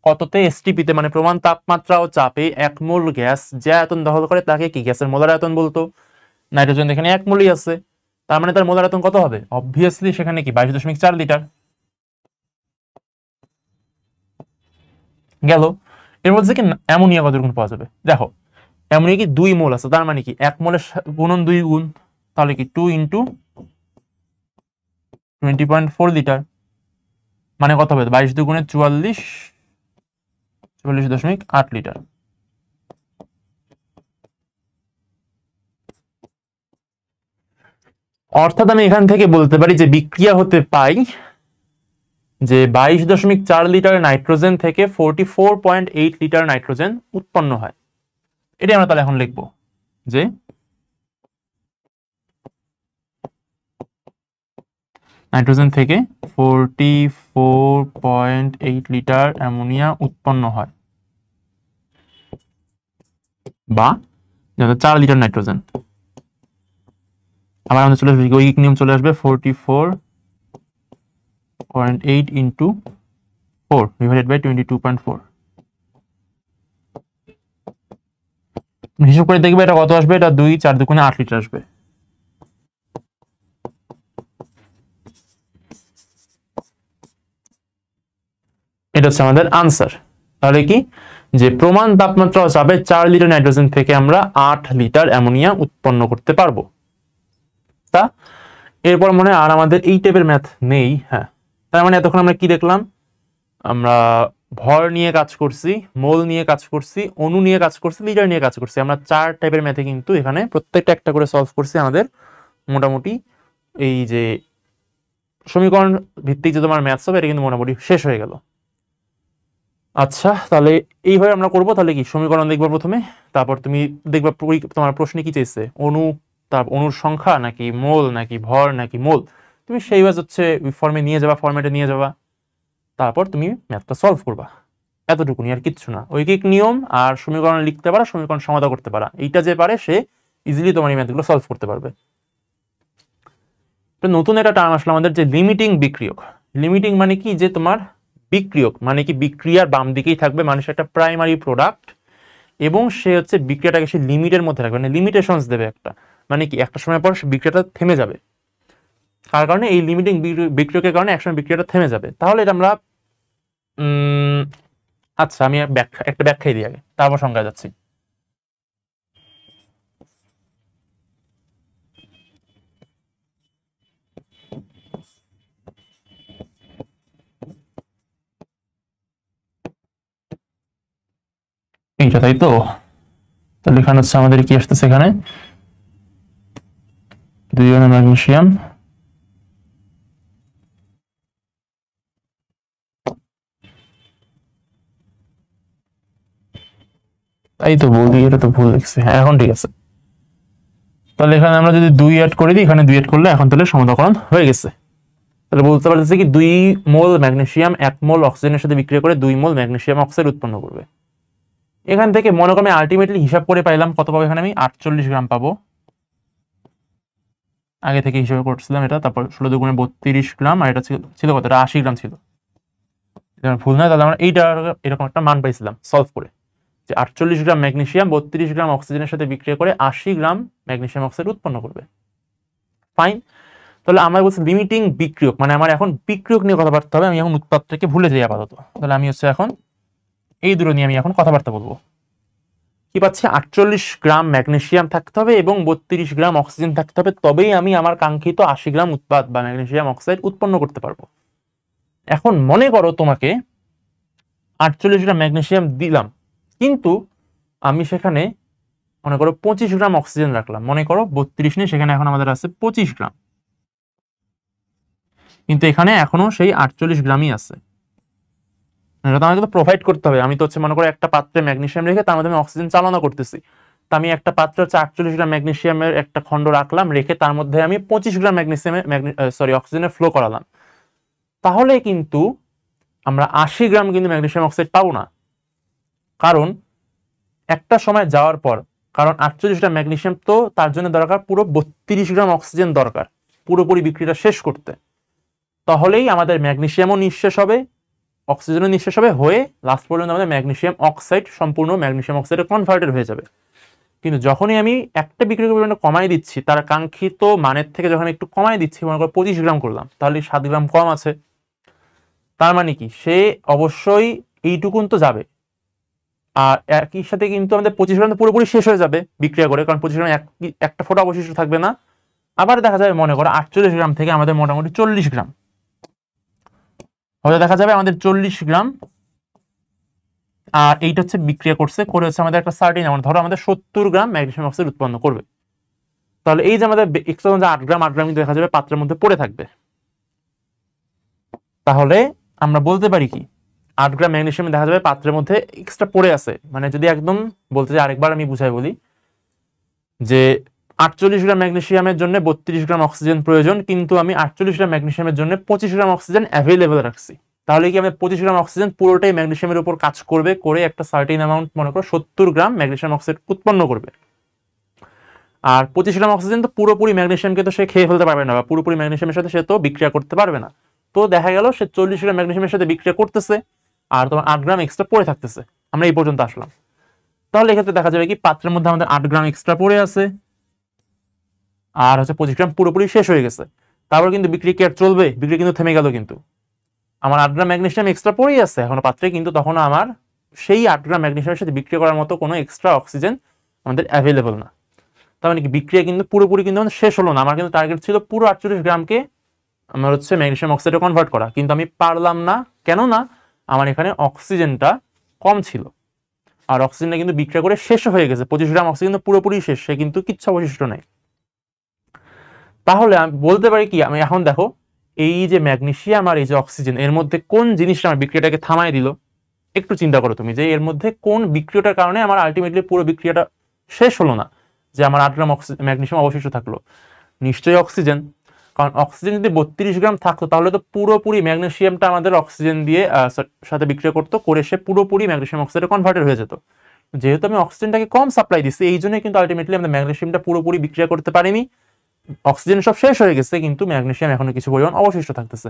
Speaker 1: কততে? এসটিপিতে, মানে প্রমাণ তাপমাত্রা ও চাপে 1 মোল গ্যাস যে আয়তন দখল করে তাকে কি গ্যাসের মোলার আয়তন বলতো। নাইট্রোজেন এখানে 1 মোলই আছে, তার মানে তার মোলার আয়তন কত হবে? অবভিয়াসলি সেখানে কি 22.4 লিটার। গেল। এর মধ্যে কি অ্যামোনিয়া কতটুকু পাওয়া যাবে? দেখো অ্যামোনিয়া কি 2 মোল আছে, তার মানে কি 1 মোলের গুণন 2 গুণ, তাহলে কি 2 ইন্টু 20.4 লিটার, মানে কত হবে? 22 দুগুণে 44, 44.8 লিটার। অর্থাৎ আমি এখান থেকে বলতে পারি যে বিক্রিয়া হতে পাই যে 22.4 লিটার নাইট্রোজেন থেকে 44.8 লিটার নাইট্রোজেন উৎপন্ন হয়। এটাই আমরা তাহলে এখন লিখবো যে নাইট্রোজেন থেকে 44.8 লিটার অ্যামোনিয়া উৎপন্ন হয়, বা 4 লিটার নাইট্রোজেন। আবার আমাদের চলে আসবে ঐকিক নিয়ম, চলে আসবে 44.8 ইন্টু 4 ডিভাইডেড বাই 22.4। হিসাব করে দেখবে এটা কত আসবে। এটা 2 4 দুগুণে 8 লিটার আসবে। এটা হচ্ছে আমাদের আনসার। তাহলে কি যে প্রমাণ তাপমাত্রা ও চাপে 4 লিটার নাইট্রোজেন থেকে আমরা 8 লিটার অ্যামোনিয়া উৎপন্ন করতে পারবো। তা এরপর মনে হয় আর আমাদের এই টাইপের ম্যাথ নেই। হ্যাঁ, তার মানে এতক্ষণ আমরা কি দেখলাম? আমরা ভর নিয়ে কাজ করছি, মোল নিয়ে কাজ করছি, অণু নিয়ে কাজ করছি, লিটার নিয়ে কাজ করছি। আমরা 4 টাইপের ম্যাথে কিন্তু এখানে প্রত্যেকটা একটা করে সলভ করছি। আমাদের মোটামুটি এই যে সমীকরণ ভিত্তিক যে তোমার ম্যাথস হবে এটা কিন্তু মোটামুটি শেষ হয়ে গেল। আচ্ছা, তাহলে এইভাবে আমরা করবো। তাহলে কি সমীকরণ দেখবো প্রথমে, তারপর তুমি দেখবা তোমার প্রশ্নে কি চাইছে, অণু, তার অণুর সংখ্যা নাকি মোল নাকি ভর নাকি মোল, তুমি সেইভাবে হচ্ছে ফর্মে নিয়ে যাবা, ফরম্যাটে নিয়ে যাবা, তারপর তুমি ম্যাথটা সলভ করবা। এতটুকুনি, আর কিচ্ছু না। ঐকিক নিয়ম আর সমীকরণ লিখতে পারা, সমীকরণ সমাধান করতে পারা, এইটা যে পারে সে ইজিলি তোমার এই ম্যাথগুলো সলভ করতে পারবে। তো নতুন একটা টার্ম আসলো আমাদের, যে লিমিটিং বিক্রিয়ক। লিমিটিং মানে কি? যে তোমার বিক্রিয়ক মানে কি বিক্রিয়ার বাম দিকেই থাকবে, মানুষের একটা প্রাইমারি প্রোডাক্ট, এবং সে হচ্ছে বিক্রিয়াটাকে সে লিমিটের মধ্যে রাখবে, মানে লিমিটেশনস দেবে একটা, মানে কি একটা সময় পর বিক্রিয়াটা থেমে যাবে। তার কারণে এই লিমিটিং বিক্রিয়কের কারণে একসময় বিক্রিয়াটা থেমে যাবে। তাহলে এটা আমরা আচ্ছা আমি একটা ব্যাখ্যাই দিই আগে, তারপর সংজ্ঞায় যাচ্ছি। এইটা তাই তো? তাহলে এখানে হচ্ছে আমাদের কি আসতেছে? এখানে 2 ইউনিট ম্যাগনেসিয়াম তাই তো বলি, এটা তো ভুল লিখছি। হ্যাঁ, এখন ঠিক আছে। তাহলে এখানে আমরা যদি 2 অ্যাড করে দিই, এখানে 2 অ্যাড করলে এখন তাহলে সমাধান হয়ে গেছে। তাহলে বলতে পারতেছে কি 2 মোল ম্যাগনেসিয়াম 1 মোল অক্সিজেনের সাথে বিক্রিয়া করে 2 মোল ম্যাগনেসিয়াম অক্সাইড উৎপন্ন করবে। এখান থেকে মনে করো আমি আলটিমেটলি হিসাব করে পাইলাম কত পাবো? এখানে আমি 48 গ্রাম পাবো। আগে থেকে হিসাব করছিলাম এটা। তারপর 16 দুগুণে 32 গ্রাম, আর এটা ছিল কত? এটা 80 গ্রাম ছিল। ভুল নয়। তাহলে আমরা এইটা এরকম একটা মান পাইছিলাম সলভ করে, যে 48 গ্রাম ম্যাগনেসিয়াম 32 গ্রাম অক্সিজেনের সাথে বিক্রিয়া করে 80 গ্রাম ম্যাগনেসিয়াম অক্সাইড উৎপন্ন করবে। ফাইন। তাহলে আমরা বলছি লিমিটিং বিক্রিয়ক, মানে আমার এখন বিক্রিয়ক নিয়ে কথাবার্তা হবে। আমি এখন উৎপাদটাকে ভুলে যাই আপাতত। তাহলে আমি হচ্ছে এখন এই দুটো নিয়ে আমি এখন কথাবার্তা বলবো। কি পাচ্ছি? 48 গ্রাম ম্যাগনেসিয়াম থাকতে হবে এবং 32 গ্রাম অক্সিজেন থাকতে হবে, তবেই আমি আমার কাঙ্ক্ষিত 80 গ্রাম উৎপাদ বা ম্যাগনেসিয়াম অক্সাইড উৎপন্ন করতে পারবো। এখন মনে করো তোমাকে 48 গ্রাম ম্যাগনেসিয়াম দিলাম, কিন্তু আমি সেখানে মনে করো 25 গ্রাম অক্সিজেন রাখলাম, মনে করো 32 নেই, সেখানে এখন আমাদের আছে 25 গ্রাম, কিন্তু এখানে এখনো সেই 48 গ্রামই আছে। এটা তো আমাকে তো প্রোভাইড করতে হবে। আমি তো হচ্ছে মনে করো একটা পাত্রে ম্যাগনেসিয়াম রেখে তার মধ্যে আমি অক্সিজেন চালনা করতেছি। তো আমি একটা পাত্রে হচ্ছে 48 গ্রাম ম্যাগনেসিয়ামের একটা খণ্ড রাখলাম, রেখে তার মধ্যে আমি 25 গ্রাম অক্সিজেনের ফ্লো করালাম। তাহলে কিন্তু আমরা 80 গ্রাম কিন্তু ম্যাগনেসিয়াম অক্সাইড পাবো না, কারণ একটা সময় যাওয়ার পর, কারণ 48 গ্রাম ম্যাগনেসিয়াম তো তার জন্য দরকার পুরো 32 গ্রাম অক্সিজেন দরকার পুরোপুরি বিক্রিয়াটা শেষ করতে। তাহলেই আমাদের ম্যাগনেসিয়ামও নিঃশেষ হবে, অক্সিজেনও নিঃশেষ হবে, হয়ে লাস্ট পর্যন্ত আমাদের ম্যাগনেসিয়াম অক্সাইড সম্পূর্ণ ম্যাগনেসিয়াম অক্সাইডে কনভার্টেড হয়ে যাবে। কিন্তু যখনই আমি একটা বিক্রিয়ক পরিমাণটা কমাই দিচ্ছি, তার কাঙ্ক্ষিত মানের থেকে যখন একটু কমাই দিচ্ছি, মনে করো 25 গ্রাম করলাম, তাহলে 7 গ্রাম কম আছে। তার মানে কি, সে অবশ্যই এইটুকুন তো যাবে, আর একই সাথে কিন্তু আমাদের 25 গ্রাম পুরোপুরি শেষ হয়ে যাবে বিক্রিয়া করে, কারণ 25 গ্রাম একটা ফোঁটা অবশিষ্ট থাকবে না। আবার দেখা যাবে মনে করো 48 গ্রাম থেকে আমাদের মোটামুটি 40 গ্রাম, হয়তো দেখা যাবে আমাদের 40 গ্রাম, আর এইটা হচ্ছে বিক্রিয়া করছে, করে হচ্ছে আমাদের একটা সার্টিন অ্যামাউন্ট, ধরো আমাদের 70 গ্রাম ম্যাগনেসিয়াম অক্সাইড উৎপন্ন করবে। তাহলে এই যে আমাদের এক্সট্রা 8 গ্রাম কিন্তু দেখা যাবে পাত্রের মধ্যে পড়ে থাকবে। তাহলে আমরা বলতে পারি কি, 8 গ্রাম ম্যাগনেসিয়াম দেখা যাবে পাত্রের মধ্যে এক্সট্রা পড়ে আছে। মানে যদি একদম বলতে চাই, আরেকবার আমি বুঝাই বলি, যে 48 গ্রাম ম্যাগনেসিয়ামের জন্য 32 গ্রাম অক্সিজেন প্রয়োজন, কিন্তু আমি 48 গ্রাম ম্যাগনেসিয়ামের জন্য 25 গ্রাম অক্সিজেন অ্যাভেলেবল রাখছি। তাহলে কি আমাদের 25 গ্রাম অক্সিজেন পুরোটাই ম্যাগনেসিয়ামের উপর কাজ করবে, করে একটা সার্টেন অ্যামাউন্ট মনে করো 70 গ্রাম ম্যাগনেসিয়াম অক্সাইড উৎপন্ন করবে। আর 25 গ্রাম অক্সিজেন তো পুরোপুরি ম্যাগনেসিয়ামকে তো সে খেয়ে ফেলতে পারবে না, বা পুরোপুরি ম্যাগনেসিয়ামের সাথে সে তো বিক্রিয়া করতে পারবে না। তো দেখা গেল সে 40 গ্রাম ম্যাগনেসিয়ামের সাথে বিক্রিয়া করতেছে, আর তোমার 8 গ্রাম এক্সট্রা পড়ে থাকতেছে। আমরা এই পর্যন্ত আসলাম। তাহলে এক্ষেত্রে দেখা যাবে কি, পাত্রের মধ্যে আমাদের 8 গ্রাম এক্সট্রা পড়ে আছে, আর হচ্ছে 25 গ্রাম পুরোপুরি শেষ হয়ে গেছে। তারপর কিন্তু বিক্রিয়া কি আর চলবে? বিক্রিয়া কিন্তু থেমে গেল। কিন্তু আমার 8 গ্রাম ম্যাগনেসিয়াম এক্সট্রা পড়েই আছে এখনো পাত্রে, কিন্তু তখন আমার সেই 8 গ্রাম ম্যাগনেসিয়ামের সাথে বিক্রিয়া করার মতো কোনো এক্সট্রা অক্সিজেন আমাদের অ্যাভেলেবল না। তার মানে কি, বিক্রিয়া কিন্তু পুরোপুরি কিন্তু আমাদের শেষ হলো না। আমার কিন্তু টার্গেট ছিল পুরো 48 গ্রামকে আমার হচ্ছে ম্যাগনেসিয়াম অক্সাইডে কনভার্ট করা, কিন্তু আমি পারলাম না। কেন না? আমার এখানে অক্সিজেনটা কম ছিল, আর অক্সিজেনটা কিন্তু বিক্রিয়া করে শেষ হয়ে গেছে। 25 গ্রাম অক্সিজেন পুরোপুরি শেষ, সে কিন্তু কিচ্ছু অবশিষ্ট নেই। তাহলে আমি বলতে পারি কি, আমি এখন দেখো এই যে ম্যাগনেসিয়াম আর এই যে অক্সিজেন, এর মধ্যে কোন জিনিসটা আমার বিক্রিয়াটাকে থামায় দিল? একটু চিন্তা করো তুমি, যে এর মধ্যে কোন বিক্রিয়াটার কারণে আমার আলটিমেটলি পুরো বিক্রিয়াটা শেষ হলো না, যে আমার 8 গ্রাম ম্যাগনেসিয়াম অবশিষ্ট থাকলো? নিশ্চয়ই অক্সিজেন। কারণ অক্সিজেন যদি 32 গ্রাম থাকতো, তাহলে তো পুরোপুরি ম্যাগনেসিয়ামটা আমাদের অক্সিজেন দিয়ে সাথে বিক্রিয়া করতো, করে সে পুরোপুরি ম্যাগনেসিয়াম অক্সাইডে কনভার্টেড হয়ে যেত। যেহেতু আমি অক্সিজেনটাকে কম সাপ্লাই দিচ্ছি, এই জন্যই কিন্তু আলটিমেটলি আমাদের ম্যাগনেসিয়ামটা পুরোপুরি বিক্রিয়া করতে পারিনি। অক্সিজেন সব শেষ হয়ে গেছে, কিন্তু ম্যাগনেসিয়াম এখনো কিছু পরিমাণ অবশিষ্ট থাকতেছে।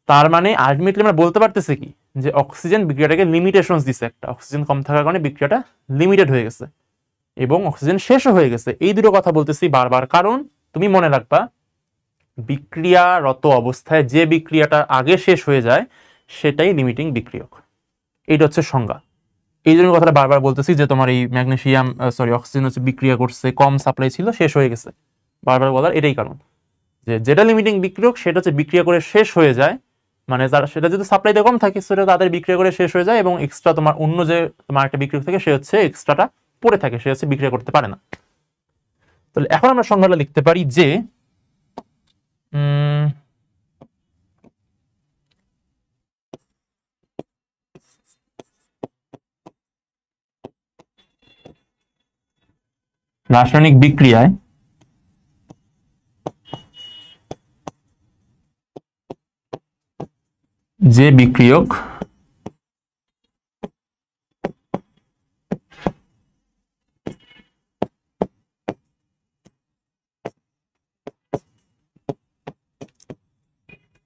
Speaker 1: তার মানে আলটিমেটলি আমরা বলতে পারতেছি কি, যে অক্সিজেন বিক্রিয়াটাকে লিমিটেশনস দিচ্ছে একটা, অক্সিজেন কম থাকার কারণে বিক্রিয়াটা লিমিটেড হয়ে গেছে এবং অক্সিজেন শেষও হয়ে গেছে। এই দুটো কথা বলতেছি বারবার, কারণ তুমি মনে রাখবা, বিক্রিয়ারত অবস্থায় যে বিক্রিয়াটা আগে শেষ হয়ে যায় সেটাই লিমিটিং বিক্রিয়ক। এইটা হচ্ছে সংজ্ঞা। এই জন্য কথাটা বারবার বলতেছি, যে তোমার এই অক্সিজেন হচ্ছে বিক্রিয়া করছে, কম সাপ্লাই ছিল, শেষ হয়ে গেছে। বারবার বলার এটাই কারণ, যে যেটা লিমিটিং বিক্রিয়ক সেটা হচ্ছে বিক্রিয়া করে শেষ হয়ে যায়, মানে যারা সেটা যদি সাপ্লাইতে কম থাকে সেটা তাদের বিক্রিয়া করে শেষ হয়ে যায়, এবং এক্সট্রা তোমার অন্য যে তোমার একটা বিক্রিয়ক থাকে সে হচ্ছে এক্সট্রাটা পড়ে থাকে, সে হচ্ছে বিক্রিয়া করতে পারে না। তাহলে এখন আমরা সংজ্ঞাটা লিখতে পারি যে রাসায়নিক বিক্রিয়ায় যে বিক্রিয়ক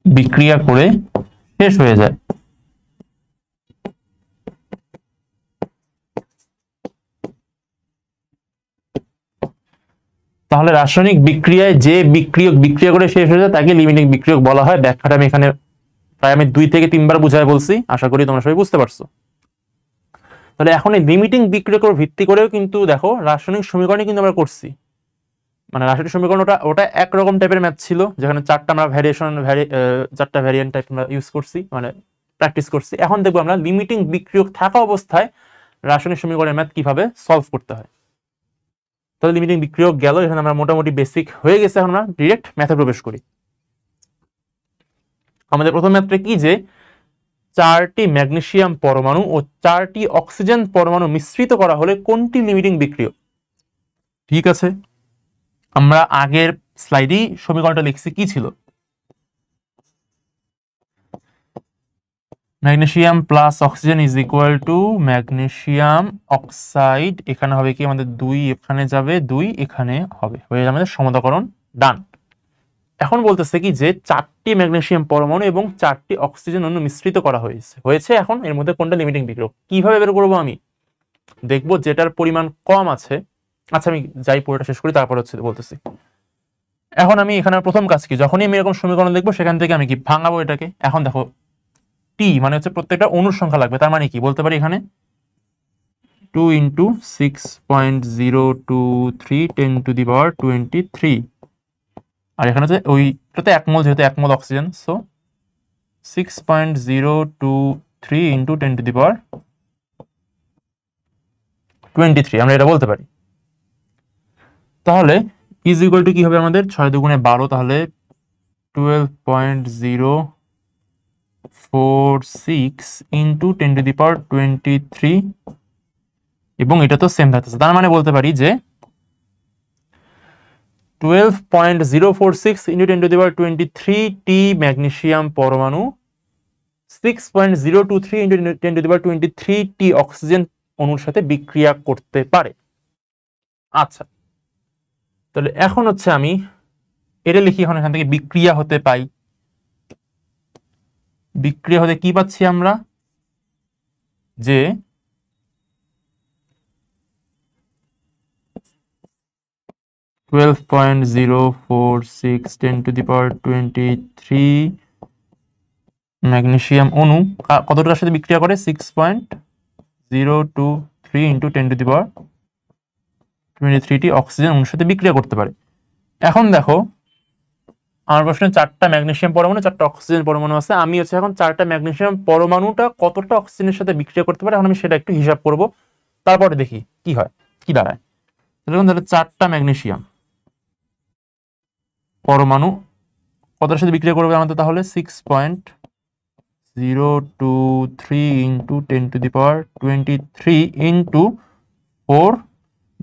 Speaker 1: বিক্রিয়া করে শেষ হয়ে যায়, তাহলে রাসায়নিক বিক্রিয়ায় যে বিক্রিয়ক বিক্রিয়া করে শেষ হয়ে যায় তাকে লিমিটিং বিক্রিয়ক বলা হয়। ব্যাখ্যাটা আমি এখানে প্রায় 2 থেকে 3 বার বুঝাই বলছি, আশা করি তোমরা সবাই বুঝতে পারছো। তাহলে এখন এই লিমিটিং বিক্রিয়কের ভিত্তি করেও কিন্তু দেখো রাসায়নিক সমীকরণে কিন্তু আমরা করছি, মানে রাসায়নিক সমীকরণ ওটা একরকম টাইপের ম্যাথ ছিল, যেখানে চারটা ভ্যারিয়েন্ট টাইপ আমরা ইউজ করছি, মানে প্র্যাকটিস করছি। এখন দেখবো আমরা লিমিটিং বিক্রিয়ক থাকা অবস্থায় রাসায়নিক সমীকরণের ম্যাথ কিভাবে সলভ করতে হয়। তাহলে লিমিটিং বিক্রিয়ক গেল, এখানে আমরা মোটামুটি বেসিক হয়ে গেছে। এখন আমরা ডিরেক্ট ম্যাথে প্রবেশ করি। আমাদের প্রথম ম্যাথটা কি, যে 4টি ম্যাগনেসিয়াম পরমাণু ও 4টি অক্সিজেন পরমাণু মিশ্রিত করা হলে কোনটি লিমিটিং বিক্রিয়ক। ঠিক আছে, আমরা আগের স্লাইডেই সমীকরণটা লিখছি, কি ছিল, magnesium plus oxygen is equal two magnesium oxide, এখানে হবে কি আমাদের 2, এখানে যাবে 2, এখানে হবে, হয়ে যাবে আমাদের সমতাকরণ ডান। এখন বলতেছে কি যে 4টি ম্যাগনেসিয়াম পরমাণু এবং 4টি অক্সিজেন অণু মিশ্রিত করা হয়েছে। এখন এর মধ্যে কোনটা লিমিটিং বিক্রিয়ক কিভাবে বের করবো, আমি দেখবো যেটার পরিমাণ কম আছে। আচ্ছা, আমি যাই পুরোটা শেষ করি, তারপর হচ্ছে বলতেছি। এখন আমি এখানে প্রথম কাজ কি, যখনই আমি এরকম সমীকরণ দেখবো সেখান থেকে আমি কি ভাঙাবো এটাকে। এখন দেখো টি মানে হচ্ছে প্রত্যেকটা অণুর সংখ্যা লাগবে, তার মানে কি বলতে পারি এখানে 2 × 6.023 10⁻23, আর এখানে হচ্ছে ওইটাতে 1 মোল, যেহেতু 1 মোল অক্সিজেন, সো 6.023 × 10⁻23 আমরা এটা বলতে পারি। তাহলে ইজ ইকুয়াল টু কি হবে আমাদের, 6 × 12, তাহলে 12.046 × 10⁻23, এবং এটা তো সেম থাকতেছে, তার মানে বলতে পারি যে 12.046 × 10⁻23 টি ম্যাগনেসিয়াম পরমাণু 6.023 × 10⁻23 টি অক্সিজেন অণুর সাথে বিক্রিয়া করতে পারে। আচ্ছা, তাহলে এখন হচ্ছে আমি এটা লিখি, এখন এখান থেকে বিক্রিয়া হতে পাই। বিক্রিয়া হতে কি পাচ্ছি আমরা, যে 12.046 10⁻23 ম্যাগনেসিয়াম অণু কতটার সাথে বিক্রিয়া করে, 6.023 × 10⁻23 টি অক্সিজেন অণুর সাথে বিক্রিয়া করতে পারে। এখন দেখো আমার প্রশ্নে 4টা ম্যাগনেসিয়াম পরমাণু 4টা অক্সিজেন পরমাণু আছে, আমি হচ্ছে এখন 4টা ম্যাগনেসিয়াম পরমাণুটা কতটা অক্সিজেনের সাথে বিক্রিয়া করতে পারে, এখন আমি সেটা একটু হিসাব করব, তারপরে দেখি কি হয়, কি দাঁড়ায়। তাহলে 4টা ম্যাগনেসিয়াম পরমাণু কতটার সাথে বিক্রিয়া করবে আমাদের, তাহলে 6.023 × 10⁻23 × 4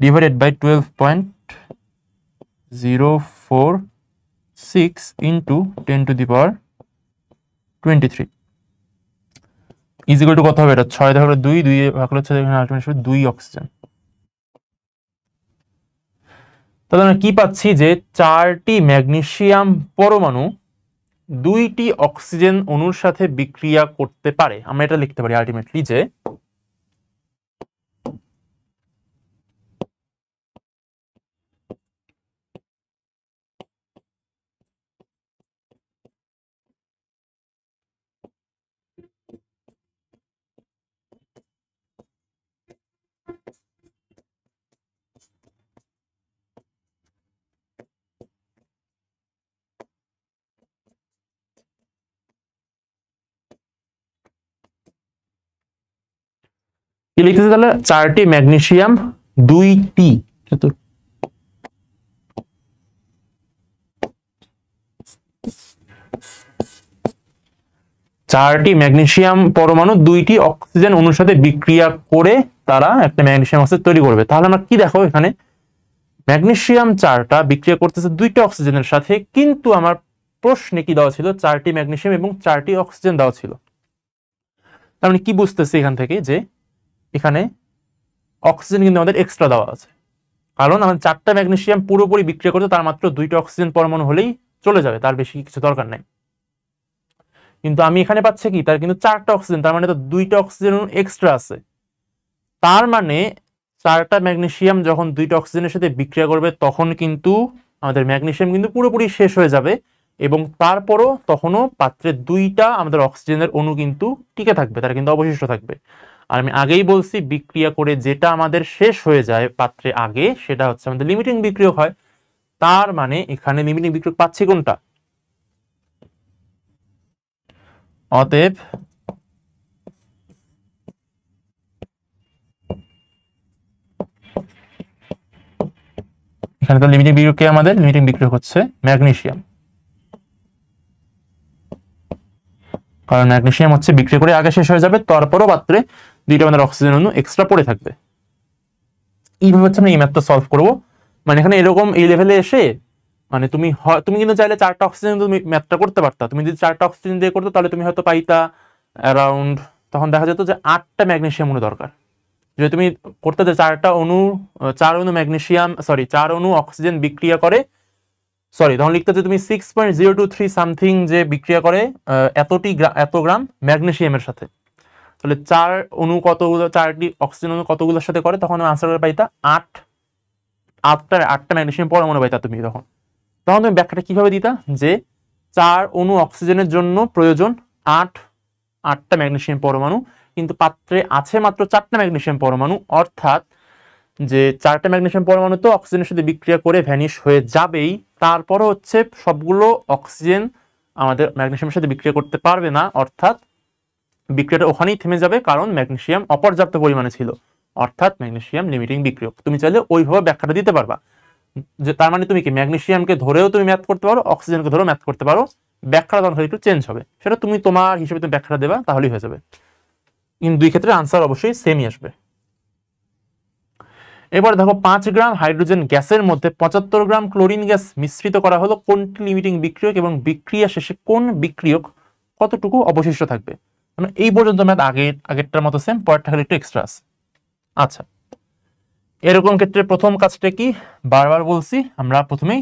Speaker 1: divided by 12.046 × 10⁻23 is equal to কত হবে, এটা 6 ভাগ 2, 2 ভাগ হচ্ছে এখানে আলটিমেটলি 2 অক্সিজেন। তাহলে আমরা কি পাচ্ছি, যে 4টি ম্যাগনেসিয়াম পরমাণু 2টি অক্সিজেন অণুর সাথে বিক্রিয়া করতে পারে। আমরা এটা লিখতে পারি আলটিমেটলি যে কি লিখতেছে, তাহলে 4টি ম্যাগনেসিয়াম 2টি 4টি ম্যাগনেসিয়াম পরমাণু 2টি অক্সিজেন অণুর সাথে বিক্রিয়া করে তারা একটা ম্যাগনেসিয়াম অক্সাইড তৈরি করবে। তাহলে আমরা কি দেখো, এখানে ম্যাগনেসিয়াম 4টা বিক্রিয়া করতেছে 2টা অক্সিজেনের সাথে, কিন্তু আমার প্রশ্নে কি দেওয়া ছিল, 4টি ম্যাগনেসিয়াম এবং 4টি অক্সিজেন দেওয়া ছিল। তার মানে কি বুঝতেছি এখান থেকে, যে এখানে অক্সিজেন কিন্তু আমাদের এক্সট্রা দেওয়া আছে, কারণ আমাদের 4টা ম্যাগনেসিয়াম পুরোপুরি বিক্রিয়া করতে তার মাত্র 2টা অক্সিজেন পরমাণু হলেই চলে যাবে, তার বেশি কিছু দরকার নাই। কিন্তু আমি এখানে পাচ্ছি কি, তার কিন্তু 4টা অক্সিজেন, তার মানে তো 2টা অক্সিজেন এক্সট্রা আছে। তার মানে 4টা ম্যাগনেসিয়াম যখন 2টা অক্সিজেনের সাথে বিক্রিয়া করবে তখন কিন্তু আমাদের ম্যাগনেসিয়াম কিন্তু পুরোপুরি শেষ হয়ে যাবে, এবং তারপরও তখনও পাত্রে 2টা আমাদের অক্সিজেনের অণু কিন্তু টিকে থাকবে, তারা কিন্তু অবশিষ্ট থাকবে। আর আমি আগেই বলছি, বিক্রিয়া করে যেটা আমাদের শেষ হয়ে যায় পাত্রে আগে, সেটা হচ্ছে আমাদের লিমিটিং বিক্রিয়ক হয়। তার মানে এখানে লিমিটিং বিক্রিয়ক পাচ্ছি কোনটা, অতএব এখানে তো লিমিটিং বিক্রিয়ক কে আমাদের লিমিটিং বিক্রিয়ক হচ্ছে ম্যাগনেসিয়াম, কারণ ম্যাগনেসিয়াম হচ্ছে বিক্রিয়া করে আগে শেষ হয়ে যাবে, তারপরও পাত্রে দুইটা আমাদের অক্সিজেন অণু এক্সট্রা পড়ে থাকবে। এইভাবে হচ্ছে আমরা এই ম্যাথটা সলভ করবো। মানে এখানে এরকম এই লেভেলে এসে মানে তুমি কিন্তু চাইলে 4টা অক্সিজেন তুমি ম্যাথটা করতে পারতা। তুমি যদি 4টা অক্সিজেন দিয়ে করতো তাহলে তুমি হয়তো পাইতা অ্যারাউন্ড, তখন দেখা যেত যে 8টা ম্যাগনেসিয়াম অণু দরকার। যদি তুমি করতে যে 4 অণু ম্যাগনেসিয়াম 4 অণু অক্সিজেন বিক্রিয়া করে, তখন লিখতে যে তুমি 6.023 সামথিং যে বিক্রিয়া করে এত গ্রাম ম্যাগনেসিয়ামের সাথে, তাহলে 4টি অক্সিজেন অণু কতগুলোর সাথে করে, তখন আনসার পাইতা 8টা ম্যাগনেসিয়াম পরমাণু পাইতা তুমি। তখন তুমি ব্যাখ্যাটা কিভাবে দিতা যে 4 অণু অক্সিজেনের জন্য প্রয়োজন 8টা ম্যাগনেসিয়াম পরমাণু, কিন্তু পাত্রে আছে মাত্র 4টা ম্যাগনেসিয়াম পরমাণু, অর্থাৎ যে 4টা ম্যাগনেসিয়াম পরমাণু তো অক্সিজেনের সাথে বিক্রিয়া করে ভ্যানিশ হয়ে যাবেই, তারপরও হচ্ছে সবগুলো অক্সিজেন আমাদের ম্যাগনেসিয়ামের সাথে বিক্রিয়া করতে পারবে না, অর্থাৎ বিক্রিয়াটা ওখানেই থেমে যাবে, কারণ ম্যাগনেসিয়াম অপর্যাপ্ত পরিমাণে ছিল, অর্থাৎ ম্যাগনেসিয়াম লিমিটিং বিক্রিয়ক। তুমি চাইলে ওইভাবে ব্যাখ্যাটা দিতে পারবা, যে তার মানে তুমি কি ম্যাগনেসিয়ামকে ধরেও তুমি ম্যাথ করতে পারো, অক্সিজেনকে ধরেও ম্যাথ করতে পারো, ব্যাখ্যাটা তখন একটু চেঞ্জ হবে, সেটা তুমি তোমার হিসেবে তুমি ব্যাখ্যাটা দেবা, তাহলেই হয়ে যাবে। কিন্তু দুই ক্ষেত্রে আনসার অবশ্যই সেমই আসবে। এবার দেখো 5 গ্রাম হাইড্রোজেন গ্যাসের মধ্যে 75 গ্রাম ক্লোরিন গ্যাস মিশ্রিত করা হলো, কোনটি লিমিটিং বিক্রিয়ক এবং বিক্রিয়া শেষে কোন বিক্রিয়ক কতটুকু অবশিষ্ট থাকবে। মানে এই পর্যন্ত ম্যাথ আগেরটার মতো সেম, পরেরটা খালি একটু এক্সট্রা আছে। আচ্ছা, এরকম ক্ষেত্রে প্রথম কাজটা কি, বারবার বলছি, আমরা প্রথমেই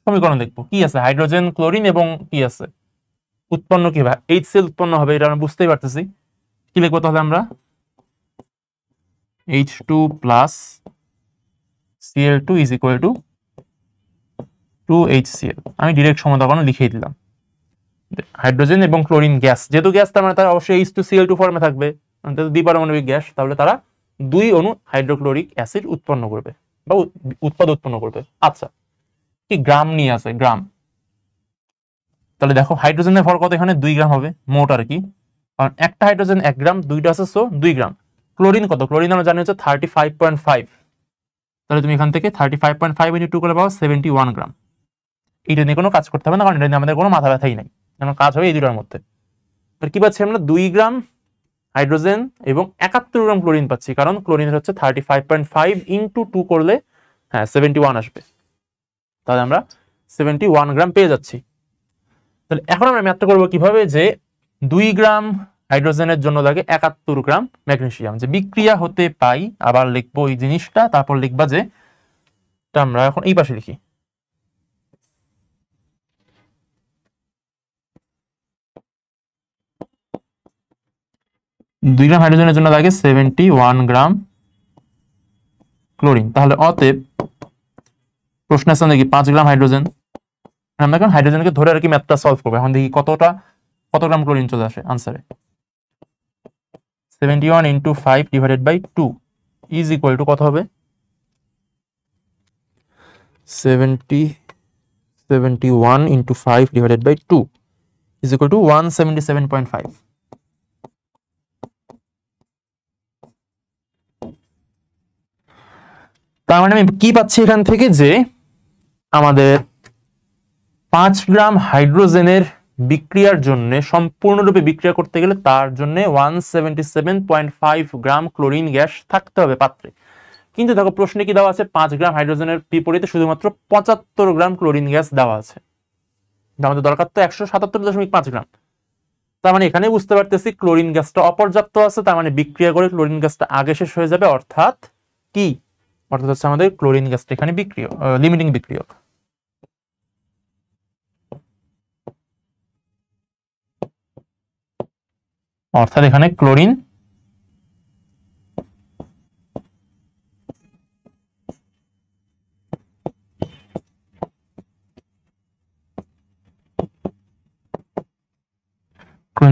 Speaker 1: সমীকরণ দেখবো কি আছে, হাইড্রোজেন ক্লোরিন এবং কি আছে উৎপন্ন কি হবে, HCl উৎপন্ন হবে, এটা আমরা বুঝতেই পারতেছি। কি লিখবো তাহলে আমরা, H2 plus Cl2 is equal to 2HCl। আমি ডিরেক্ট সমাধান লিখিয়ে দিলাম। হাইড্রোজেন এবং ক্লোরিন গ্যাস, যেহেতু গ্যাস তার মানে তারা অবশ্যই H2Cl2 ফর্মে থাকবে, দ্বিপারমাণবিক গ্যাস, তাহলে তারা 2 অণু হাইড্রোক্লোরিক অ্যাসিড উৎপন্ন করবে বা উৎপাদ উৎপন্ন করবে। আচ্ছা, কি গ্রাম নিয়ে আছে, গ্রাম, তাহলে দেখো হাইড্রোজেনের ভর কত, এখানে 2 গ্রাম হবে মোট আর কি, কারণ একটা হাইড্রোজেন 1 গ্রাম, দুইটা আছে, সো 2 গ্রাম। ক্লোরিন কত, ক্লোরিন আমরা জানি হচ্ছে 35.5, তাহলে তুমি এখান থেকে 35.5 ইন্টু 2 করে পাও 71 গ্রাম। এটা নিয়ে কোনো কাজ করতে হবে না, কারণ এটা নিয়ে আমাদের কোনো মাথা ব্যথাই নাই, কারণ কাজ হবে এই দুটার মধ্যে। কি পাচ্ছি আমরা, 2 গ্রাম হাইড্রোজেন এবং 71 গ্রাম ক্লোরিন পাচ্ছি, কারণ ক্লোরিনের হচ্ছে 35.5 ইন্টু 2 করলে 71 আসবে, তাহলে আমরা 71 গ্রাম পেয়ে যাচ্ছি। তাহলে এখন আমরা ম্যাথটা করবো কিভাবে, যে 2 গ্রাম হাইড্রোজেনের জন্য লাগে 71 গ্রাম ম্যাগনেসিয়াম, যে বিক্রিয়া হতে পাই, আবার লিখবো এই জিনিসটা, তারপর লিখবা যে আমরা এখন এই পাশে লিখি, দুই গ্রাম হাইড্রোজেনের জন্য লাগে 71 গ্রাম ক্লোরিন। তাহলে অতএব প্রশ্ন আছে নাকি 5 গ্রাম হাইড্রোজেন, আমরা এখন হাইড্রোজেনকে ধরে আর কি ম্যাথটা সলভ করবো। এখন দেখি কত গ্রাম ক্লোরিন চলে আসে আনসারে, 71 into 5 divided by 2 is equal to কত হবে, 71 into 5 divided by 2 is equal to 177.5। তার মানে আমি কি পাচ্ছি এখান থেকে, যে আমাদের 5 গ্রাম হাইড্রোজেনের বিক্রিয়ার জন্য, সম্পূর্ণরূপে বিক্রিয়া করতে গেলে তার জন্য 177.5 গ্রাম ক্লোরিন গ্যাস থাকতে হবে পাত্রে। কিন্তু দেখো প্রশ্নে কি দেওয়া আছে, 5 গ্রাম হাইড্রোজেনের বিপরীতে শুধুমাত্র 75 গ্রাম ক্লোরিন গ্যাস দেওয়া আছে, আমাদের দরকার তো 177.5 গ্রাম। তার মানে এখানে বুঝতে পারতেছি ক্লোরিন গ্যাসটা অপর্যাপ্ত আছে, তার মানে বিক্রিয়া করে ক্লোরিন গ্যাসটা আগে শেষ হয়ে যাবে, অর্থাৎ কি, অর্থাৎ হচ্ছে আমাদের ক্লোরিন গ্যাসটা এখানে বিক্রিয়ক, লিমিটিং বিক্রিয়ক। অর্থাৎ এখানে ক্লোরিন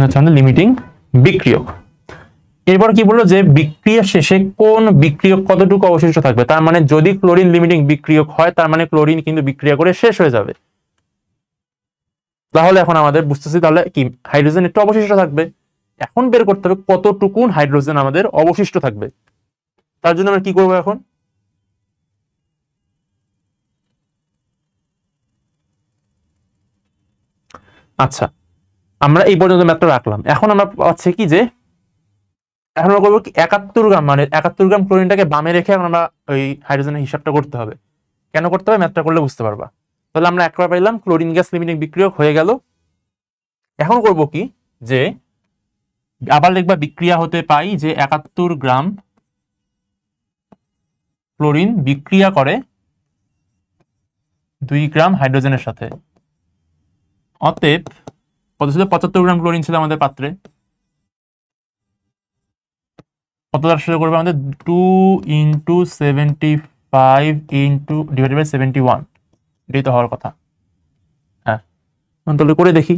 Speaker 1: হচ্ছে আমাদের লিমিটিং বিক্রিয়ক। এরপর কি বললো, যে বিক্রিয়া শেষে কোন বিক্রিয়ক কতটুকু অবশিষ্ট থাকবে, তার মানে যদি ক্লোরিন লিমিটিং বিক্রিয়ক হয়, তার মানে ক্লোরিন কিন্তু বিক্রিয়া করে শেষ হয়ে যাবে। তাহলে এখন আমাদের বুঝতেছি তাহলে কি হাইড্রোজেন একটু অবশিষ্ট থাকবে, এখন বের করতে হবে কতটুকু হাইড্রোজেন আমাদের অবশিষ্ট থাকবে। তার জন্য আমরা কি করবো, এখন আচ্ছা, আমরা এই পর্যন্ত ম্যাথটা রাখলাম। এখন আমরা পাচ্ছি কি যে এখন আমরা করবো কি 71 গ্রাম, মানে 71 গ্রাম ক্লোরিনটাকে বামে রেখে এখন আমরা ওই হাইড্রোজেনের হিসাবটা করতে হবে। কেন করতে হবে ম্যাথটা করলে বুঝতে পারবা। তাহলে আমরা একবার পাইলাম ক্লোরিন গ্যাস লিমিটিং বিক্রিয়ক হয়ে গেল। এখন করব কি যে আবার লিখবা বিক্রিয়া হতে পাই যে 71 গ্রাম ক্লোরিন বিক্রিয়া করে 2 গ্রাম হাইড্রোজেনের সাথে। অতএব কত ছিল? 75 গ্রাম ক্লোরিন ছিল আমাদের পাত্রে। কত দ্বারা সাথে করবে আমাদের? 2 × 75 ডিভাইডেড বাই 71, এটাই তো হওয়ার কথা। হ্যাঁ, তাহলে করে দেখি।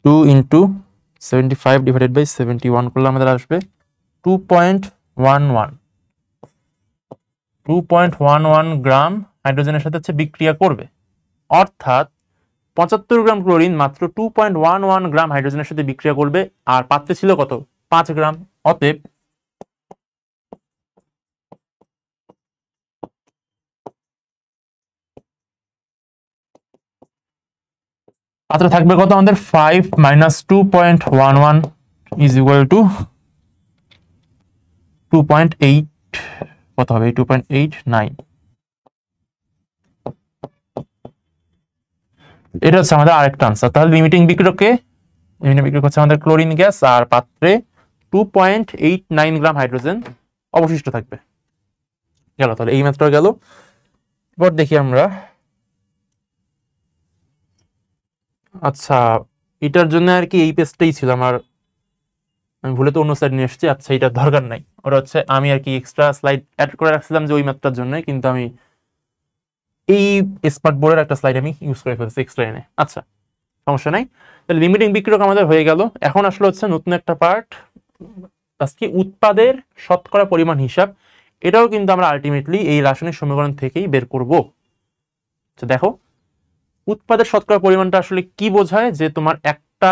Speaker 1: 2 × 75 ডিভাইডেড বাই 71 করলে আমাদের আসবে 2.11 গ্রাম হাইড্রোজেনের সাথে হচ্ছে বিক্রিয়া করবে। অর্থাৎ 75 গ্রাম ক্লোরিন মাত্র 2.11 গ্রাম হাইড্রোজেনের সাথে বিক্রিয়া করবে, আর পাত্রে ছিল কত? 5 গ্রাম। অতএব পাত্রে থাকবে কত আমাদের? 5 - 2.11 ইজ ইকুয়াল টু 2.8, কত হবে? 2.89। এটা হচ্ছে আমাদের আরেকটা আনসার। তাহলে লিমিটিং বিক্রিয়কে হচ্ছে আমাদের ক্লোরিন গ্যাস, আর পাত্রে 2.89 গ্রাম হাইড্রোজেন অবশিষ্ট থাকবে। গেল, তাহলে এই ম্যাথটা গেল। এবার দেখি আমরা, আচ্ছা এটার জন্য আর কি এই পেজটাই ছিল আমার, আমি ভুলে তো অন্য স্লাইড নিয়ে এসেছি। আচ্ছা, এটা দরকার নাই, ওটা হচ্ছে আমি আর কি এক্সট্রা স্লাইড অ্যাড করে রাখছিলাম যে ওই ম্যাথটার জন্য, কিন্তু আমি এই স্মার্ট বোর্ডের একটা স্লাইড আমি ইউজ করে ফেলছি এক্সট্রা এনে। আচ্ছা, সমস্যা নাই। তাহলে লিমিটিং বিক্রিয়ক আমাদের হয়ে গেল। এখন আসলে হচ্ছে নতুন একটা পার্ট, আজকে উৎপাদের শতকরা পরিমাণ হিসাব। এটাও কিন্তু আমরা আলটিমেটলি এই রাসায়নিক সমীকরণ থেকেই বের করব। আচ্ছা দেখো, উৎপাদের শতকরা পরিমাণটা আসলে কি বোঝায়? যে তোমার একটা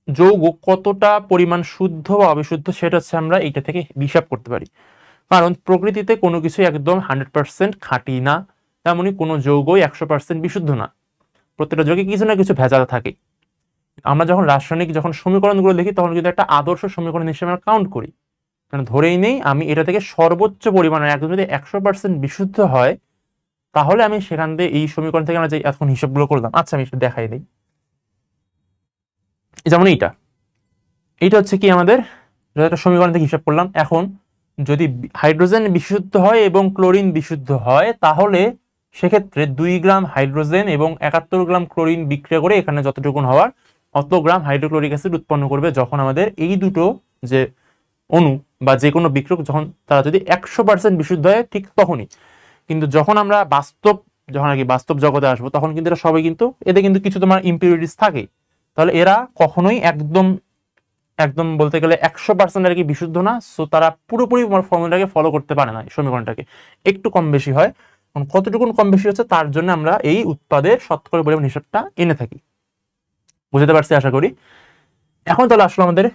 Speaker 1: যৌগ কতটা পরিমাণ শুদ্ধ বা অবিশুদ্ধ সেটা হচ্ছে আমরা এইটা থেকে হিসাব করতে পারি। কারণ প্রকৃতিতে কোনো কিছু একদম 100% খাঁটি না, তেমনই কোনো যৌগই 100% বিশুদ্ধ না। প্রত্যেকটা যৌগে কিছু না কিছু ভেজাল থাকে। আমরা যখন রাসায়নিক সমীকরণগুলো দেখি তখন কিন্তু একটা আদর্শ সমীকরণ হিসেবে আমরা কাউন্ট করি, কারণ ধরেই নেই আমি এটা থেকে সর্বোচ্চ পরিমাণে একদম যদি 100% বিশুদ্ধ হয়, তাহলে আমি সেখান থেকে এই সমীকরণ থেকে আমরা যে এখন হিসাবগুলো করলাম। আচ্ছা, আমি একটু দেখাই দিই। যেমন এইটা হচ্ছে কি আমাদের একটা সমীকরণ থেকে হিসাব করলাম। এখন যদি হাইড্রোজেন বিশুদ্ধ হয় এবং ক্লোরিন বিশুদ্ধ হয়, তাহলে সেক্ষেত্রে 2 গ্রাম হাইড্রোজেন এবং 71 গ্রাম ক্লোরিন বিক্রিয়া করে এখানে যতটুকু হওয়ার অত গ্রাম হাইড্রোক্লোরিক অ্যাসিড উৎপন্ন করবে, যখন আমাদের এই দুটো যে অণু বা যে কোনো বিক্রিয়ক যখন তারা যদি 100% বিশুদ্ধ হয় ঠিক তখনই। কিন্তু যখন আমরা বাস্তব জগতে আসবো তখন কিন্তু এরা সবাই কিন্তু এদের কিন্তু কিছু তোমার ইম্পিউরিটিস থাকে। তাহলে এরা কখনোই একদম একদম বলতে গেলে 100% আর কি বিশুদ্ধ না। সো তারা পুরোপুরি ফর্মুলাটাকে ফলো করতে পারে না, সমীকরণটাকে একটু কম বেশি হয়। কতটুকু কম বেশি হচ্ছে তার জন্য আমরা এই উৎপাদের শতকরা পরিমাণ হিসাবটা এনে থাকি। বুঝতে পারছি আশা করি। এখন তাহলে আসলে আমাদের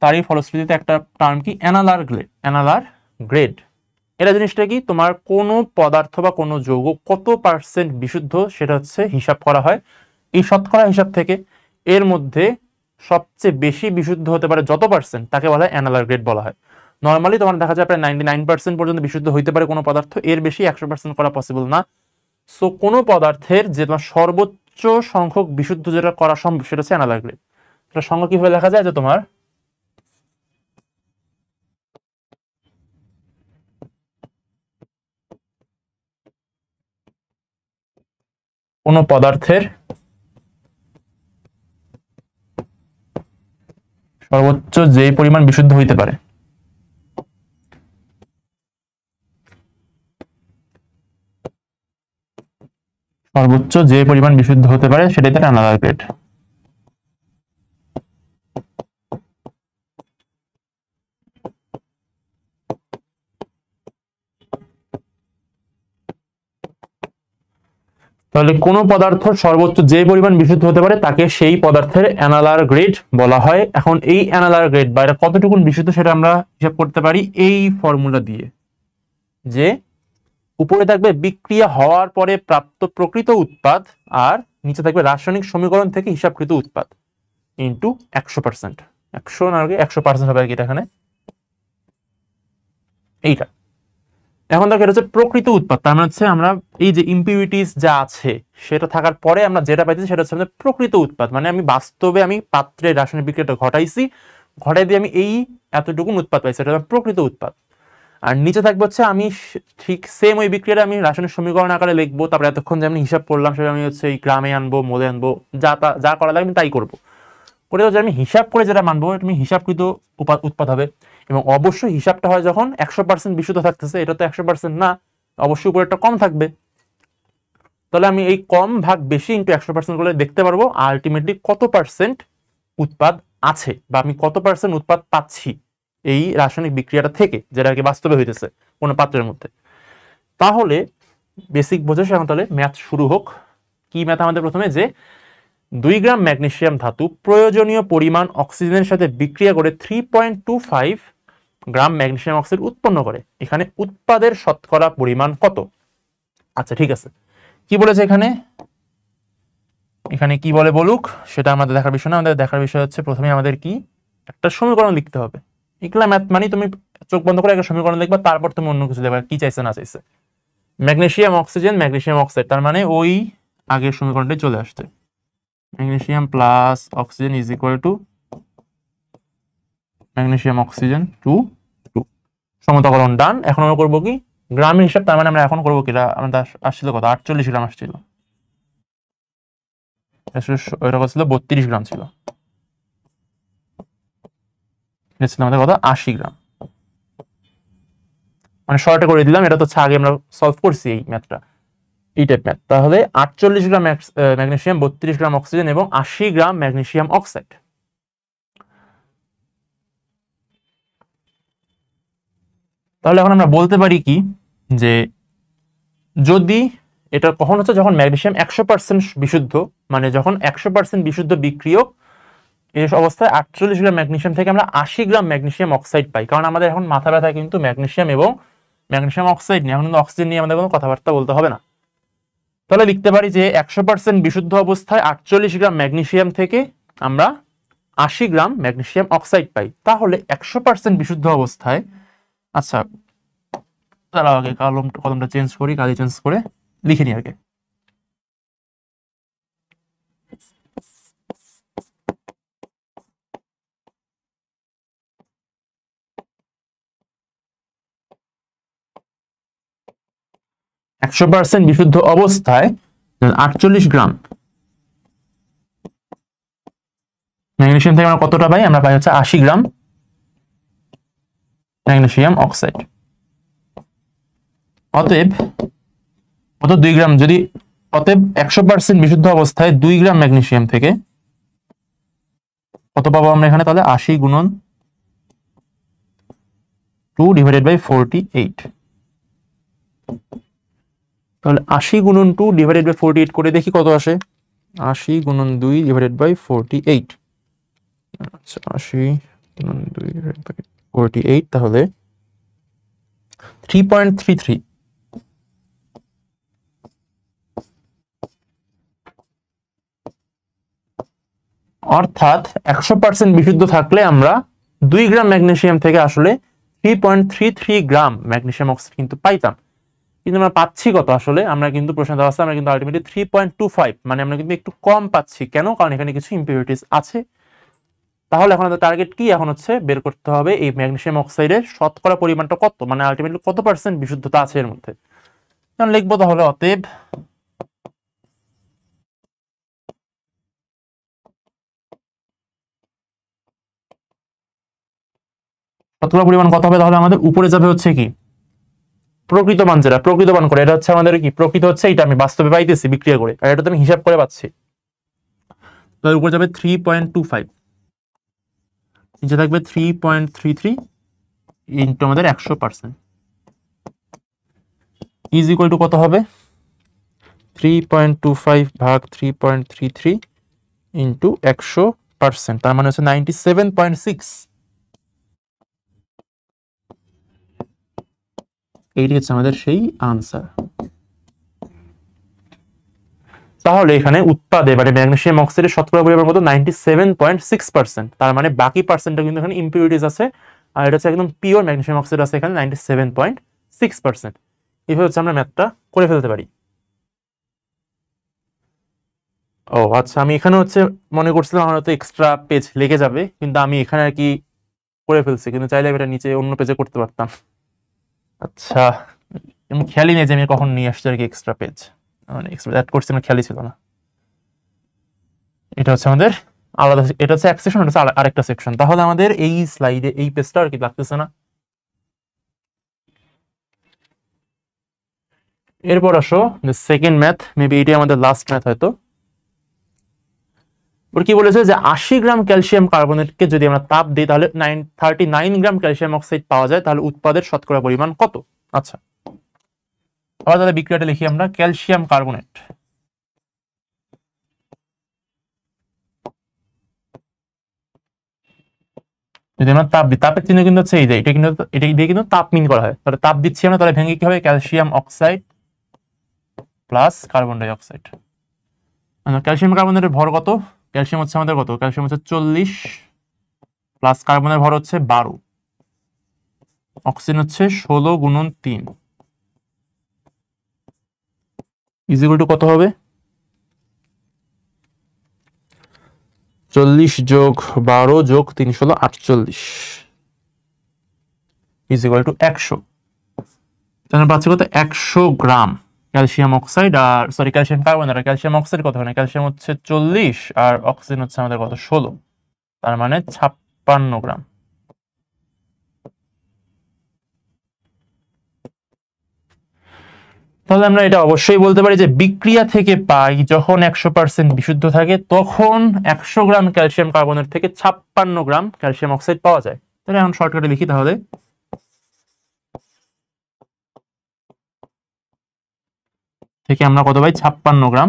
Speaker 1: তারই ফলশ্রুতিতে একটা টার্ম কি অ্যানালার গ্রেড। এটা জিনিসটা কি? তোমার কোনো পদার্থ বা কোনো যৌগ কত পার্সেন্ট বিশুদ্ধ সেটা হচ্ছে হিসাব করা হয়। এই শতকরা হিসাব থেকে এর মধ্যে সবচেয়ে বেশি বিশুদ্ধ হতে পারে যত পার্সেন্ট, তাকে বলা হয় অ্যানালার গ্রেড বলা হয়। নর্মালি তোমার দেখা যায় প্রায় 99% পর্যন্ত বিশুদ্ধ হইতে পারে কোনো পদার্থ, এর বেশি 100% করা পসিবল না। সো কোনো পদার্থের যে তোমার সর্বোচ্চ সংখ্যক বিশুদ্ধ যেটা করা সম্ভব সেটা হচ্ছে অ্যানালার গ্রেড। এটা সংখ্যা কিভাবে লেখা যায়? যে তোমার কোনো পদার্থের সর্বোচ্চ যে পরিমাণ বিশুদ্ধ হইতে পারে, সর্বোচ্চ যে পরিমাণ বিশুদ্ধ হতে পারে সেটাই তার অ্যানালার গ্রেড। তাহলে কোনো পদার্থ সর্বোচ্চ যে পরিমাণ বিশুদ্ধ হতে পারে তাকে সেই পদার্থের অ্যানালার গ্রেড বলা হয়। এখন এই অ্যানালার গ্রেড বা এটা কতটুকু বিশুদ্ধ সেটা আমরা হিসাব করতে পারি এই ফর্মুলা দিয়ে, যে উপরে থাকবে বিক্রিয়া হওয়ার পরে প্রাপ্ত প্রকৃত উৎপাদ, আর নিচে থাকবে রাসায়নিক সমীকরণ থেকে হিসাবকৃত উৎপাদ ইন্টু 100%, 100 না আগে 100% হবে আর কি এটা এখানে এইটা। এখন দেখো এটা হচ্ছে প্রকৃত উৎপাদ, তার মানে হচ্ছে আমরা এই যে ইম্পিউরিটিস যা আছে সেটা থাকার পরে আমরা যেটা পাইছি সেটা হচ্ছে আমাদের প্রকৃত উৎপাদ, মানে আমি বাস্তবে আমি পাত্রে রাসায়নিক বিক্রিয়াটা ঘটাইছি, ঘটাই দিয়ে আমি এই এতটুকু উৎপাদ পাইছি, এটা প্রকৃত উৎপাদ। আর নিচে থাকবে হচ্ছে আমি ঠিক সেম ওই বিক্রিয়াটা আমি রাসায়নিক সমীকরণ আকারে লিখবো, তারপরে এতক্ষণ যে আমি হিসাব করলাম সেটা আমি হচ্ছে এই গ্রামে আনবো, মোলে আনবো, যা করা লাগবে তাই করবো, করে যে আমি হিসাব করে যেটা মানবো তুমি হিসাবকৃত উৎপাদ হবে। এবং অবশ্যই হিসাবটা হয় যখন 100% বিশুদ্ধ থাকতেছে, এটা তো 100% না, অবশ্যই উপরেরটা কম থাকবে। তাহলে আমি এই কম ভাগ বেশি ইন্টু 100% করে দেখতে পারবো আলটিমেটলি কত পার্সেন্ট উৎপাদ আছে বা আমি কত পার্সেন্ট উৎপাদ পাচ্ছি এই রাসায়নিক বিক্রিয়াটা থেকে, যেটা আর কি বাস্তবে হইতেছে কোনো পাত্রের মধ্যে। তাহলে বেসিক বোঝাস এখন, তাহলে ম্যাথ শুরু হোক। কি ম্যাথ আমাদের প্রথমে, যে 2 গ্রাম ম্যাগনেসিয়াম ধাতু প্রয়োজনীয় পরিমাণ অক্সিজেনের সাথে বিক্রিয়া করে 3.25 গ্রাম ম্যাগনেসিয়াম অক্সাইড উৎপন্ন করে, এখানে উৎপাদের শতকরা পরিমাণ কত? আচ্ছা ঠিক আছে, কি বলেছে এখানে, এখানে কি বলে বলুক সেটা আমাদের দেখার বিষয় না, আমাদের দেখার বিষয় হচ্ছে প্রথমে আমাদের কি একটা সমীকরণ লিখতে হবে। এগুলা ম্যাথ মানে তুমি চোখ বন্ধ করে একটা সমীকরণ লিখবা, তারপর তুমি অন্য কিছু দেখবা কি চাইছে না চাইছে। ম্যাগনেসিয়াম অক্সিজেন ম্যাগনেসিয়াম অক্সাইড, তার মানে ওই আগের সমীকরণটাই চলে আসছে, magnesium plus oxygen is equal two magnesium oxygen 2 2 সমতাকরণ ডান। এখন আমরা করবো কি গ্রামের হিসাব, তার মানে আমরা এখন করবো কি, আমাদের আসছিল কত, 48 গ্রাম আসছিল, এটা ছিল 32 গ্রাম ছিল, ছিল আমাদের কত 80 গ্রাম, মানে শর্টে করে দিলাম, এটা তো আগে আমরা সলভ করছি এই ম্যাথটা, এই টাইপ ম্যাথ। তাহলে 48 গ্রাম ম্যাগনেসিয়াম, 32 গ্রাম অক্সিজেন এবং 80 গ্রাম ম্যাগনেসিয়াম অক্সাইড। তাহলে এখন আমরা বলতে পারি কি, যে যদি এটা কখন হচ্ছে যখন ম্যাগনেসিয়াম 100% বিশুদ্ধ, মানে যখন 100% বিশুদ্ধ বিক্রিয়ক, এই অবস্থায় 48 গ্রাম ম্যাগনেসিয়াম থেকে আমরা 80 গ্রাম ম্যাগনেসিয়াম অক্সাইড পাই। কারণ আমাদের এখন মাথা ব্যথা কিন্তু ম্যাগনেসিয়াম এবং ম্যাগনেসিয়াম অক্সাইড নিয়ে, এখন কিন্তু অক্সিজেন নিয়ে আমাদের কোনো কথাবার্তা বলতে হবে না। তাহলে লিখতে পারি যে 100% বিশুদ্ধ অবস্থায় 48 গ্রাম ম্যাগনেসিয়াম থেকে আমরা 80 গ্রাম ম্যাগনেসিয়াম অক্সাইড পাই। তাহলে 100% বিশুদ্ধ অবস্থায়, আচ্ছা তার আগে কলমটা চেঞ্জ করি, কালি চেঞ্জ করে লিখে নি আগে। একশো পার্সেন্ট বিশুদ্ধ অবস্থায় 48 গ্রাম ম্যাগনেসিয়াম থেকে আমরা কতটা পাই, আমরা পাই হচ্ছে 80 গ্রাম ম্যাগনেসিয়াম অক্সাইড। অতএব কত, 2 গ্রাম, যদি অতএব 100% বিশুদ্ধ অবস্থায় 2 গ্রাম ম্যাগনেসিয়াম থেকে কত পাবো আমরা এখানে, তাহলে 80 গুণন 2 ডিভাইডেড বাই 48, তাহলে 80 গুণন 2 ডিভাইডেড বাই 48 করে দেখি কত আসে, 80 গুণন 2 ডিভাইডেড বাই 48, আচ্ছা 80 গুণন 2 ডিভাইডেড বাই 48, তাহলে 3.33। অর্থাৎ 100% বিশুদ্ধ থাকলে আমরা 2 গ্রাম ম্যাগনেসিয়াম থেকে আসলে 3.33 গ্রাম ম্যাগনেসিয়াম অক্সাইড কিন্তু পাইতাম। কিন্তু আমরা পাচ্ছি কত, আসলে আমরা কিন্তু প্রশ্ন দেওয়া আছে, আমরা কিন্তু আলটিমেটলি 3.25, মানে আমরা কিন্তু একটু কম পাচ্ছি। কেন? কারণ এখানে কিছু ইম্পিউরিটিস আছে। তাহলে এখন আমাদের টার্গেট কি, এখন হচ্ছে বের করতে হবে এই ম্যাগনেসিয়াম অক্সাইডের শতকরা পরিমাণটা কত, মানে আলটিমেটলি কত পার্সেন্ট বিশুদ্ধতা আছে এর মধ্যে। লিখবো তাহলে অতএব শতকরা পরিমাণ কত হবে, তাহলে আমাদের উপরে যাবে হচ্ছে কি প্রকৃত মান, যেটা প্রকৃত মান করে, এটা হচ্ছে আমাদের কি প্রকৃত হচ্ছে, এটা আমি বাস্তবে পাইতেছি বিক্রিয়া করে, আর এটা তো আমি হিসাব করে পাচ্ছি। তার উপরে যাবে 3.25, নিচে থাকবে 3.33 ইন্টু আমাদের 100% ইজ ইকুয়াল টু কত হবে, 3.25 ভাগ 3.33 ইন্টু 100%, তার মানে হচ্ছে 97.6। এইটি হচ্ছে আমাদের সেই আনসার। তাহলে এখানে উৎপাদে মানে ম্যাগনেসিয়াম অক্সাইডের শতকরা পরিমাণ কত 97.6%। তার মানে বাকি পার্সেন্টটা কিন্তু এখানে ইম্পিউরিটিস আছে, আর এটা হচ্ছে একদম পিওর ম্যাগনেসিয়াম অক্সাইড আছে এখানে 97.6%। এইভাবে হচ্ছে আমরা ম্যাথটা করে ফেলতে পারি। ও আচ্ছা, আমি এখানে হচ্ছে মনে করছিলাম আমার হয়তো এক্সট্রা পেজ লেগে যাবে, কিন্তু আমি এখানে আর কি করে ফেলছি, কিন্তু চাইলে এটা নিচে অন্য পেজে করতে পারতাম। আচ্ছা, আমি খেয়ালই নেই যে আমি কখন নিয়ে আসছি আর কি এক্সট্রা পেজ, মানে এক্সট্রা অ্যাড করছি আমার খেয়ালই ছিল না। এটা হচ্ছে আমাদের আলাদা, এটা হচ্ছে এক সেকশন, এটা হচ্ছে আরেকটা সেকশন। তাহলে আমাদের এই স্লাইডে এই পেজটা আর কি লাগতেছে না। এরপর আসো সেকেন্ড ম্যাথ, মেবি এটাই আমাদের লাস্ট ম্যাথ হয়তো। ওর কি বলেছে যে 80 গ্রাম ক্যালসিয়াম কার্বনেটকে যদি আমরা তাপ দিই তাহলে 39 গ্রাম ক্যালসিয়াম অক্সাইড পাওয়া যায়, তাহলে উৎপাদের শতকরা পরিমাণ কত? আচ্ছা, আবার তাহলে বিক্রিয়াটা লিখি আমরা। ক্যালসিয়াম কার্বনেট যদি আমরা তাপ দিই, তাপের চিহ্ন কিন্তু হচ্ছে এই যে এটা, কিন্তু এটা দিয়ে কিন্তু তাপ মিন করা হয়। তাহলে তাপ দিচ্ছি আমরা, তাহলে ভেঙে কি হবে? Calcium oxide plus carbon die oxide. Calcium কার্বনেটের ভর কত? ক্যালসিয়াম হচ্ছে আমাদের কত? ক্যালসিয়াম হচ্ছে 40 প্লাস কার্বনের ভর হচ্ছে 12, অক্সিজেন হচ্ছে 16 গুণন 3 ইজ ইকুয়াল টু কত হবে? 40 যোগ 12 যোগ 3 16 48 ইজ ইকুয়াল টু 100। তাহলে পাচ্ছি কত? 100 গ্রাম ক্যালসিয়াম অক্সাইড, আর সরি ক্যালসিয়াম কার্বনেট। আর ক্যালসিয়াম অক্সাইড কত হয়? ক্যালসিয়াম হচ্ছে 40 আর অক্সিজেন হচ্ছে আমাদের কত? 16, তার মানে 56 গ্রাম। তাহলে আমরা এটা অবশ্যই বলতে পারি যে বিক্রিয়া থেকে পাই যখন 100% বিশুদ্ধ থাকে তখন 100 গ্রাম ক্যালসিয়াম কার্বনেট থেকে 56 গ্রাম ক্যালসিয়াম অক্সাইড পাওয়া যায়। তাহলে এখন শর্টকাটে লিখি, তাহলে থেকে আমরা কত পাই? 56 গ্রাম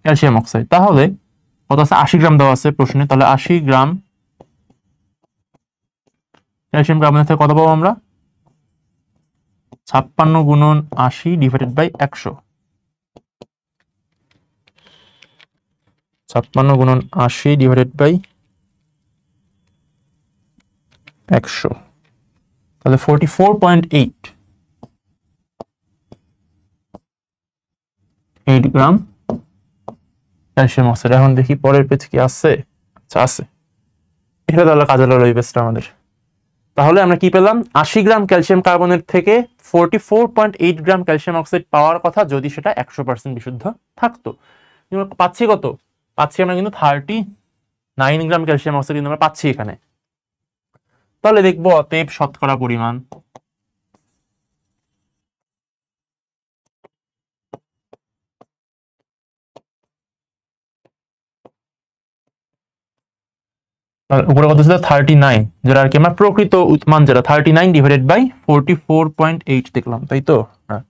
Speaker 1: ক্যালসিয়াম অক্সাইড। তাহলে কত আছে? 80 গ্রাম দেওয়া আছে প্রশ্নে, তাহলে 80 গ্রাম ক্যালসিয়াম কার্বনেট থেকে কত পাবো আমরা? 56 গুণন 80 ডিভাইডেড বাই 100। 56 গুণন 80 ডিভাইডেড বাই 100, তাহলে 44.8 গ্রাম ক্যালসিয়াম অক্সাইড। এখন দেখি পরের পেজ কি আছে। আচ্ছা আছে, এটা তাহলে কাজে লাগলো এই পেজটা আমাদের। তাহলে আমরা কি পেলাম? 80 গ্রাম ক্যালসিয়াম কার্বনেট থেকে 44.8 গ্রাম ক্যালসিয়াম অক্সাইড পাওয়ার কথা যদি সেটা 100% বিশুদ্ধ থাকতো। পাচ্ছি কত? পাচ্ছি আমরা কিন্তু 39 গ্রাম ক্যালসিয়াম অক্সাইড কিন্তু আমরা পাচ্ছি এখানে। তাহলে দেখবো অতএব শতকরা পরিমাণ। উপরে কত ছিল? 39, যেটা আর কি আমরা প্রকৃত মান যেটা 39 ডিভাইডেড বাই 44.8 দেখলাম, তাই তো? হ্যাঁ,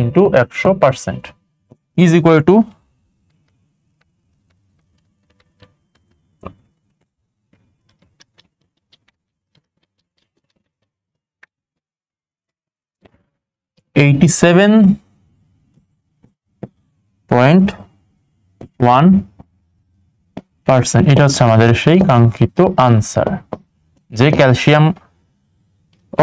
Speaker 1: ইন্টু 100% ইজ ইকুয়াল টু 87.1%। এটা হচ্ছে আমাদের সেই কাঙ্ক্ষিত আনসার, যে ক্যালসিয়াম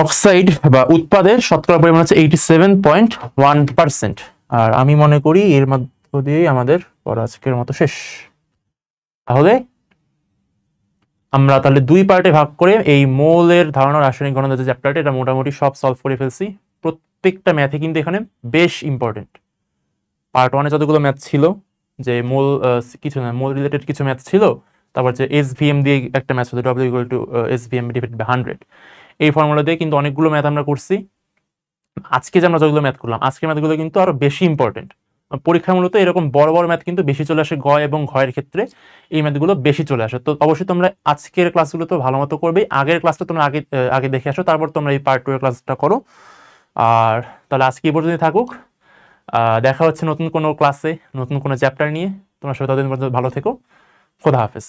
Speaker 1: অক্সাইড বা উৎপাদের শতকরা পরিমাণ হচ্ছে 87.1%। আর আমি মনে করি এর মধ্য দিয়ে আমাদের পড়া আজকের মতো শেষ। তাহলে আমরা তাহলে দুই পার্টে ভাগ করে এই মোলের ধারণা রাসায়নিক ঘনত্ব যে চ্যাপ্টারটা, এটা মোটামুটি সব সলভ করে ফেলছি। প্রত্যেকটা ম্যাথে কিন্তু এখানে বেশ ইম্পর্টেন্ট। পার্ট 1-এ যতগুলো ম্যাথ ছিল, যে মোল কিছু না, মোল রিলেটেড কিছু ম্যাথ ছিল, তারপর যে এসভিএম দিয়ে একটা ম্যাথ হতো, W = SVM ডিভাইডেড বাই 100, এই ফর্মুলা দিয়ে কিন্তু অনেকগুলো ম্যাথ আমরা করছি। আজকে যে আমরা যেগুলো ম্যাথ করলাম, আজকের ম্যাথগুলো কিন্তু আরো বেশি ইম্পর্টেন্ট। পরীক্ষা মূলত এরকম বড় বড় ম্যাথ কিন্তু বেশি চলে আসে গ এবং ঘয়ের ক্ষেত্রে, এই ম্যাথগুলো বেশি চলে আসে। তো অবশ্যই তোমরা আজকের ক্লাসগুলো তো ভালো মতো করবে, আগের ক্লাসটা তোমরা আগে দেখে আসো, তারপর তোমরা এই পার্ট 2 এর ক্লাসটা করো। আর তাহলে আজকে এই পর্যন্তই থাকুক। দেখা হচ্ছে নতুন কোনো ক্লাসে নতুন কোনো চ্যাপ্টার নিয়ে। তোমরা সবাই ততদিন পর্যন্ত ভালো থেকো। খোদা হাফেজ।